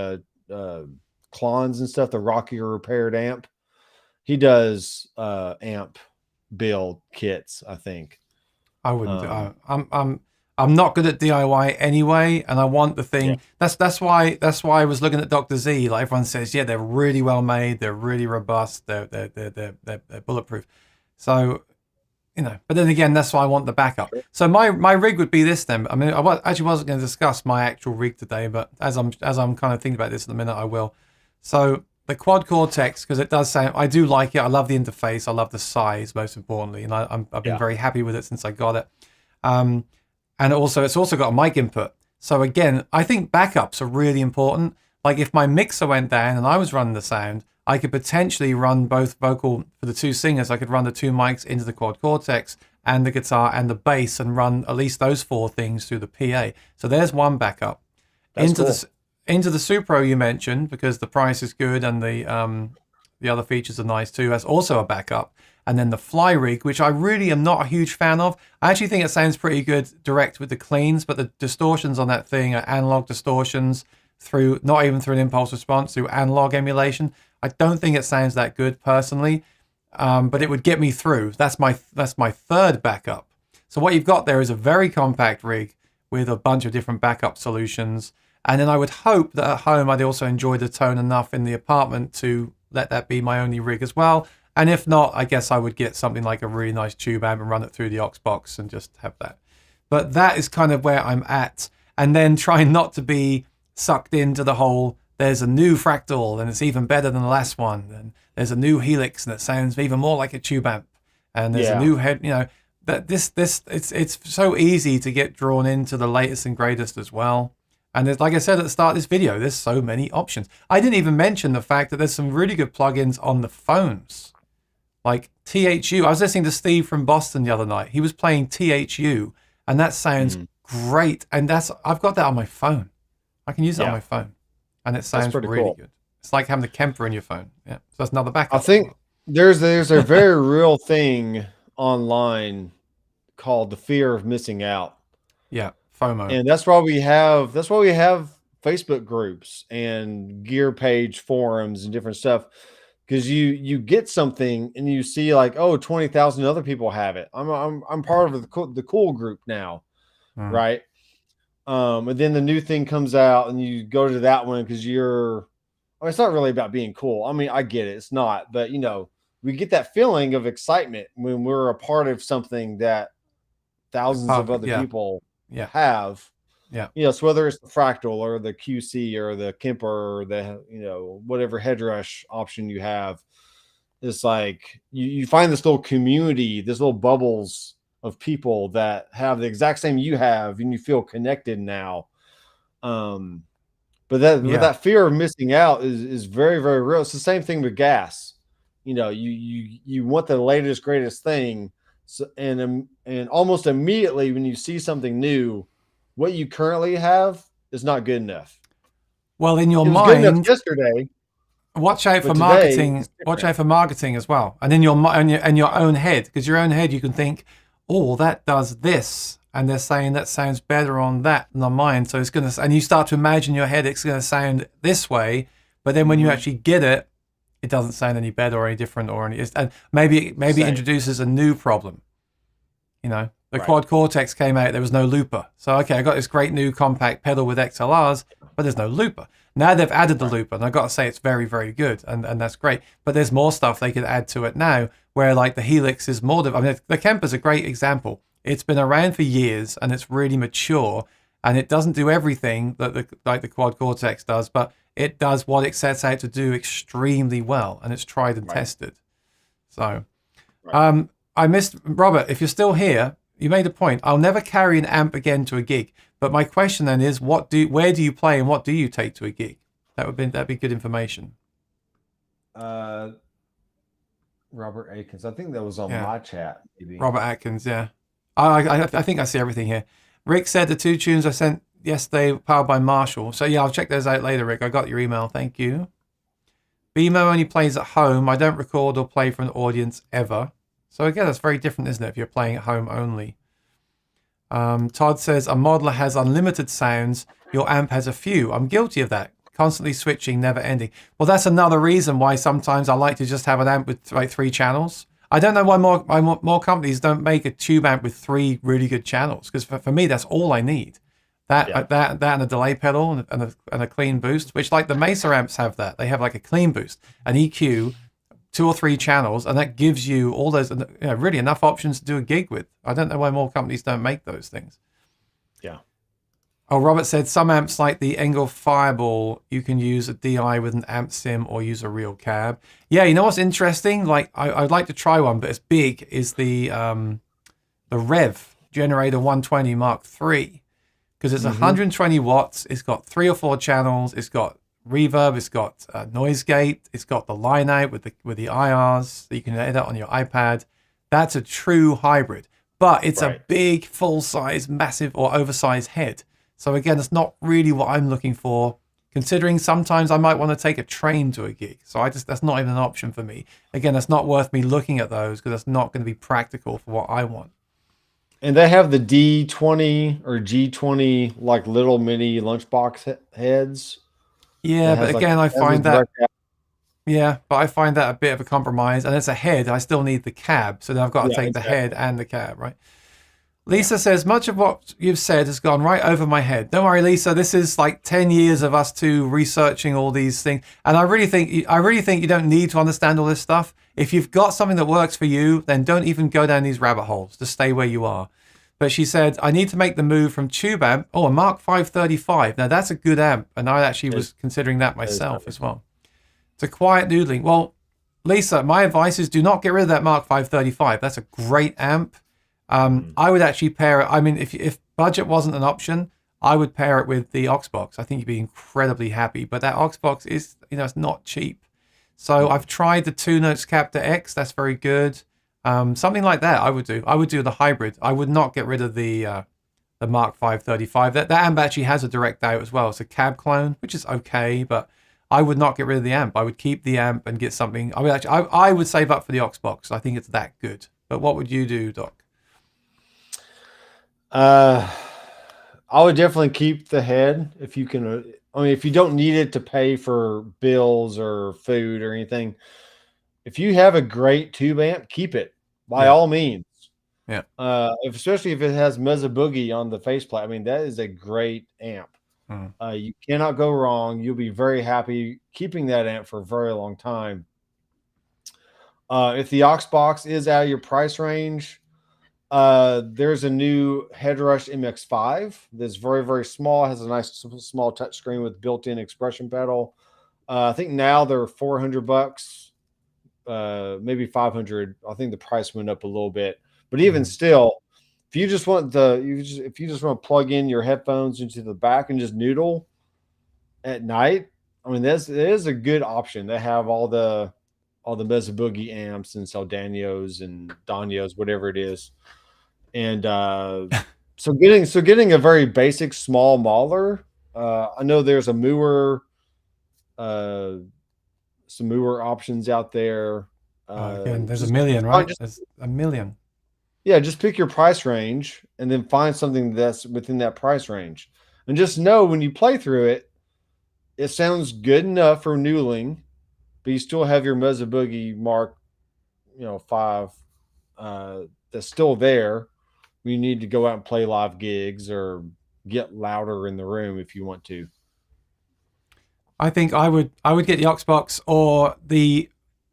[SPEAKER 1] clones and stuff, the Rocky repaired amp. He does amp build kits, I think.
[SPEAKER 2] I wouldn't. I'm not good at DIY anyway, and I want the thing. Yeah. That's why I was looking at Dr. Z. Like everyone says, they're really well made, they're really robust, they're bulletproof. So, but then again, that's why I want the backup. Sure. So my rig would be this then. I mean, I actually wasn't going to discuss my actual rig today, but as I'm kind of thinking about this in a minute, I will. So the Quad Cortex, because it does sound, I do like it. I love the interface. I love the size, most importantly, and I've been very happy with it since I got it. And also, it's also got a mic input. So again, I think backups are really important. Like if my mixer went down and I was running the sound, I could potentially run both vocal for the two singers. I could run the two mics into the quad cortex and the guitar and the bass and run at least those four things through the PA. So there's one backup.
[SPEAKER 1] That's
[SPEAKER 2] into
[SPEAKER 1] cool.
[SPEAKER 2] into the Supro you mentioned, because the price is good and the other features are nice too. That's also a backup. And then the Fly Rig, which I really am not a huge fan of. I actually think it sounds pretty good direct with the cleans, but the distortions on that thing are analog distortions through, not even through an impulse response, through analog emulation. I don't think it sounds that good personally, but it would get me through. That's my third backup. So what you've got there is a very compact rig with a bunch of different backup solutions. And then I would hope that at home I'd also enjoy the tone enough in the apartment to let that be my only rig as well. And if not, I guess I would get something like a really nice tube amp and run it through the aux box and just have that. But that is kind of where I'm at. And then trying not to be sucked into the whole, there's a new fractal and it's even better than the last one. And there's a new helix and it sounds even more like a tube amp. And there's a new head, that it's so easy to get drawn into the latest and greatest as well. And like I said at the start of this video, there's so many options. I didn't even mention the fact that there's some really good plugins on the phones. Like THU. I was listening to Steve from Boston the other night. He was playing THU, and that sounds great. And I've got that on my phone. I can use it on my phone, and it sounds really
[SPEAKER 1] cool.
[SPEAKER 2] good. It's like having the Kemper in your phone. Yeah, so that's another backup.
[SPEAKER 1] I think there's a very real thing online called the fear of missing out.
[SPEAKER 2] Yeah, FOMO.
[SPEAKER 1] And that's why we have Facebook groups and gear page forums and different stuff. Because you get something and you see like, oh, 20,000 other people have it. I'm part of the cool group now, right? And then the new thing comes out and you go to that one because it's not really about being cool. I mean, I get it, it's not, but we get that feeling of excitement when we're a part of something that thousands of other people have. Yeah. So whether it's the fractal or the QC or the Kemper or the, whatever headrush option you have, it's like you find this little community, this little bubbles of people that have the exact same you have, and you feel connected now. But that fear of missing out is very, very real. It's the same thing with gas. You want the latest, greatest thing. So, and almost immediately when you see something new, what you currently have is not good enough.
[SPEAKER 2] Well, in your
[SPEAKER 1] mind, good enough
[SPEAKER 2] yesterday. Watch out for marketing. Watch out for marketing as well, and in your own head, because your own head you can think, oh, that does this, and they're saying that sounds better on that than on mine. So it's gonna, and you start to imagine in your head it's gonna sound this way, but then when you actually get it, it doesn't sound any better or any different or any, and maybe it introduces a new problem. The Quad Cortex came out, there was no looper. So, okay, I got this great new compact pedal with XLRs, but there's no looper. Now they've added the looper, and I've got to say it's very, very good, and that's great. But there's more stuff they could add to it now, where like the Helix is more... the Kemper's a great example. It's been around for years, and it's really mature, and it doesn't do everything that the Quad Cortex does, but it does what it sets out to do extremely well, and it's tried and tested. So, I missed... Robert, if you're still here... You made a point. I'll never carry an amp again to a gig. But my question then is, where do you play and what do you take to a gig? That'd be good information.
[SPEAKER 1] Robert Atkins. I think that was on my chat. Maybe.
[SPEAKER 2] Robert Atkins. Yeah. I think I see everything here. Rick said the two tunes I sent yesterday powered by Marshall. So yeah, I'll check those out later, Rick. I got your email. Thank you. BMO only plays at home. I don't record or play for an audience ever. So again, that's very different, isn't it, if you're playing at home only? Todd says, a modeler has unlimited sounds. Your amp has a few. I'm guilty of that. Constantly switching, never ending. Well, that's another reason why sometimes I like to just have an amp with like 3 channels. I don't know why more companies don't make a tube amp with 3 really good channels. Because for me, that's all I need. That and a delay pedal and a clean boost, which like the Mesa amps have that. They have like a clean boost, an EQ, 2 or 3 channels, and that gives you all those, really enough options to do a gig with. I don't know why more companies don't make those things.
[SPEAKER 1] Yeah.
[SPEAKER 2] Oh, Robert said some amps like the Engel Fireball, you can use a DI with an amp sim or use a real cab. Yeah, you know what's interesting? Like I'd like to try one, but it's big. Is the Rev Generator 120 Mark III, because it's 120 watts. It's got 3 or 4 channels. It's got reverb, it's got noise gate, it's got the line out with the IRs that you can edit on your iPad. That's a true hybrid, but it's a big, full-size, massive or oversized head. So again, it's not really what I'm looking for, considering sometimes I might want to take a train to a gig. So that's not even an option for me. Again, that's not worth me looking at those because that's not going to be practical for what I want.
[SPEAKER 1] And they have the D20 or G20 like little mini lunchbox heads.
[SPEAKER 2] Yeah, but again, I find that. Yeah, but I find that a bit of a compromise. And it's a head. I still need the cab. So then I've got to take the head and the cab, right? Lisa says, much of what you've said has gone right over my head. Don't worry, Lisa. This is like 10 years of us two researching all these things. And I really think you don't need to understand all this stuff. If you've got something that works for you, then don't even go down these rabbit holes. Just stay where you are. But she said, I need to make the move from tube amp. Oh, a Mark 535. Now, that's a good amp. And I actually was considering that myself as well. To quiet noodling. Well, Lisa, my advice is do not get rid of that Mark 535. That's a great amp. I would actually pair it. I mean, if budget wasn't an option, I would pair it with the Oxbox. I think you'd be incredibly happy. But that Oxbox is, it's not cheap. So I've tried the 2-Notes Captor X. That's very good. Something like that I would do. I would do the hybrid. I would not get rid of the Mark 535. That amp actually has a direct out as well. It's a cab clone, which is okay, but I would not get rid of the amp. I would keep the amp and get something. I would save up for the Oxbox. I think it's that good. But what would you do, Doc?
[SPEAKER 1] I would definitely keep the head if you can. I mean, if you don't need it to pay for bills or food or anything, if you have a great tube amp, keep it by all means.
[SPEAKER 2] Yeah.
[SPEAKER 1] Especially if it has Mezza Boogie on the faceplate. I mean, that is a great amp. You cannot go wrong. You'll be very happy keeping that amp for a very long time. If the Oxbox is out of your price range, there's a new Headrush MX5 that's very, very small. It has a nice small touchscreen with built-in expression pedal. I think now they're $400, maybe 500. I think the price went up a little bit, but even still, if you just want if you just want to plug in your headphones into the back and just noodle at night, I mean, it is a good option. They have all the Mezza Boogie amps and Saldanios and Danios, whatever it is. And so getting a very basic small Mahler. I know there's a Mooer, some Mooer options out there.
[SPEAKER 2] Again, there's a million, right? There's a million.
[SPEAKER 1] Yeah, just pick your price range and then find something that's within that price range. And just know when you play through it, it sounds good enough for noodling, but you still have your Mezza Boogie Mark, 5 that's still there. You need to go out and play live gigs or get louder in the room if you want to.
[SPEAKER 2] I think I would get the Oxbox or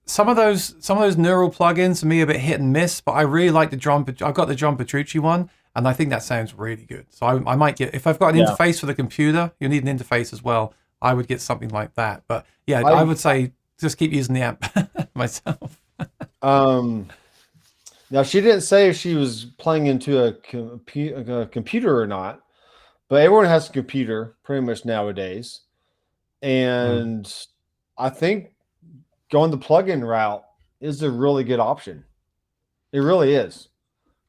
[SPEAKER 2] some of those neural plugins for me are a bit hit and miss, but I really like I've got the John Petrucci one, and I think that sounds really good. So I might get, if I've got an interface for the computer, you need an interface as well. I would get something like that. But yeah, I would say just keep using the amp myself.
[SPEAKER 1] Now she didn't say if she was playing into a computer or not, but everyone has a computer pretty much nowadays. And I think going the plug-in route is a really good option. It really is.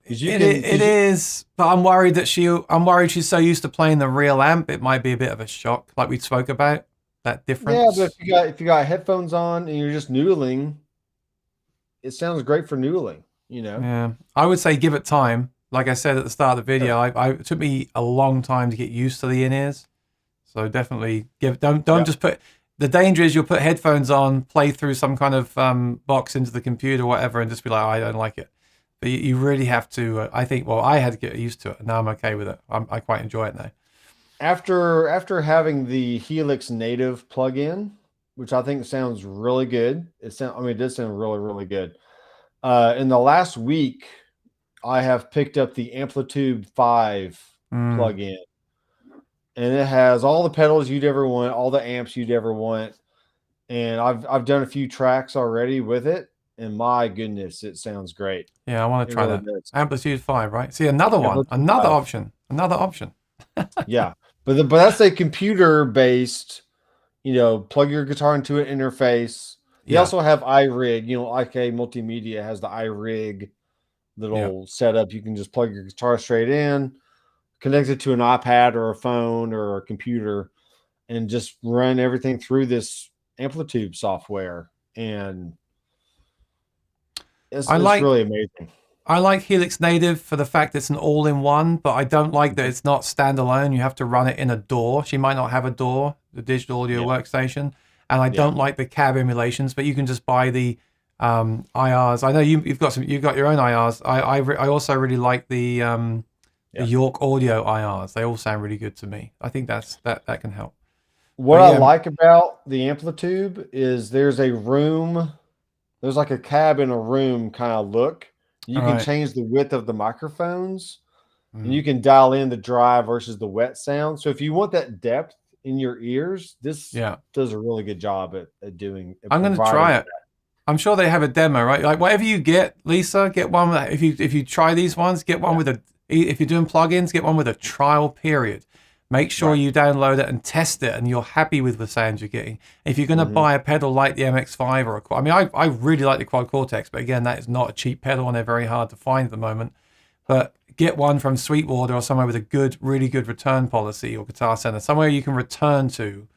[SPEAKER 2] It is, but I'm worried she's so used to playing the real amp, it might be a bit of a shock, like we spoke about, that difference.
[SPEAKER 1] Yeah, but if you got headphones on and you're just noodling, it sounds great for noodling,
[SPEAKER 2] Yeah, I would say give it time. Like I said at the start of the video, it took me a long time to get used to the in-ears. So definitely don't just put. The danger is you'll put headphones on, play through some kind of box into the computer or whatever, and just be like, I don't like it. But you really have to, I think, I had to get used to it. And now I'm okay with it. I quite enjoy it now.
[SPEAKER 1] After having the Helix native plugin, which I think sounds really good. It did sound really, really good. In the last week, I have picked up the Amplitube 5 plugin. And it has all the pedals you'd ever want, all the amps you'd ever want. And I've done a few tracks already with it. And my goodness, it sounds great.
[SPEAKER 2] Yeah, I want to try that. Amplitude 5, right? See, another option.
[SPEAKER 1] Yeah. But that's a computer-based plug your guitar into an interface. They
[SPEAKER 2] Yeah.
[SPEAKER 1] also have iRig, like a multimedia has the iRig
[SPEAKER 2] Yeah.
[SPEAKER 1] little setup. You can just plug your guitar straight in, connect it to an iPad or a phone or a computer, and just run everything through this Amplitube software. And it's really amazing.
[SPEAKER 2] I like Helix Native for the fact it's an all-in-one, but I don't like that it's not standalone. You have to run it in a DAW. She might not have a DAW, the digital audio workstation, and I don't like the cab emulations. But you can just buy the IRs. I know you've got your own IRs. I also really like the York Audio IRs. They all sound really good to me. I think that can help.
[SPEAKER 1] What I like about the Amplitube is there's like a cab in a room kind of look. You can change the width of the microphones, and you can dial in the dry versus the wet sound. So if you want that depth in your ears, this does a really good job at doing.
[SPEAKER 2] I'm going to try it. I'm sure they have a demo, right? Like whatever you get, Lisa, get one. If you try these ones, get one with if you're doing plugins, get one with a trial period. Make sure you download it and test it, and you're happy with the sound you're getting. If you're going to buy a pedal like the MX5 or a Quad, I really like the Quad Cortex, but again, that is not a cheap pedal, and they're very hard to find at the moment. But get one from Sweetwater or somewhere with a really good return policy, or Guitar Center, somewhere you can return to,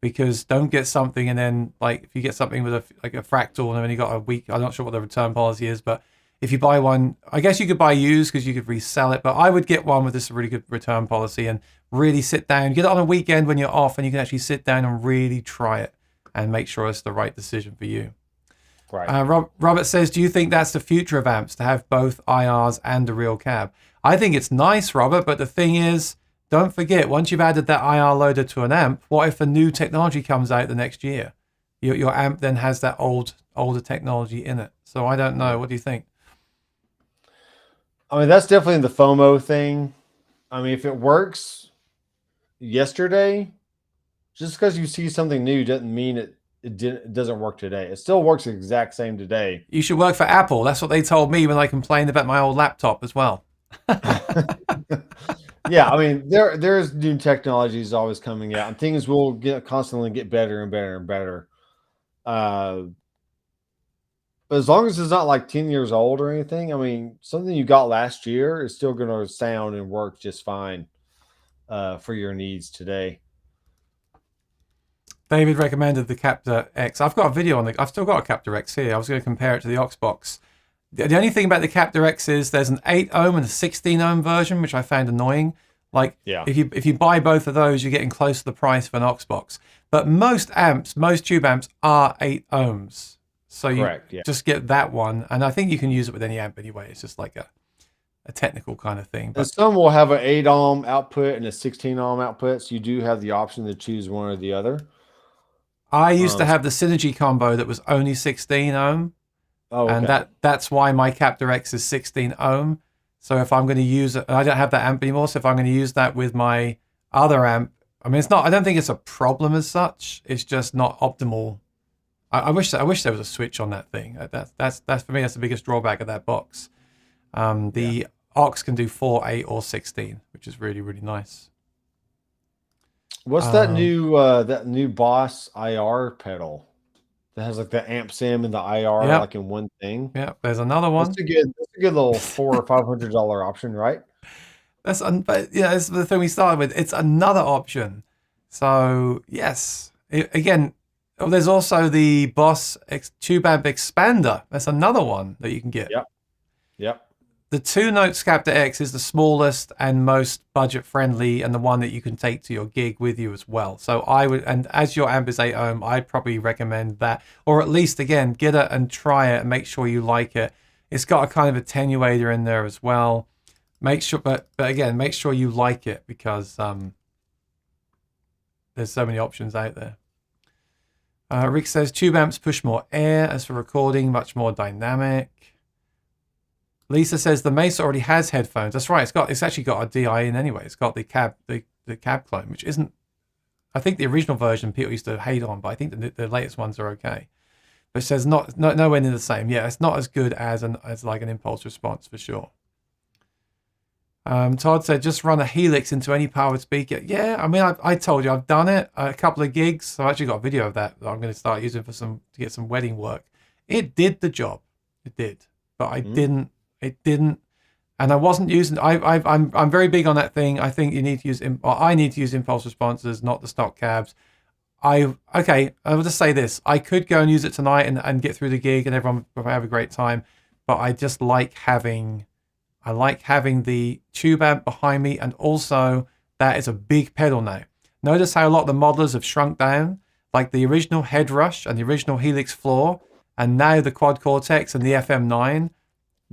[SPEAKER 2] because don't get something and then if you get something with a fractal and then you got a week, I'm not sure what the return policy is, but if you buy one, I guess you could buy used because you could resell it, but I would get one with this really good return policy and really sit down, get it on a weekend when you're off, and you can actually sit down and really try it and make sure it's the right decision for you.
[SPEAKER 1] Right.
[SPEAKER 2] Robert says, do you think that's the future of amps, to have both IRs and a real cab? I think it's nice, Robert, but the thing is, don't forget, once you've added that IR loader to an amp, what if a new technology comes out the next year? Your amp then has that older technology in it. So I don't know. What do you think?
[SPEAKER 1] That's definitely the FOMO thing. If it works yesterday, just because you see something new doesn't mean it doesn't work today. It still works the exact same today.
[SPEAKER 2] You should work for Apple. That's what they told me when I complained about my old laptop as well.
[SPEAKER 1] Yeah, there's new technologies always coming out, and things will constantly get better and better and better. But as long as it's not like 10 years old or anything, something you got last year is still going to sound and work just fine for your needs today.
[SPEAKER 2] David recommended the Captor X. I've got a video on I've still got a Captor X here. I was going to compare it to the Oxbox. The only thing about the Captor X is there's an 8 ohm and a 16 ohm version, which I found annoying. If you buy both of those, you're getting close to the price of an Oxbox. But most tube amps are 8 ohms. So you just get that one. And I think you can use it with any amp anyway. It's just like a technical kind of thing.
[SPEAKER 1] But some will have an 8 ohm output and a 16 ohm output. So you do have the option to choose one or the other.
[SPEAKER 2] I used to have the Synergy combo that was only 16 ohm. Oh, okay. And that's why my Captor X is 16 ohm. So if I'm going to use it, I don't have that amp anymore. So if I'm going to use that with my other amp, it's not. I don't think it's a problem as such. It's just not optimal. I wish there was a switch on that thing. That's for me. That's the biggest drawback of that box. The aux can do 4, 8, or 16, which is really, really nice.
[SPEAKER 1] What's that new Boss IR pedal that has the amp sim and the IR in one thing?
[SPEAKER 2] Yeah, there's another one.
[SPEAKER 1] That's a good little $400 or $500 option, right?
[SPEAKER 2] That's the thing we started with. It's another option. So yes, there's also the Boss Tube Amp Expander. That's another one that you can get.
[SPEAKER 1] Yep.
[SPEAKER 2] The 2-note Captor X is the smallest and most budget friendly, and the one that you can take to your gig with you as well. So I would, and as your amp is 8 ohm, I'd probably recommend that, or at least again, get it and try it and make sure you like it. It's got a kind of attenuator in there as well. Make sure, but again, make sure you like it, because there's so many options out there. Rick says tube amps push more air, as for recording, much more dynamic. Lisa says the Mesa already has headphones. That's right. It's actually got a DI in anyway. It's got the cab clone, which isn't. I think the original version people used to hate on, but I think the latest ones are okay. But it says nowhere near the same. Yeah, it's not as good as an impulse response for sure. Todd said, just run a Helix into any powered speaker. Yeah, I mean, I told you, I've done it a couple of gigs. I've actually got a video of that I'm going to start using to get some wedding work. It did the job. It did. But it didn't. And I wasn't using, I'm very big on that thing. I think you need to use, I need to use impulse responses, not the stock cabs. I will just say this. I could go and use it tonight and get through the gig and everyone will have a great time. But I just like having the tube amp behind me, and also that is a big pedal now. Notice how a lot of the modelers have shrunk down, like the original Head Rush and the original Helix floor, and now the Quad Cortex and the FM9.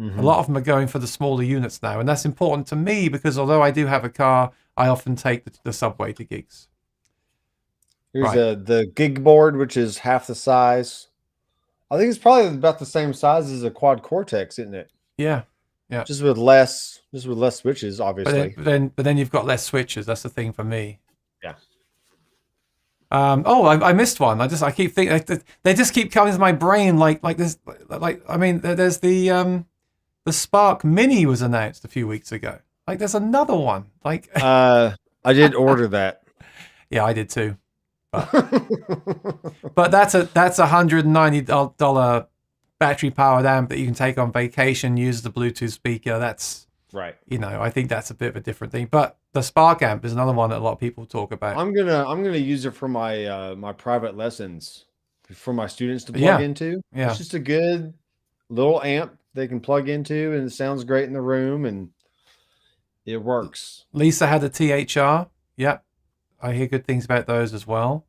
[SPEAKER 2] A lot of them are going for the smaller units now, and that's important to me because although I do have a car, I often take the subway to gigs.
[SPEAKER 1] Here's the gig board, which is half the size. I think it's probably about the same size as a Quad Cortex, isn't it?
[SPEAKER 2] Yeah. Yeah.
[SPEAKER 1] Just with less switches, obviously.
[SPEAKER 2] But then you've got less switches. That's the thing for me.
[SPEAKER 1] Yeah.
[SPEAKER 2] I missed one. I keep thinking they just keep coming to my brain like this. I mean, there's the Spark Mini was announced a few weeks ago. Like there's another one. Like
[SPEAKER 1] I did order that.
[SPEAKER 2] Yeah, I did too. But that's $190 battery powered amp that you can take on vacation, use the Bluetooth speaker. That's
[SPEAKER 1] right.
[SPEAKER 2] I think that's a bit of a different thing. But the Spark amp is another one that a lot of people talk about.
[SPEAKER 1] I'm gonna use it for my my private lessons for my students to plug into.
[SPEAKER 2] Yeah.
[SPEAKER 1] It's just a good little amp they can plug into, and it sounds great in the room, and it works.
[SPEAKER 2] Lisa had a THR. Yep. I hear good things about those as well.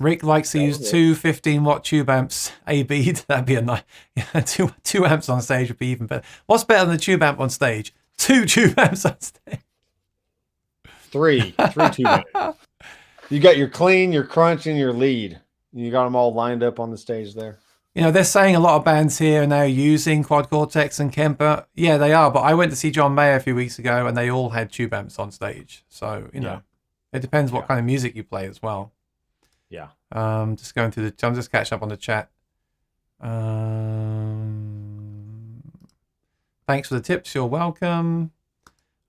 [SPEAKER 2] Rick likes to use two 15-watt tube amps AB'd. That'd be a nice two amps on stage would be even better. What's better than a tube amp on stage? Two tube amps on stage.
[SPEAKER 1] Three tube amps. You got your clean, your crunch, and your lead. You got them all lined up on the stage there.
[SPEAKER 2] They're saying a lot of bands here are now using Quad Cortex and Kemper. Yeah, they are. But I went to see John Mayer a few weeks ago, and they all had tube amps on stage. So it depends what kind of music you play as well.
[SPEAKER 1] Yeah.
[SPEAKER 2] Just going through I'm just catching up on the chat. Thanks for the tips. You're welcome.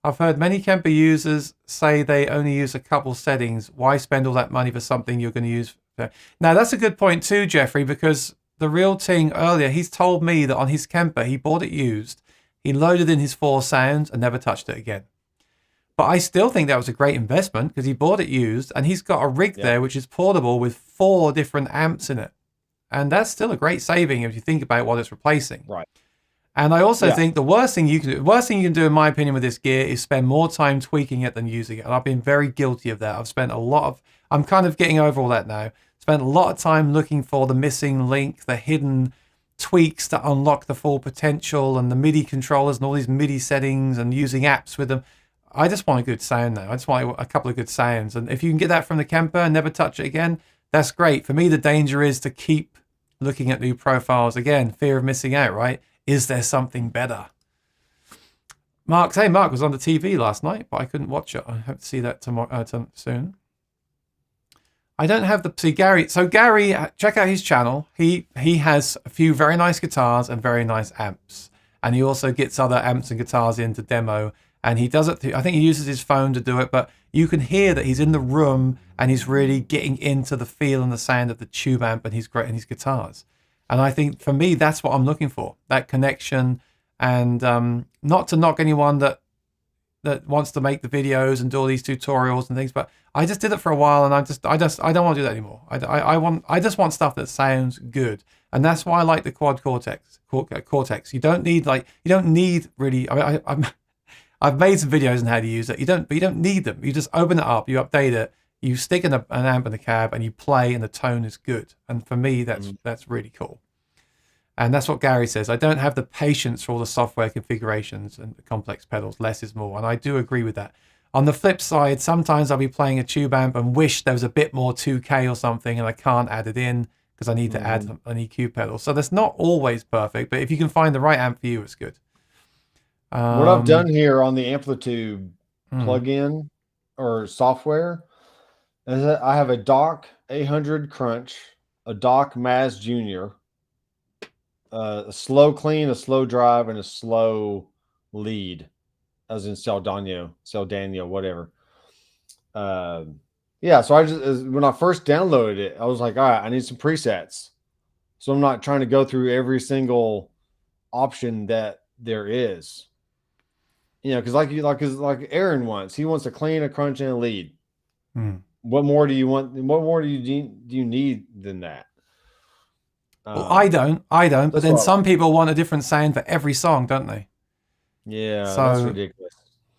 [SPEAKER 2] I've heard many Kemper users say they only use a couple settings. Why spend all that money for something you're going to use? Now, that's a good point too, Jeffrey, because the real thing earlier, he's told me that on his Kemper, he bought it used. He loaded in his 4 sounds and never touched it again. But I still think that was a great investment because he bought it used and he's got a rig there which is portable with 4 different amps in it. And that's still a great saving if you think about what it's replacing.
[SPEAKER 1] Right.
[SPEAKER 2] And I also think the worst thing you can do, in my opinion, with this gear is spend more time tweaking it than using it. And I've been very guilty of that. I've spent I'm kind of getting over all that now. Spent a lot of time looking for the missing link, the hidden tweaks to unlock the full potential, and the MIDI controllers and all these MIDI settings and using apps with them. I just want a good sound now. I just want a couple of good sounds. And if you can get that from the Kemper and never touch it again, that's great. For me, the danger is to keep looking at new profiles. Again, fear of missing out, right? Is there something better? Mark was on the TV last night, but I couldn't watch it. I hope to see that tomorrow soon. I don't have Gary. So Gary, check out his channel. He has a few very nice guitars and very nice amps. And he also gets other amps and guitars in to demo. And he does it, I think he uses his phone to do it, but you can hear that he's in the room and he's really getting into the feel and the sound of the tube amp and his guitars. And I think for me, that's what I'm looking for, that connection. And not to knock anyone that wants to make the videos and do all these tutorials and things, but I just did it for a while and I don't want to do that anymore. I just want stuff that sounds good. And that's why I like the Quad Cortex. You don't need really, I've made some videos on how to use it. You don't need them. You just open it up, you update it, you stick in an amp in the cab, and you play, and the tone is good. And for me, that's really cool. And that's what Gary says. I don't have the patience for all the software configurations and the complex pedals. Less is more, and I do agree with that. On the flip side, sometimes I'll be playing a tube amp and wish there was a bit more 2K or something, and I can't add it in because I need to add an EQ pedal. So that's not always perfect, but if you can find the right amp for you, it's good.
[SPEAKER 1] What I've done here on the Amplitube plugin or software is that I have a Doc 800 Crunch, a Doc Maz Junior, a slow clean, a slow drive, and a slow lead. as in Saldana, whatever. Yeah, so I just when I first downloaded it, I was like, all right, I need some presets. So I'm not trying to go through every single option that there is. Because like Aaron wants, he wants a clean, a crunch, and a lead. What more do you want? What more do you need than that?
[SPEAKER 2] Well, I don't. But then some people want a different sound for every song, don't they?
[SPEAKER 1] Yeah, that's ridiculous.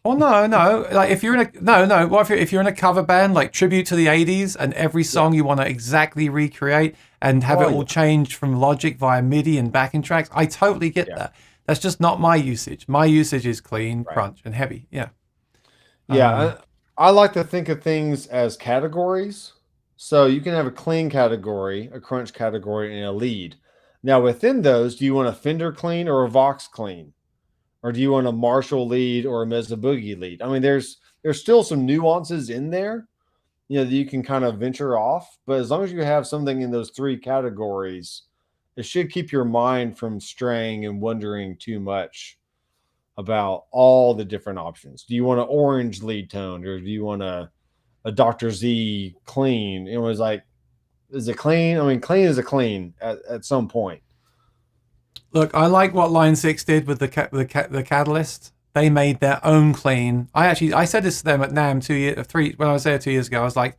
[SPEAKER 2] Well, no. Like if you're in a What if you're in a cover band like tribute to the '80s, and every song you want to exactly recreate and have it all changed from Logic via MIDI and backing tracks? I totally get that. That's just not my usage. My usage is clean, crunch, and heavy. Yeah.
[SPEAKER 1] Yeah, I like to think of things as categories. So you can have a clean category, a crunch category, and a lead. Now within those, do you want a Fender clean or a Vox clean? Or do you want a Marshall lead or a Mesa Boogie lead? I mean, there's still some nuances in there, that you can kind of venture off. But as long as you have something in those three categories, it should keep your mind from straying and wondering too much about all the different options. Do you want an orange lead tone, or do you want a Dr. Z clean? It was like, is it clean? I mean, clean is a clean at some point.
[SPEAKER 2] Look, I like what Line 6 did with the Catalyst. They made their own clean. I said this to them at NAMM when I was there 2 years ago. I was like,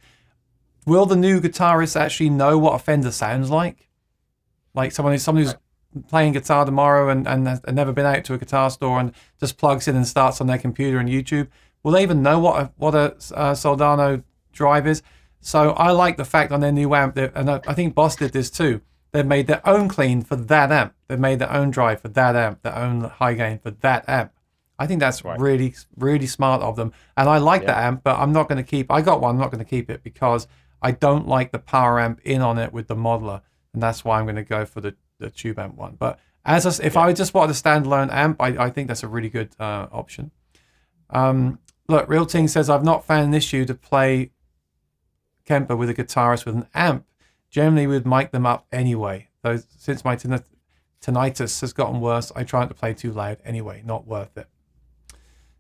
[SPEAKER 2] will the new guitarists actually know what a Fender sounds like? Like someone who's playing guitar tomorrow and has never been out to a guitar store and just plugs in and starts on their computer and YouTube. Will they even know what a Soldano drive is? So I like the fact on their new amp, and I think Boss did this too. They've made their own clean for that amp. They've made their own drive for that amp, their own high gain for that amp. I think that's really, really smart of them. And I like that amp, but I'm not going to I got one, I'm not going to keep it because I don't like the power amp in on it with the modeler. And that's why I'm going to go for the tube amp one. But if I just wanted a standalone amp, I think that's a really good option. Look, Real Ting says, I've not found an issue to play Kemper with a guitarist with an amp. Generally, we'd mic them up anyway. Though since my tinnitus has gotten worse, I try not to play too loud anyway. Not worth it.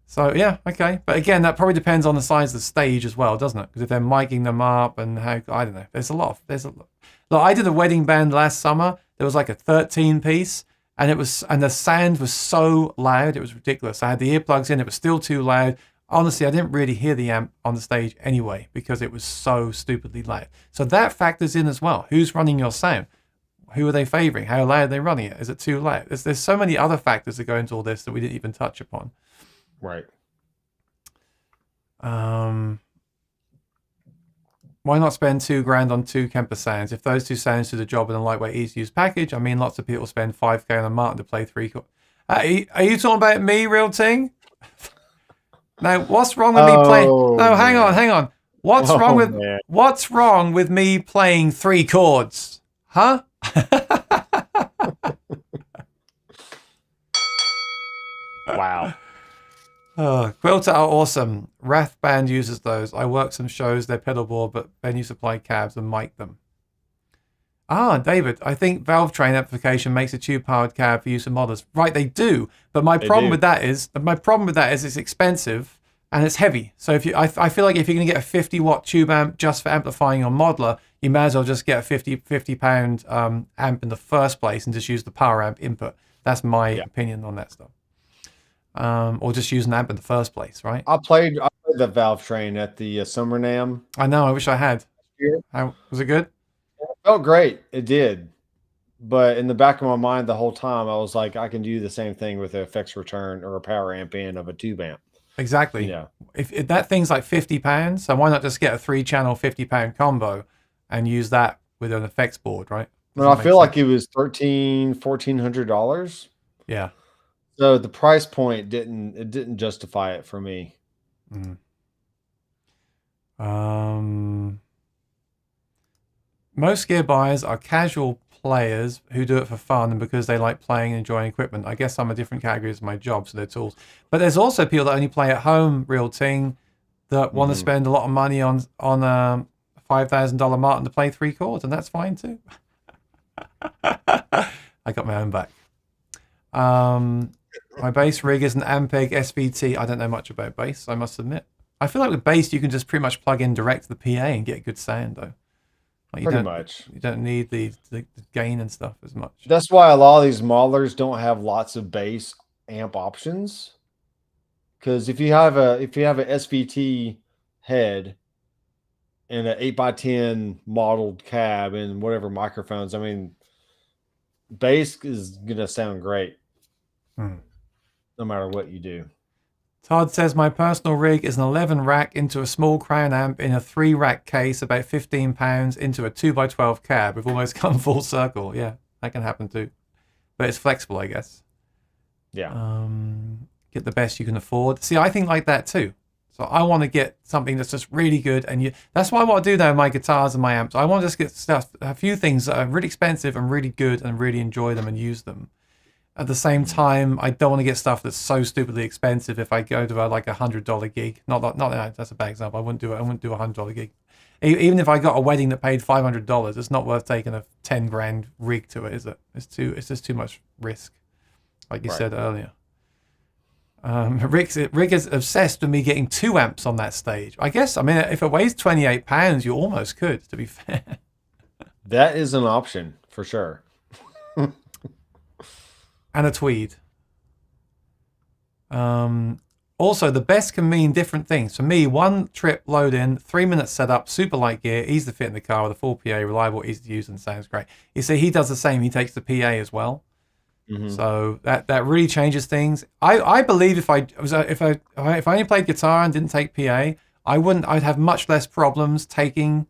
[SPEAKER 2] So yeah, okay. But again, that probably depends on the size of the stage as well, doesn't it? Because if they're miking them up and how, I don't know. There's a lot. Look, I did a wedding band last summer. There was like a 13-piece, and the sound was so loud, it was ridiculous. I had the earplugs in, it was still too loud. Honestly, I didn't really hear the amp on the stage anyway because it was so stupidly loud. So that factors in as well. Who's running your sound? Who are they favoring? How loud are they running it? Is it too loud? There's so many other factors that go into all this that we didn't even touch upon.
[SPEAKER 1] Right.
[SPEAKER 2] Why not spend $2,000 on two Kemper sounds? If those two sounds do the job in a lightweight, easy-to-use package, I mean, lots of people spend $5,000 on a Martin to play three chords. Are you talking about me, Real Ting? Now, what's wrong with me playing? No, hang on. What's wrong with me playing three chords? Huh?
[SPEAKER 1] Wow.
[SPEAKER 2] Quilter are awesome. Wrath Band uses those. I work some shows, they're pedal board, but venue supply cabs and mic them. David, I think Valve Train amplification makes a tube-powered cab for use of modders. Right, they do. But my problem with that is it's expensive and it's heavy. So I feel like if you're going to get a 50-watt tube amp just for amplifying your modeler, you may as well just get a 50-pound amp in the first place and just use the power amp input. That's my opinion on that stuff. Or just use an amp in the first place, right?
[SPEAKER 1] I played the Valve Train at the Summer NAMM.
[SPEAKER 2] I know. I wish I had. How, was it good?
[SPEAKER 1] It felt great. It did. But in the back of my mind the whole time, I was like, I can do the same thing with an effects return or a power amp in of a tube amp.
[SPEAKER 2] Exactly. Yeah. If that thing's like 50 pounds, so why not just get a 3-channel 50-pound combo and use that with an effects board, right?
[SPEAKER 1] Well, I feel like it was $1,400.
[SPEAKER 2] Yeah. So
[SPEAKER 1] the price point didn't justify it for me.
[SPEAKER 2] Most gear buyers are casual players who do it for fun and because they like playing and enjoying equipment. I guess I'm a different category as my job, so they're tools. But there's also people that only play at home, Real Ting, that want to spend a lot of money on a $5,000 Martin to play 3 chords, and that's fine too. I got my own back. My bass rig is an Ampeg SVT. I don't know much about bass, I must admit. I feel like with bass, you can just pretty much plug in direct to the PA and get good sound, though. Like
[SPEAKER 1] Pretty much.
[SPEAKER 2] You don't need the gain and stuff as much.
[SPEAKER 1] That's why a lot of these modelers don't have lots of bass amp options. Because if you have a SVT head and an 8x10 modeled cab and whatever microphones, I mean, bass is gonna sound great no matter what you do.
[SPEAKER 2] Todd says my personal rig is an 11 rack into a small crown amp in a 3 rack case, about 15 pounds, into a 2x12 cab. We've almost come full circle. Yeah, that can happen too, but it's flexible, I guess.
[SPEAKER 1] Yeah.
[SPEAKER 2] Get the best you can afford. See, I think like that too. So I want to get something that's just really good, and that's why what I do now with my guitars and my amps. I want to just get stuff, a few things that are really expensive and really good, and really enjoy them and use them. At the same time, I don't want to get stuff that's so stupidly expensive. If I go to like $100 gig, not that's a bad example. I wouldn't do a $100 gig. Even if I got a wedding that paid $500, it's not worth taking a 10 grand rig to it, is it? It's just too much risk, like you said earlier. Rick is obsessed with me getting 2 amps on that stage. I guess, I mean, if it weighs 28 pounds, you almost could, to be fair.
[SPEAKER 1] That is an option for sure.
[SPEAKER 2] And a tweed. Also, the best can mean different things. For me, 1 trip load in, 3 minutes setup, super light gear, easy to fit in the car with a full PA, reliable, easy to use, and sounds great. You see, he does the same. He takes the PA as well. So that really changes things. I believe if I only played guitar and didn't take PA, I'd have much less problems taking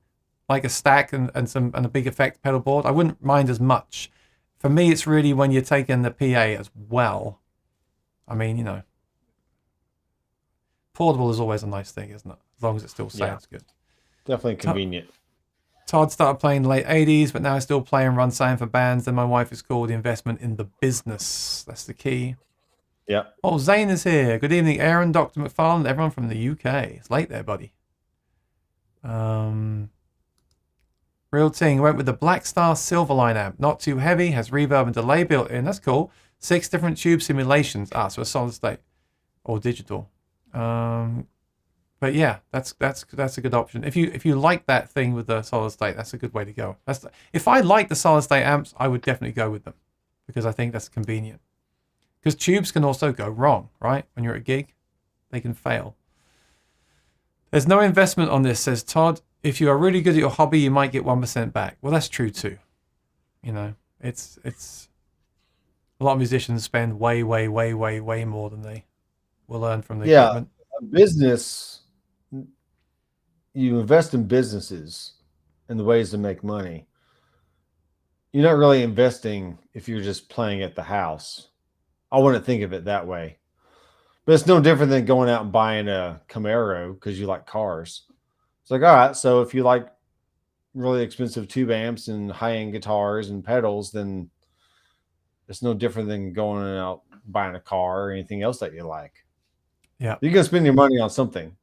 [SPEAKER 2] like a stack and a big effect pedal board. I wouldn't mind as much. For me, it's really when you're taking the PA as well. I mean, you know, portable is always a nice thing, isn't it? As long as it still sounds good.
[SPEAKER 1] Definitely convenient.
[SPEAKER 2] Todd started playing in the late 80s, but now I still play and run sound for bands. Then my wife is called the investment in the business. That's the key.
[SPEAKER 1] Yeah.
[SPEAKER 2] Oh, Zane is here. Good evening, Aaron, Dr. McFarland, everyone from the UK. It's late there, buddy. Real Ting went with the Black Star Silverline amp. Not too heavy, has reverb and delay built in. That's cool. 6 different tube simulations. So a solid state or digital. But yeah, that's a good option. If you like that thing with the solid state, that's a good way to go. If I like the solid state amps, I would definitely go with them because I think that's convenient. Because tubes can also go wrong, right? When you're at a gig, they can fail. There's no investment on this, says Todd. If you are really good at your hobby, you might get 1% back. Well, that's true too. You know, it's a lot of musicians spend way more than they will earn from the equipment.
[SPEAKER 1] Business, you invest in businesses and the ways to make money. You're not really investing if you're just playing at the house. I wouldn't think of it that way. But it's no different than going out and buying a Camaro because you like cars. It's like, all right, so if you like really expensive tube amps and high-end guitars and pedals, then it's no different than going out buying a car or anything else that you like.
[SPEAKER 2] Yeah,
[SPEAKER 1] you're gonna spend your money on something.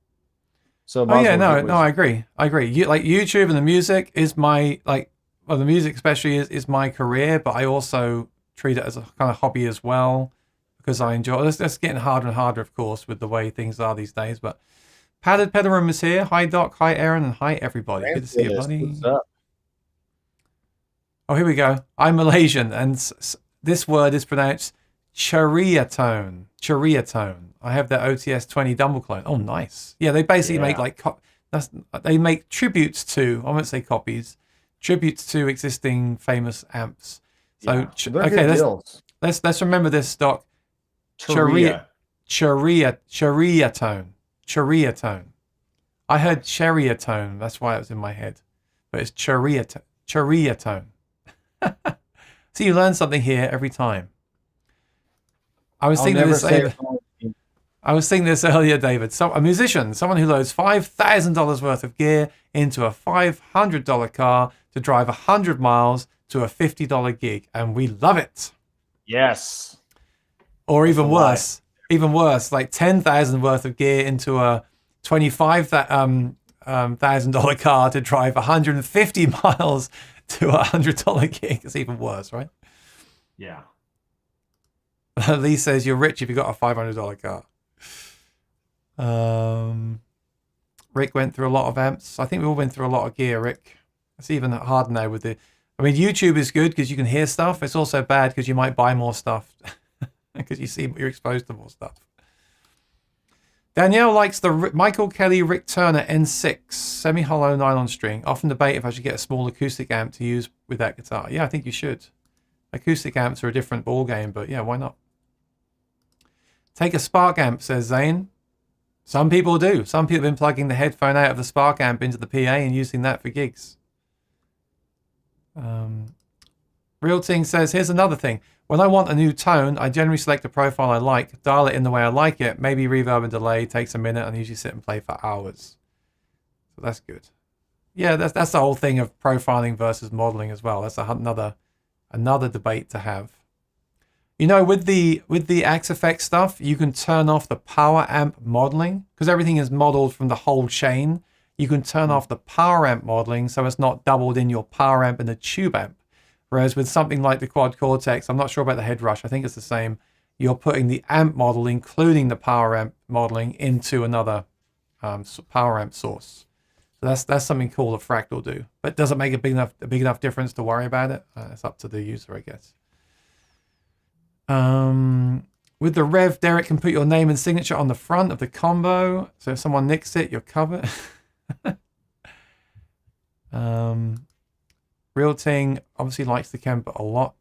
[SPEAKER 1] So
[SPEAKER 2] I agree. Like YouTube and the music is the music especially is my career, but I also treat it as a kind of hobby as well because I enjoy it. It's getting harder and harder, of course, with the way things are these days. But Padded Pedal Room is here. Hi Doc, hi Aaron, and hi everybody. Good to see you, buddy.
[SPEAKER 1] What's up?
[SPEAKER 2] Oh, here we go. I'm Malaysian, and this word is pronounced Chariatone. I have that OTS 20 Dumble clone. Oh, nice. Yeah, they basically make they make tributes to, I won't say copies, tributes to existing famous amps. So let's remember this, Doc. Chariatone. I heard Chariatone. That's why it was in my head, but it's Chariatone. So you learn something here every time. I was thinking this earlier, David. A musician, someone who loads $5,000 worth of gear into a $500 car to drive 100 miles to a $50 gig, and we love it.
[SPEAKER 1] Yes.
[SPEAKER 2] Or even worse, like $10,000 worth of gear into a $25,000 car to drive 150 miles to a $100 gig. It's even worse, right?
[SPEAKER 1] Yeah.
[SPEAKER 2] Lee says you're rich if you got a $500 car. Rick went through a lot of amps. I think we all went through a lot of gear, Rick. It's even hard now with the... I mean, YouTube is good because you can hear stuff. It's also bad because you might buy more stuff because you're exposed to more stuff. Danielle likes the Michael Kelly Rick Turner N6 semi-hollow nylon string. Often debate if I should get a small acoustic amp to use with that guitar. Yeah, I think you should. Acoustic amps are a different ball game, but yeah, why not? Take a Spark amp, says Zane. Some people do. Some people have been plugging the headphone out of the Spark amp into the PA and using that for gigs. Real Ting says, here's another thing. When I want a new tone, I generally select a profile I like, dial it in the way I like it, maybe reverb and delay, takes a minute, and I usually sit and play for hours. So that's good. Yeah, that's the whole thing of profiling versus modeling as well. That's another debate to have. You know, with the Axe Effect stuff, you can turn off the power amp modeling because everything is modeled from the whole chain. You can turn off the power amp modeling so it's not doubled in your power amp and the tube amp. Whereas with something like the Quad Cortex, I'm not sure about the Head Rush. I think it's the same. You're putting the amp model, including the power amp modeling, into another power amp source. So that's something cool that Fract will do. But does it make a big enough difference to worry about it? It's up to the user, I guess. With the Rev, Derek can put your name and signature on the front of the combo. So if someone nicks it, you're covered. Real Ting obviously likes the Kemper a lot.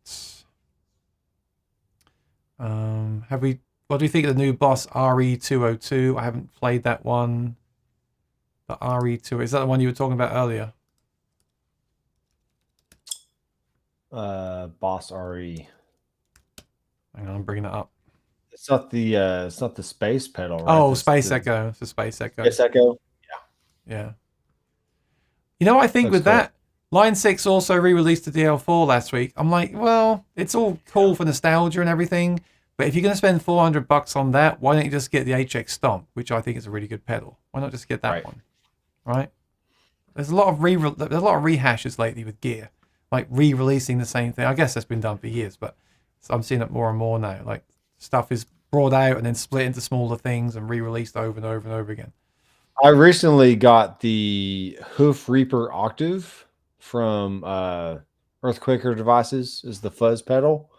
[SPEAKER 2] What do you think of the new Boss RE202? I haven't played that one. The RE2, is that the one you were talking about earlier?
[SPEAKER 1] Boss RE.
[SPEAKER 2] Hang on, I'm bringing it up.
[SPEAKER 1] It's not the Space Pedal, right?
[SPEAKER 2] Oh, Space Echo. It's the Space Echo.
[SPEAKER 1] Space Echo.
[SPEAKER 2] Yeah. You know, I think with that, Line 6 also re-released the DL4 last week. I'm like, well, it's all cool for nostalgia and everything, but if you're going to spend $400 on that, why don't you just get the HX Stomp, which I think is a really good pedal? Why not just get that one? Right? There's a lot of rehashes lately with gear, like re-releasing the same thing. I guess that's been done for years, but I'm seeing it more and more now. Like stuff is brought out and then split into smaller things and re-released over and over and over again.
[SPEAKER 1] I recently got the Hoof Reaper Octave from Earthquaker Devices, is the Fuzz Pedal.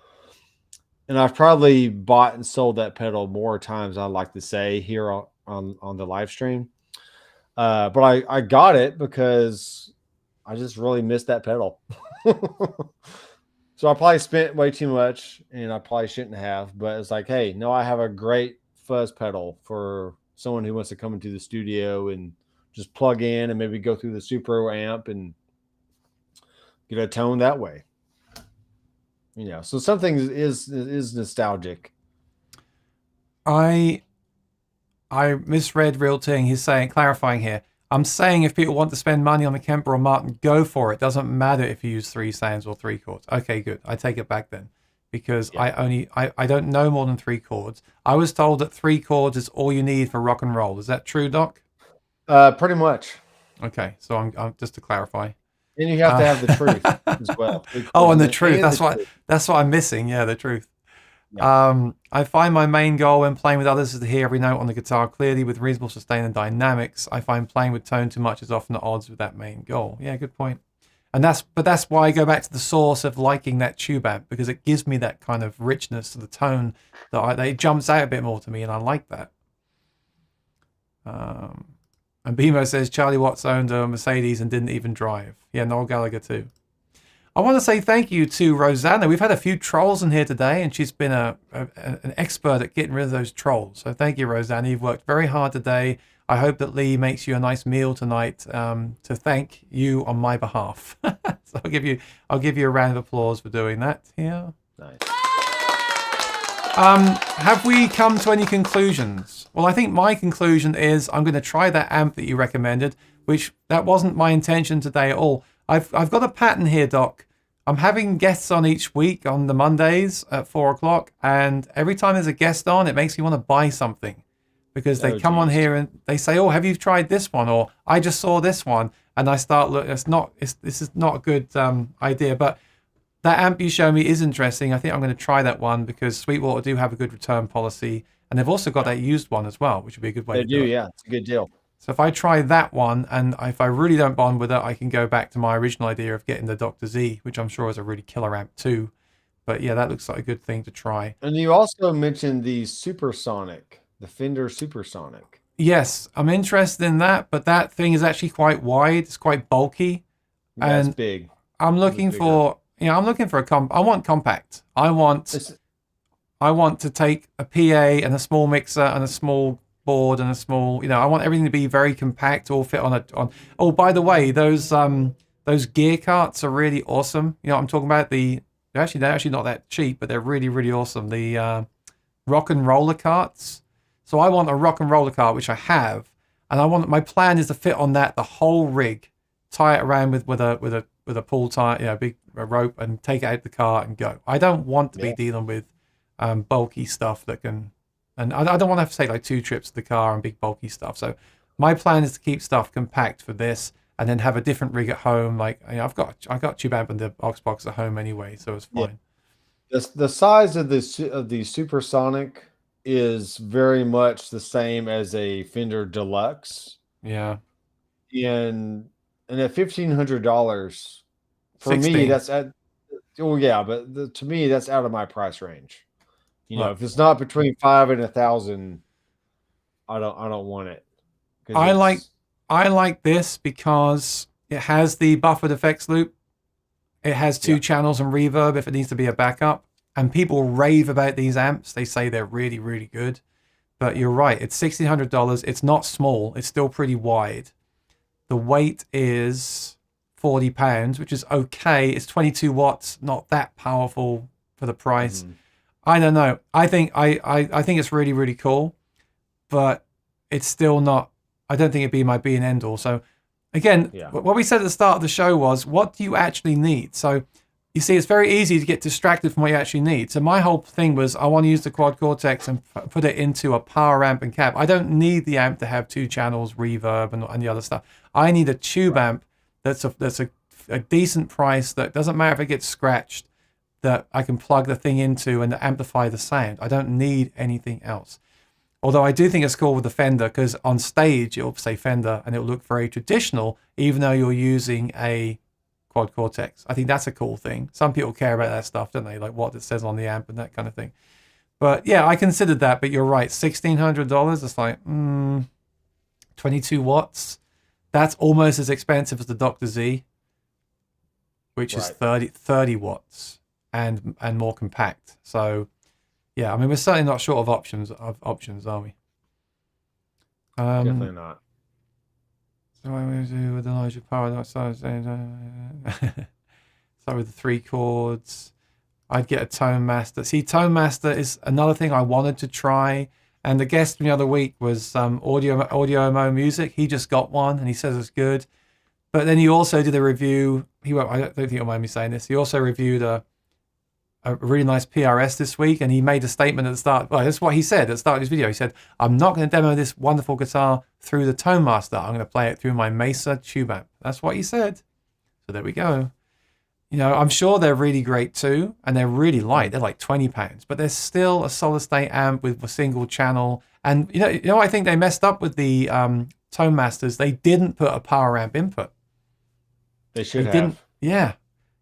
[SPEAKER 1] And I've probably bought and sold that pedal more times than I'd like to say here on the live stream. But I got it because I just really missed that pedal. So I probably spent way too much, and I probably shouldn't have. But it's like, hey, no, I have a great fuzz pedal for someone who wants to come into the studio and just plug in and maybe go through the Supro amp and get a tone that way. You know, so something is nostalgic.
[SPEAKER 2] I misread Real Ting. He's saying, clarifying here, I'm saying if people want to spend money on the Kemper or Martin, go for it. Doesn't matter if you use 3 sounds or 3 chords. Okay, good. I take it back then, because I don't know more than 3 chords. I was told that 3 chords is all you need for rock and roll. Is that true, Doc?
[SPEAKER 1] Pretty much.
[SPEAKER 2] Okay, so I'm just to clarify.
[SPEAKER 1] And you have to have the truth as well.
[SPEAKER 2] Oh, and the truth. That's what I'm missing. Yeah, the truth. Yeah. I find my main goal when playing with others is to hear every note on the guitar clearly with reasonable sustain and dynamics. I find playing with tone too much is often at odds with that main goal. Yeah, good point. And that's why I go back to the source of liking that tube amp, because it gives me that kind of richness to the tone that it jumps out a bit more to me, and I like that. And Bimo says Charlie Watts owned a Mercedes and didn't even drive. Yeah, Noel Gallagher too. I want to say thank you to Rosanna. We've had a few trolls in here today, and she's been an expert at getting rid of those trolls. So thank you, Rosanna. You've worked very hard today. I hope that Lee makes you a nice meal tonight to thank you on my behalf. So I'll give you a round of applause for doing that here.
[SPEAKER 1] Nice.
[SPEAKER 2] Have we come to any conclusions? Well, I think my conclusion is I'm going to try that amp that you recommended, which that wasn't my intention today at all. I've got a pattern here, Doc. I'm having guests on each week on the Mondays at 4 o'clock, and every time there's a guest on, it makes me want to buy something, because they come on here and they say, "Oh, have you tried this one?" Or "I just saw this one," and I start looking. This is not a good idea, but that amp you show me is interesting. I think I'm going to try that one because Sweetwater do have a good return policy, and they've also got that used one as well, which would be a good way
[SPEAKER 1] They
[SPEAKER 2] to
[SPEAKER 1] do,
[SPEAKER 2] do it.
[SPEAKER 1] yeah. It's a good deal.
[SPEAKER 2] So if I try that one, and if I really don't bond with it, I can go back to my original idea of getting the Dr. Z, which I'm sure is a really killer amp too. But yeah, that looks like a good thing to try.
[SPEAKER 1] And you also mentioned the Supersonic, the Fender Supersonic.
[SPEAKER 2] Yes, I'm interested in that, but that thing is actually quite wide. It's quite bulky.
[SPEAKER 1] Yeah, it's
[SPEAKER 2] And
[SPEAKER 1] big.
[SPEAKER 2] I'm looking for, I'm looking for I want compact. I want to take a PA and a small mixer and a small board and a small, I want everything to be very compact, all fit on. Oh, by the way, those gear carts are really awesome. You know what I'm talking about? They're actually not that cheap, but they're really, really awesome. The rock and roller carts. So I want a rock and roller cart, which I have, and my plan is to fit on that the whole rig, tie it around with a pull tie, big rope, and take it out the car and go. I don't want to be dealing with bulky stuff that can, and I don't want to have to take like 2 trips to the car and big bulky stuff. So my plan is to keep stuff compact for this, and then have a different rig at home. Like I've got tube amp and the aux box at home anyway, so it's fine.
[SPEAKER 1] Yeah. The size of the Supersonic is very much the same as a Fender Deluxe.
[SPEAKER 2] Yeah.
[SPEAKER 1] And at $1,500 for
[SPEAKER 2] 16.
[SPEAKER 1] me, that's at. Oh yeah, but to me, that's out of my price range.
[SPEAKER 2] Look,
[SPEAKER 1] if it's not between 5 and 1,000, I don't want it.
[SPEAKER 2] I like this because it has the buffered effects loop. It has 2 channels and reverb if it needs to be a backup. And people rave about these amps. They say they're really, really good. But you're right. It's $1,600. It's not small. It's still pretty wide. The weight is 40 pounds, which is okay. It's 22 watts. Not that powerful for the price. Mm-hmm. I don't know. I think it's really, really cool. But it's still not. I don't think it'd be my be and end all. So again, what we said at the start of the show was, what do you actually need? So you see, it's very easy to get distracted from what you actually need. So my whole thing was, I want to use the Quad Cortex and put it into a power amp and cab. I don't need the amp to have 2 channels, reverb, and the other stuff. I need a tube amp that's a decent price, that doesn't matter if it gets scratched, that I can plug the thing into and amplify the sound. I don't need anything else. Although I do think it's cool with the Fender, because on stage it'll say Fender and it'll look very traditional, even though you're using a Quad Cortex. I think that's a cool thing. Some people care about that stuff, don't they? Like what it says on the amp and that kind of thing. But yeah, I considered that, but you're right. $1,600, it's like, 22 watts. That's almost as expensive as the Dr. Z, which is 30 watts and more compact. So yeah, I mean, we're certainly not short of options, are we?
[SPEAKER 1] Definitely not.
[SPEAKER 2] So I would do with the larger power. Start with the 3 chords. I'd get a Tone Master. See, Tone Master is another thing I wanted to try. And the guest the other week was Audio Mo Music. He just got one and he says it's good. But then he also did a review. I don't think he'll mind me saying this. He also reviewed a really nice PRS this week, and he made a statement at the start. Well, that's what he said at the start of his video. He said, I'm not going to demo this wonderful guitar through the Tone Master. I'm going to play it through my Mesa tube amp. That's what he said. So there we go. I'm sure they're really great too, and they're really light. They're like 20 pounds, but they're still a solid state amp with a single channel. And I think they messed up with the Tone Masters. They didn't put a power amp input.
[SPEAKER 1] They should have.
[SPEAKER 2] Yeah.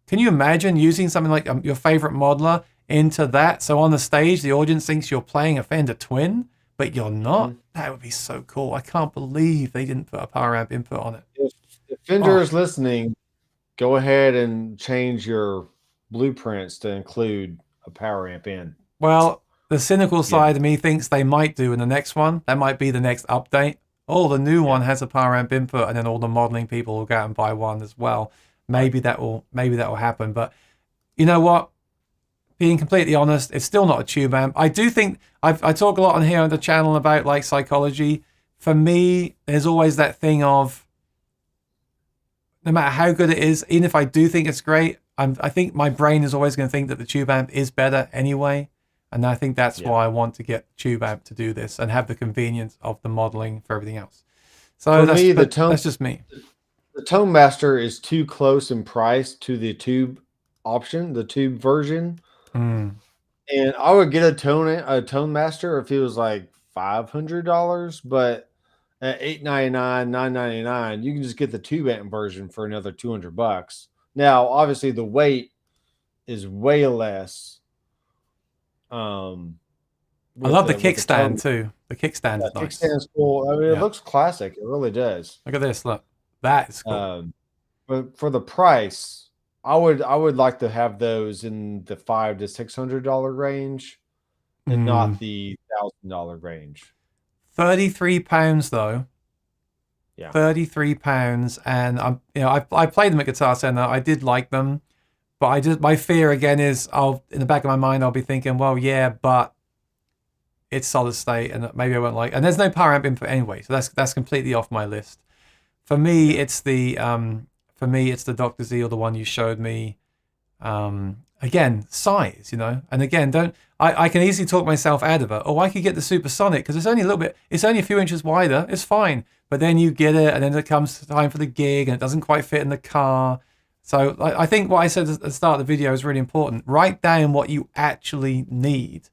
[SPEAKER 2] Can you imagine using something like your favorite modeler into that? So on the stage, the audience thinks you're playing a Fender Twin, but you're not. That would be so cool. I can't believe they didn't put a power amp input on it.
[SPEAKER 1] If Fender is listening, go ahead and change your blueprints to include a power amp in.
[SPEAKER 2] Well, the cynical side of me thinks they might do in the next one. That might be the next update. Oh, the new one has a power amp input, and then all the modeling people will go out and buy one as well. Maybe that will happen. But you know what? Being completely honest, it's still not a tube amp. I do think I talk a lot on here on the channel about like psychology. For me, there's always that thing of, no matter how good it is, even if I do think it's great, I think my brain is always going to think that the tube amp is better anyway. And I think that's why I want to get the tube amp to do this and have the convenience of the modeling for everything else. So that's just me.
[SPEAKER 1] The Tone Master is too close in price to the tube option, the tube version.
[SPEAKER 2] Mm.
[SPEAKER 1] And I would get a Tone Master if it was like $500, but at $899, $999, you can just get the tube amp version for another $200. Now, obviously, the weight is way less.
[SPEAKER 2] I love the
[SPEAKER 1] with
[SPEAKER 2] kickstand too. The kickstand is nice.
[SPEAKER 1] Kickstand's cool. I mean, it
[SPEAKER 2] Yeah.
[SPEAKER 1] looks classic. It really does.
[SPEAKER 2] Look at this. Look, that is cool.
[SPEAKER 1] But for the price, I would like to have those in the $500 to $600 range, and not the $1,000 range.
[SPEAKER 2] £33 though.
[SPEAKER 1] Yeah,
[SPEAKER 2] £33, and I played them at Guitar Center. I did like them, but my fear again is in the back of my mind I'll be thinking, well, yeah, but it's solid state, and maybe I won't like. And there's no power amp input anyway, so that's completely off my list. For me, it's the Dr. Z, or the one you showed me. Again, size, and again, I can easily talk myself out of it. Oh, I could get the Supersonic because it's only a little bit, it's only a few inches wider. It's fine. But then you get it, and then it comes time for the gig, and it doesn't quite fit in the car. So I think what I said at the start of the video is really important. Write down what you actually need,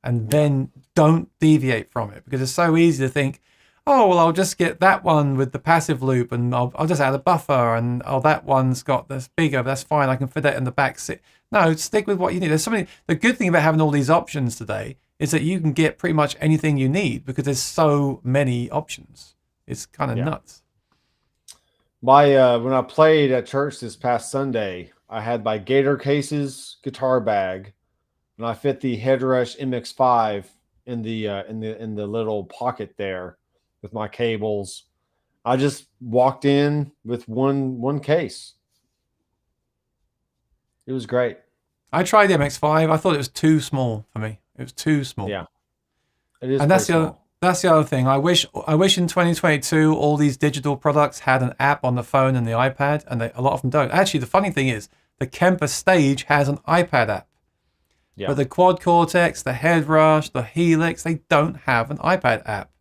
[SPEAKER 2] and then don't deviate from it, because it's so easy to think, oh, well, I'll just get that one with the passive loop, and I'll just add a buffer, and that one's got this bigger, that's fine, I can fit it in the back seat. No, stick with what you need. There's so many. The good thing about having all these options today is that you can get pretty much anything you need, because there's so many options. It's kind of nuts.
[SPEAKER 1] When I played at church this past Sunday, I had my Gator Cases guitar bag, and I fit the Headrush MX5 in the little pocket there with my cables. I just walked in with one case. It was great.
[SPEAKER 2] I tried the MX5. I thought it was too small for me. It was too small.
[SPEAKER 1] Yeah, it is.
[SPEAKER 2] And that's the other thing. I wish in 2022 all these digital products had an app on the phone and the iPad, and a lot of them don't. Actually, the funny thing is the Kemper Stage has an iPad app. Yeah. But the Quad Cortex, the Headrush, the Helix, they don't have an iPad app.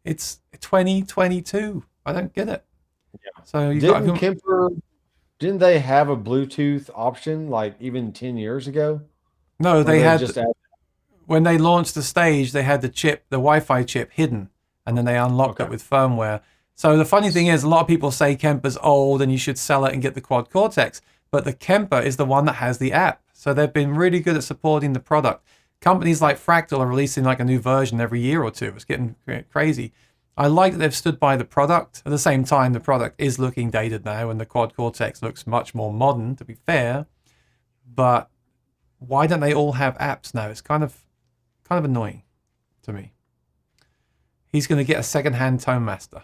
[SPEAKER 2] It's 2022. I don't get it.
[SPEAKER 1] Yeah.
[SPEAKER 2] So
[SPEAKER 1] Kemper, didn't they have a Bluetooth option like even 10 years ago?
[SPEAKER 2] No, they had when they launched the Stage, they had the Wi-Fi chip hidden, and then they unlocked it with firmware. So the funny thing is, a lot of people say Kemper's old and you should sell it and get the Quad Cortex, but the Kemper is the one that has the app. So they've been really good at supporting the product. Companies like Fractal are releasing like a new version every year or two. It's getting crazy. I like that they've stood by the product. At the same time, the product is looking dated now, and the Quad Cortex looks much more modern, to be fair. But why don't they all have apps now? It's kind of annoying to me. He's going to get a second-hand Tone Master.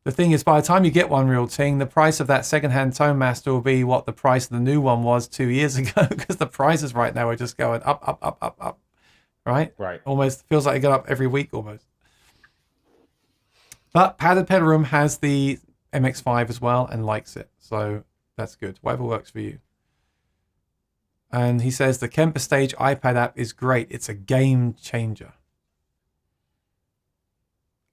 [SPEAKER 2] The thing is, by the time you get one, Real Ting, the price of that second-hand Tone Master will be what the price of the new one was 2 years ago, because the prices right now are just going up, up, up, up, up. Right?
[SPEAKER 1] Right.
[SPEAKER 2] Almost feels like they go up every week almost. But Padded Pedal Room has the MX5 as well and likes it. So that's good. Whatever works for you. And he says the Kemper Stage iPad app is great. It's a game changer.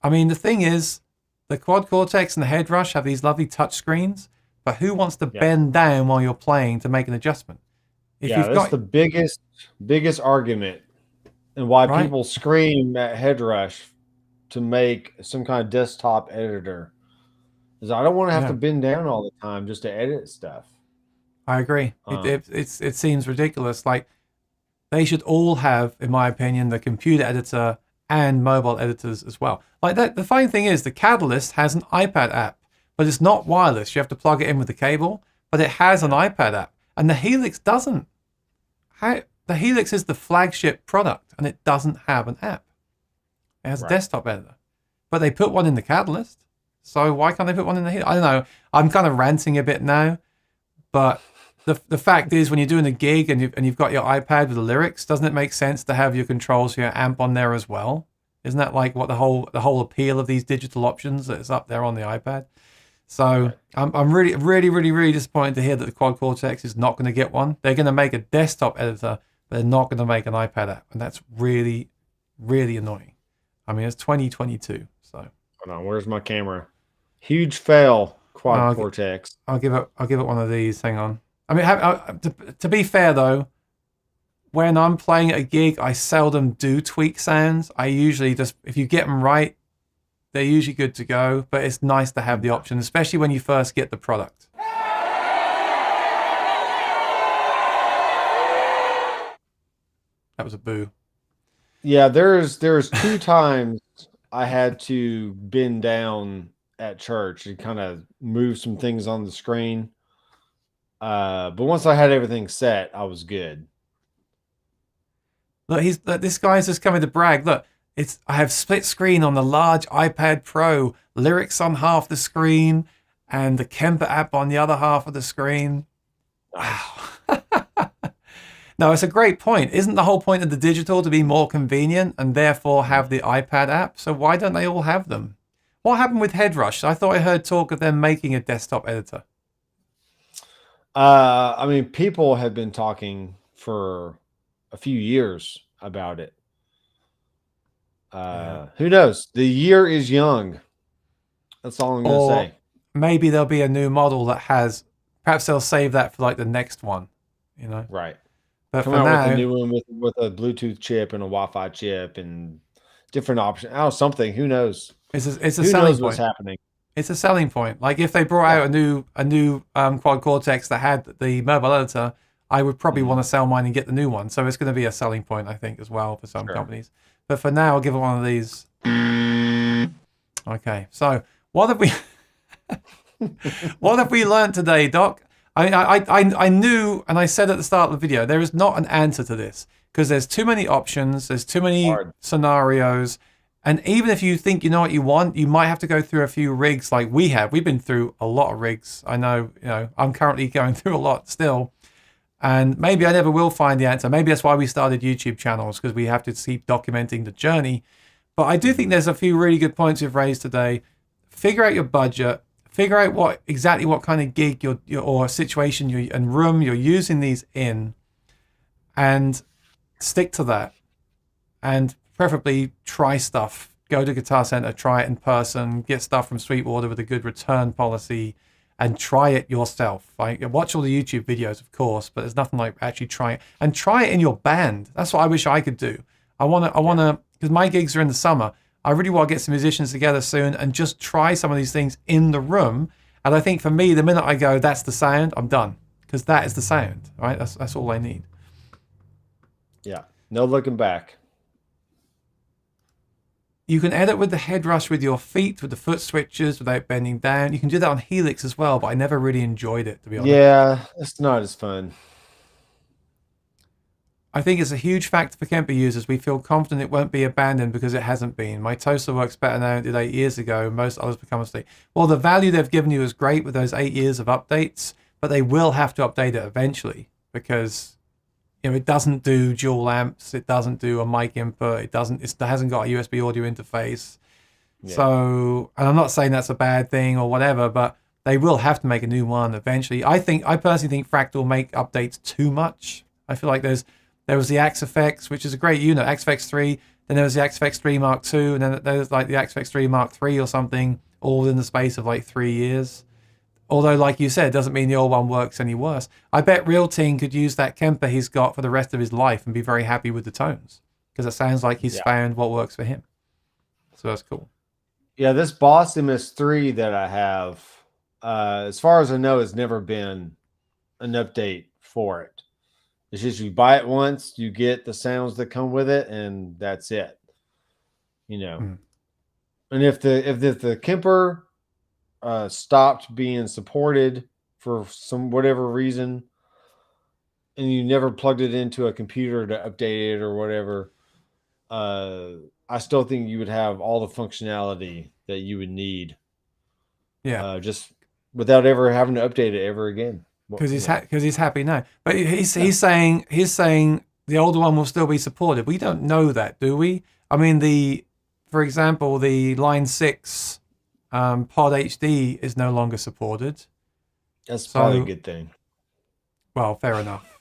[SPEAKER 2] I mean, the thing is, the Quad Cortex and the Headrush have these lovely touch screens, but who wants to bend down while you're playing to make an adjustment?
[SPEAKER 1] That's the biggest argument, and why people scream at Headrush to make some kind of desktop editor. Is I don't want to have to bend down all the time just to edit stuff.
[SPEAKER 2] I agree. It seems ridiculous. Like, they should all have, in my opinion, the computer editor and mobile editors as well. Like that. The funny thing is, the Catalyst has an iPad app, but it's not wireless. You have to plug it in with the cable, but it has an iPad app, and the Helix doesn't. The Helix is the flagship product, and it doesn't have an app. It has a desktop editor, but they put one in the Catalyst. So why can't they put one in the Helix? I don't know. I'm kind of ranting a bit now, but the fact is, when you're doing a gig and you've got your iPad with the lyrics, doesn't it make sense to have your controls for your amp on there as well? Isn't that like what the whole appeal of these digital options that is up there on the iPad? So I'm really, really, really, really disappointed to hear that the Quad Cortex is not going to get one. They're going to make a desktop editor, but they're not going to make an iPad app, and that's really, really annoying. I mean, it's 2022, so.
[SPEAKER 1] Hold on, where's my camera? Huge fail, Quad Cortex.
[SPEAKER 2] I'll give it one of these. Hang on. I mean, to be fair though, when I'm playing at a gig, I seldom do tweak sounds. I usually just, if you get them right, they're usually good to go. But it's nice to have the option, especially when you first get the product. That was a boo.
[SPEAKER 1] Yeah, there's 2 times I had to bend down at church and kind of move some things on the screen. But once I had everything set, I was good.
[SPEAKER 2] Look, this guy's just coming to brag. Look, I have split screen on the large iPad Pro, lyrics on half the screen, and the Kemper app on the other half of the screen. Wow. No, it's a great point. Isn't the whole point of the digital to be more convenient and therefore have the iPad app? So why don't they all have them? What happened with Headrush? I thought I heard talk of them making a desktop editor.
[SPEAKER 1] I mean, people have been talking for a few years about it. Who knows? The year is young. That's all I'm going to say.
[SPEAKER 2] Maybe there'll be a new model that has, perhaps they'll save that for like the next one,
[SPEAKER 1] Right.
[SPEAKER 2] But
[SPEAKER 1] Come
[SPEAKER 2] for
[SPEAKER 1] out
[SPEAKER 2] now,
[SPEAKER 1] with a new one with a Bluetooth chip and a Wi-Fi chip and different options. Oh, something. Who knows?
[SPEAKER 2] it's a
[SPEAKER 1] Who
[SPEAKER 2] selling
[SPEAKER 1] knows
[SPEAKER 2] point.
[SPEAKER 1] what's happening?
[SPEAKER 2] It's a selling point. Like if they brought out a new quad cortex that had the mobile editor, I would probably want to sell mine and get the new one. So it's going to be a selling point, I think, as well for some companies. But for now, I'll give it one of these. Okay. So what have we what have we learned today, Doc? I knew, and I said at the start of the video, there is not an answer to this because there's too many options, there's too many scenarios, and even if you think you know what you want, you might have to go through a few rigs like we have. We've been through a lot of rigs. I know, I'm currently going through a lot still, and maybe I never will find the answer. Maybe that's why we started YouTube channels, because we have to keep documenting the journey. But I do think there's a few really good points we've raised today. Figure out your budget. Figure out exactly what kind of gig or situation and room you're using these in, and stick to that. And preferably try stuff. Go to Guitar Center, try it in person, get stuff from Sweetwater with a good return policy, and try it yourself. Like, watch all the YouTube videos, of course, but there's nothing like actually trying it. And try it in your band. That's what I wish I could do. I wanna, because my gigs are in the summer. I really want to get some musicians together soon and just try some of these things in the room. And I think for me, the minute I go, that's the sound, I'm done. Because that is the sound, right? That's all I need.
[SPEAKER 1] Yeah. No looking back.
[SPEAKER 2] You can edit with the Headrush with your feet, with the foot switches, without bending down. You can do that on Helix as well, but I never really enjoyed it, to be honest.
[SPEAKER 1] Yeah, it's not as fun.
[SPEAKER 2] I think it's a huge factor for Kemper users. We feel confident it won't be abandoned because it hasn't been. My toaster works better now than it did 8 years ago. Most others become a state. Well, the value they've given you is great with those 8 years of updates, but they will have to update it eventually because it doesn't do dual amps. It doesn't do a mic input. It hasn't got a USB audio interface. Yeah. So, and I'm not saying that's a bad thing or whatever, but they will have to make a new one eventually. I personally think Fractal make updates too much. I feel like there was the AxeFX, which is a great unit, AxeFX 3. Then there was the AxeFX 3 Mark 2, and then there was like the AxeFX 3 Mark 3 or something, all in the space of like 3 years. Although, like you said, it doesn't mean the old one works any worse. I bet Realting could use that Kemper he's got for the rest of his life and be very happy with the tones, because it sounds like he's found what works for him. So that's cool.
[SPEAKER 1] Yeah, this Boss MS3 that I have, as far as I know, has never been an update for it. It's just you buy it once, you get the sounds that come with it, and that's it. And if the Kemper stopped being supported for some whatever reason, and you never plugged it into a computer to update it or whatever, I still think you would have all the functionality that you would need. Yeah, just without ever having to update it ever again.
[SPEAKER 2] Because he's happy now, but he's saying the older one will still be supported. We don't know that, do we? I mean, for example, the Line 6 Pod HD is no longer supported.
[SPEAKER 1] That's probably a good thing.
[SPEAKER 2] Well, fair enough,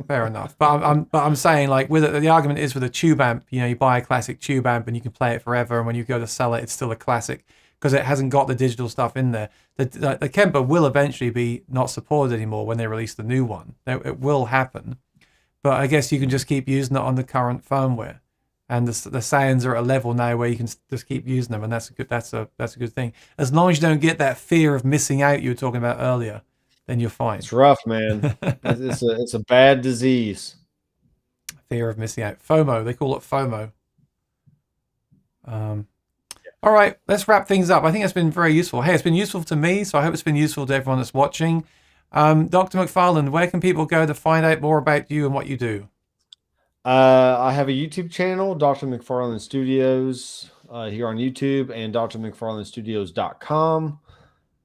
[SPEAKER 2] fair enough. But I'm saying, like, the argument is with a tube amp. You buy a classic tube amp and you can play it forever, and when you go to sell it, it's still a classic. because it hasn't got the digital stuff in there. The Kemper will eventually be not supported anymore when they release the new one. It will happen, but I guess you can just keep using it on the current firmware, and the sounds are at a level now where you can just keep using them, and that's a good thing. As long as you don't get that fear of missing out you were talking about earlier, then you're fine.
[SPEAKER 1] It's rough, man. It's a bad disease.
[SPEAKER 2] Fear of missing out. FOMO. They call it FOMO. All right, let's wrap things up. I think it's been very useful. Hey, it's been useful to me, so I hope it's been useful to everyone that's watching. Dr. McFarland, where can people go to find out more about you and what you do?
[SPEAKER 1] I have a YouTube channel, Dr. McFarland Studios, here on YouTube, and drmcfarlandstudios.com.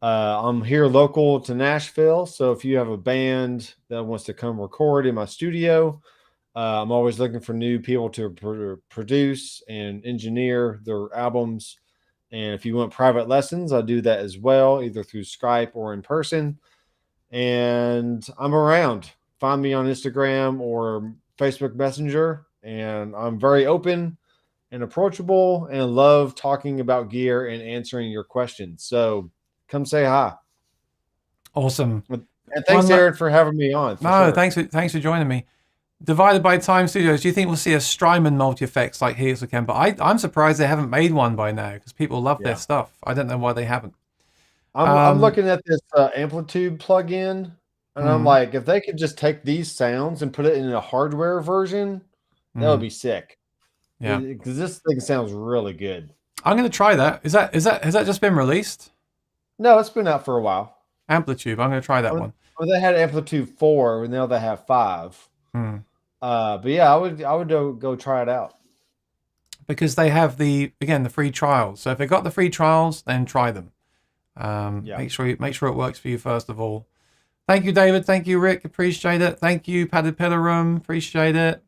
[SPEAKER 1] I'm here local to Nashville, so if you have a band that wants to come record in my studio, I'm always looking for new people to produce and engineer their albums. And if you want private lessons, I do that as well, either through Skype or in person. And I'm around. Find me on Instagram or Facebook Messenger, and I'm very open and approachable and love talking about gear and answering your questions. So come say hi.
[SPEAKER 2] Awesome.
[SPEAKER 1] And thanks, Aaron, for having me on.
[SPEAKER 2] No, thanks for joining me. Divided by Time Studios, do you think we'll see a Strymon multi-effects like Helix or Kemper? I'm surprised they haven't made one by now, because people love their stuff. I don't know why they haven't.
[SPEAKER 1] I'm looking at this Amplitube plugin, and I'm like, if they could just take these sounds and put it in a hardware version, that would be sick.
[SPEAKER 2] Yeah,
[SPEAKER 1] because this thing sounds really good.
[SPEAKER 2] I'm going to try that. Has that just been released?
[SPEAKER 1] No, it's been out for a while.
[SPEAKER 2] Amplitube. I'm going to try that one.
[SPEAKER 1] Well, they had Amplitube 4, and now they have 5. But yeah, I would go try it out,
[SPEAKER 2] because they have the free trials. So if they got the free trials, then try them. Make sure it works for you first of all. Thank you, David. Thank you, Rick. Appreciate it. Thank you, Padded Pillarum. Appreciate it.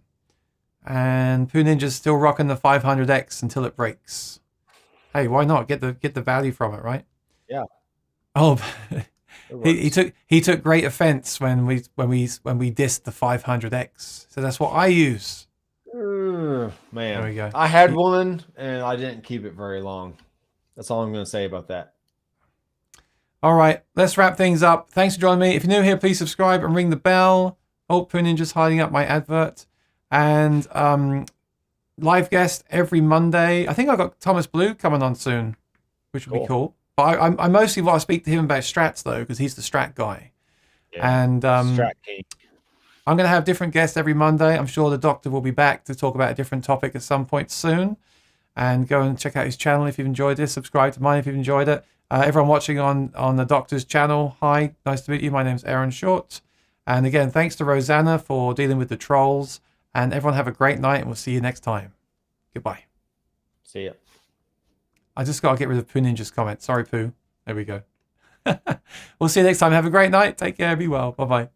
[SPEAKER 2] And Poo Ninja's still rocking the 500X until it breaks. Hey, why not get the value from it, right?
[SPEAKER 1] Yeah.
[SPEAKER 2] Oh, he took great offense when we dissed the 500X. So that's what I use.
[SPEAKER 1] Man,
[SPEAKER 2] there we go.
[SPEAKER 1] I had one and I didn't keep it very long. That's all I'm going to say about that.
[SPEAKER 2] All right, let's wrap things up. Thanks for joining me. If you're new here, please subscribe and ring the bell. Oh, Poo Ninja's hiding up my advert. And live guest every Monday. I think I've got Thomas Blue coming on soon, which would be cool. But I mostly want to speak to him about strats, though, because he's the strat guy. Yeah, and
[SPEAKER 1] strat king.
[SPEAKER 2] I'm going to have different guests every Monday. I'm sure the doctor will be back to talk about a different topic at some point soon. And go and check out his channel if you've enjoyed this. Subscribe to mine if you've enjoyed it. Everyone watching on the doctor's channel, hi, nice to meet you. My name's Aaron Short. And again, thanks to Rosanna for dealing with the trolls. And everyone have a great night, and we'll see you next time. Goodbye.
[SPEAKER 1] See ya.
[SPEAKER 2] I just got to get rid of Poo Ninja's comment. Sorry, Poo. There we go. We'll see you next time. Have a great night. Take care. Be well. Bye-bye.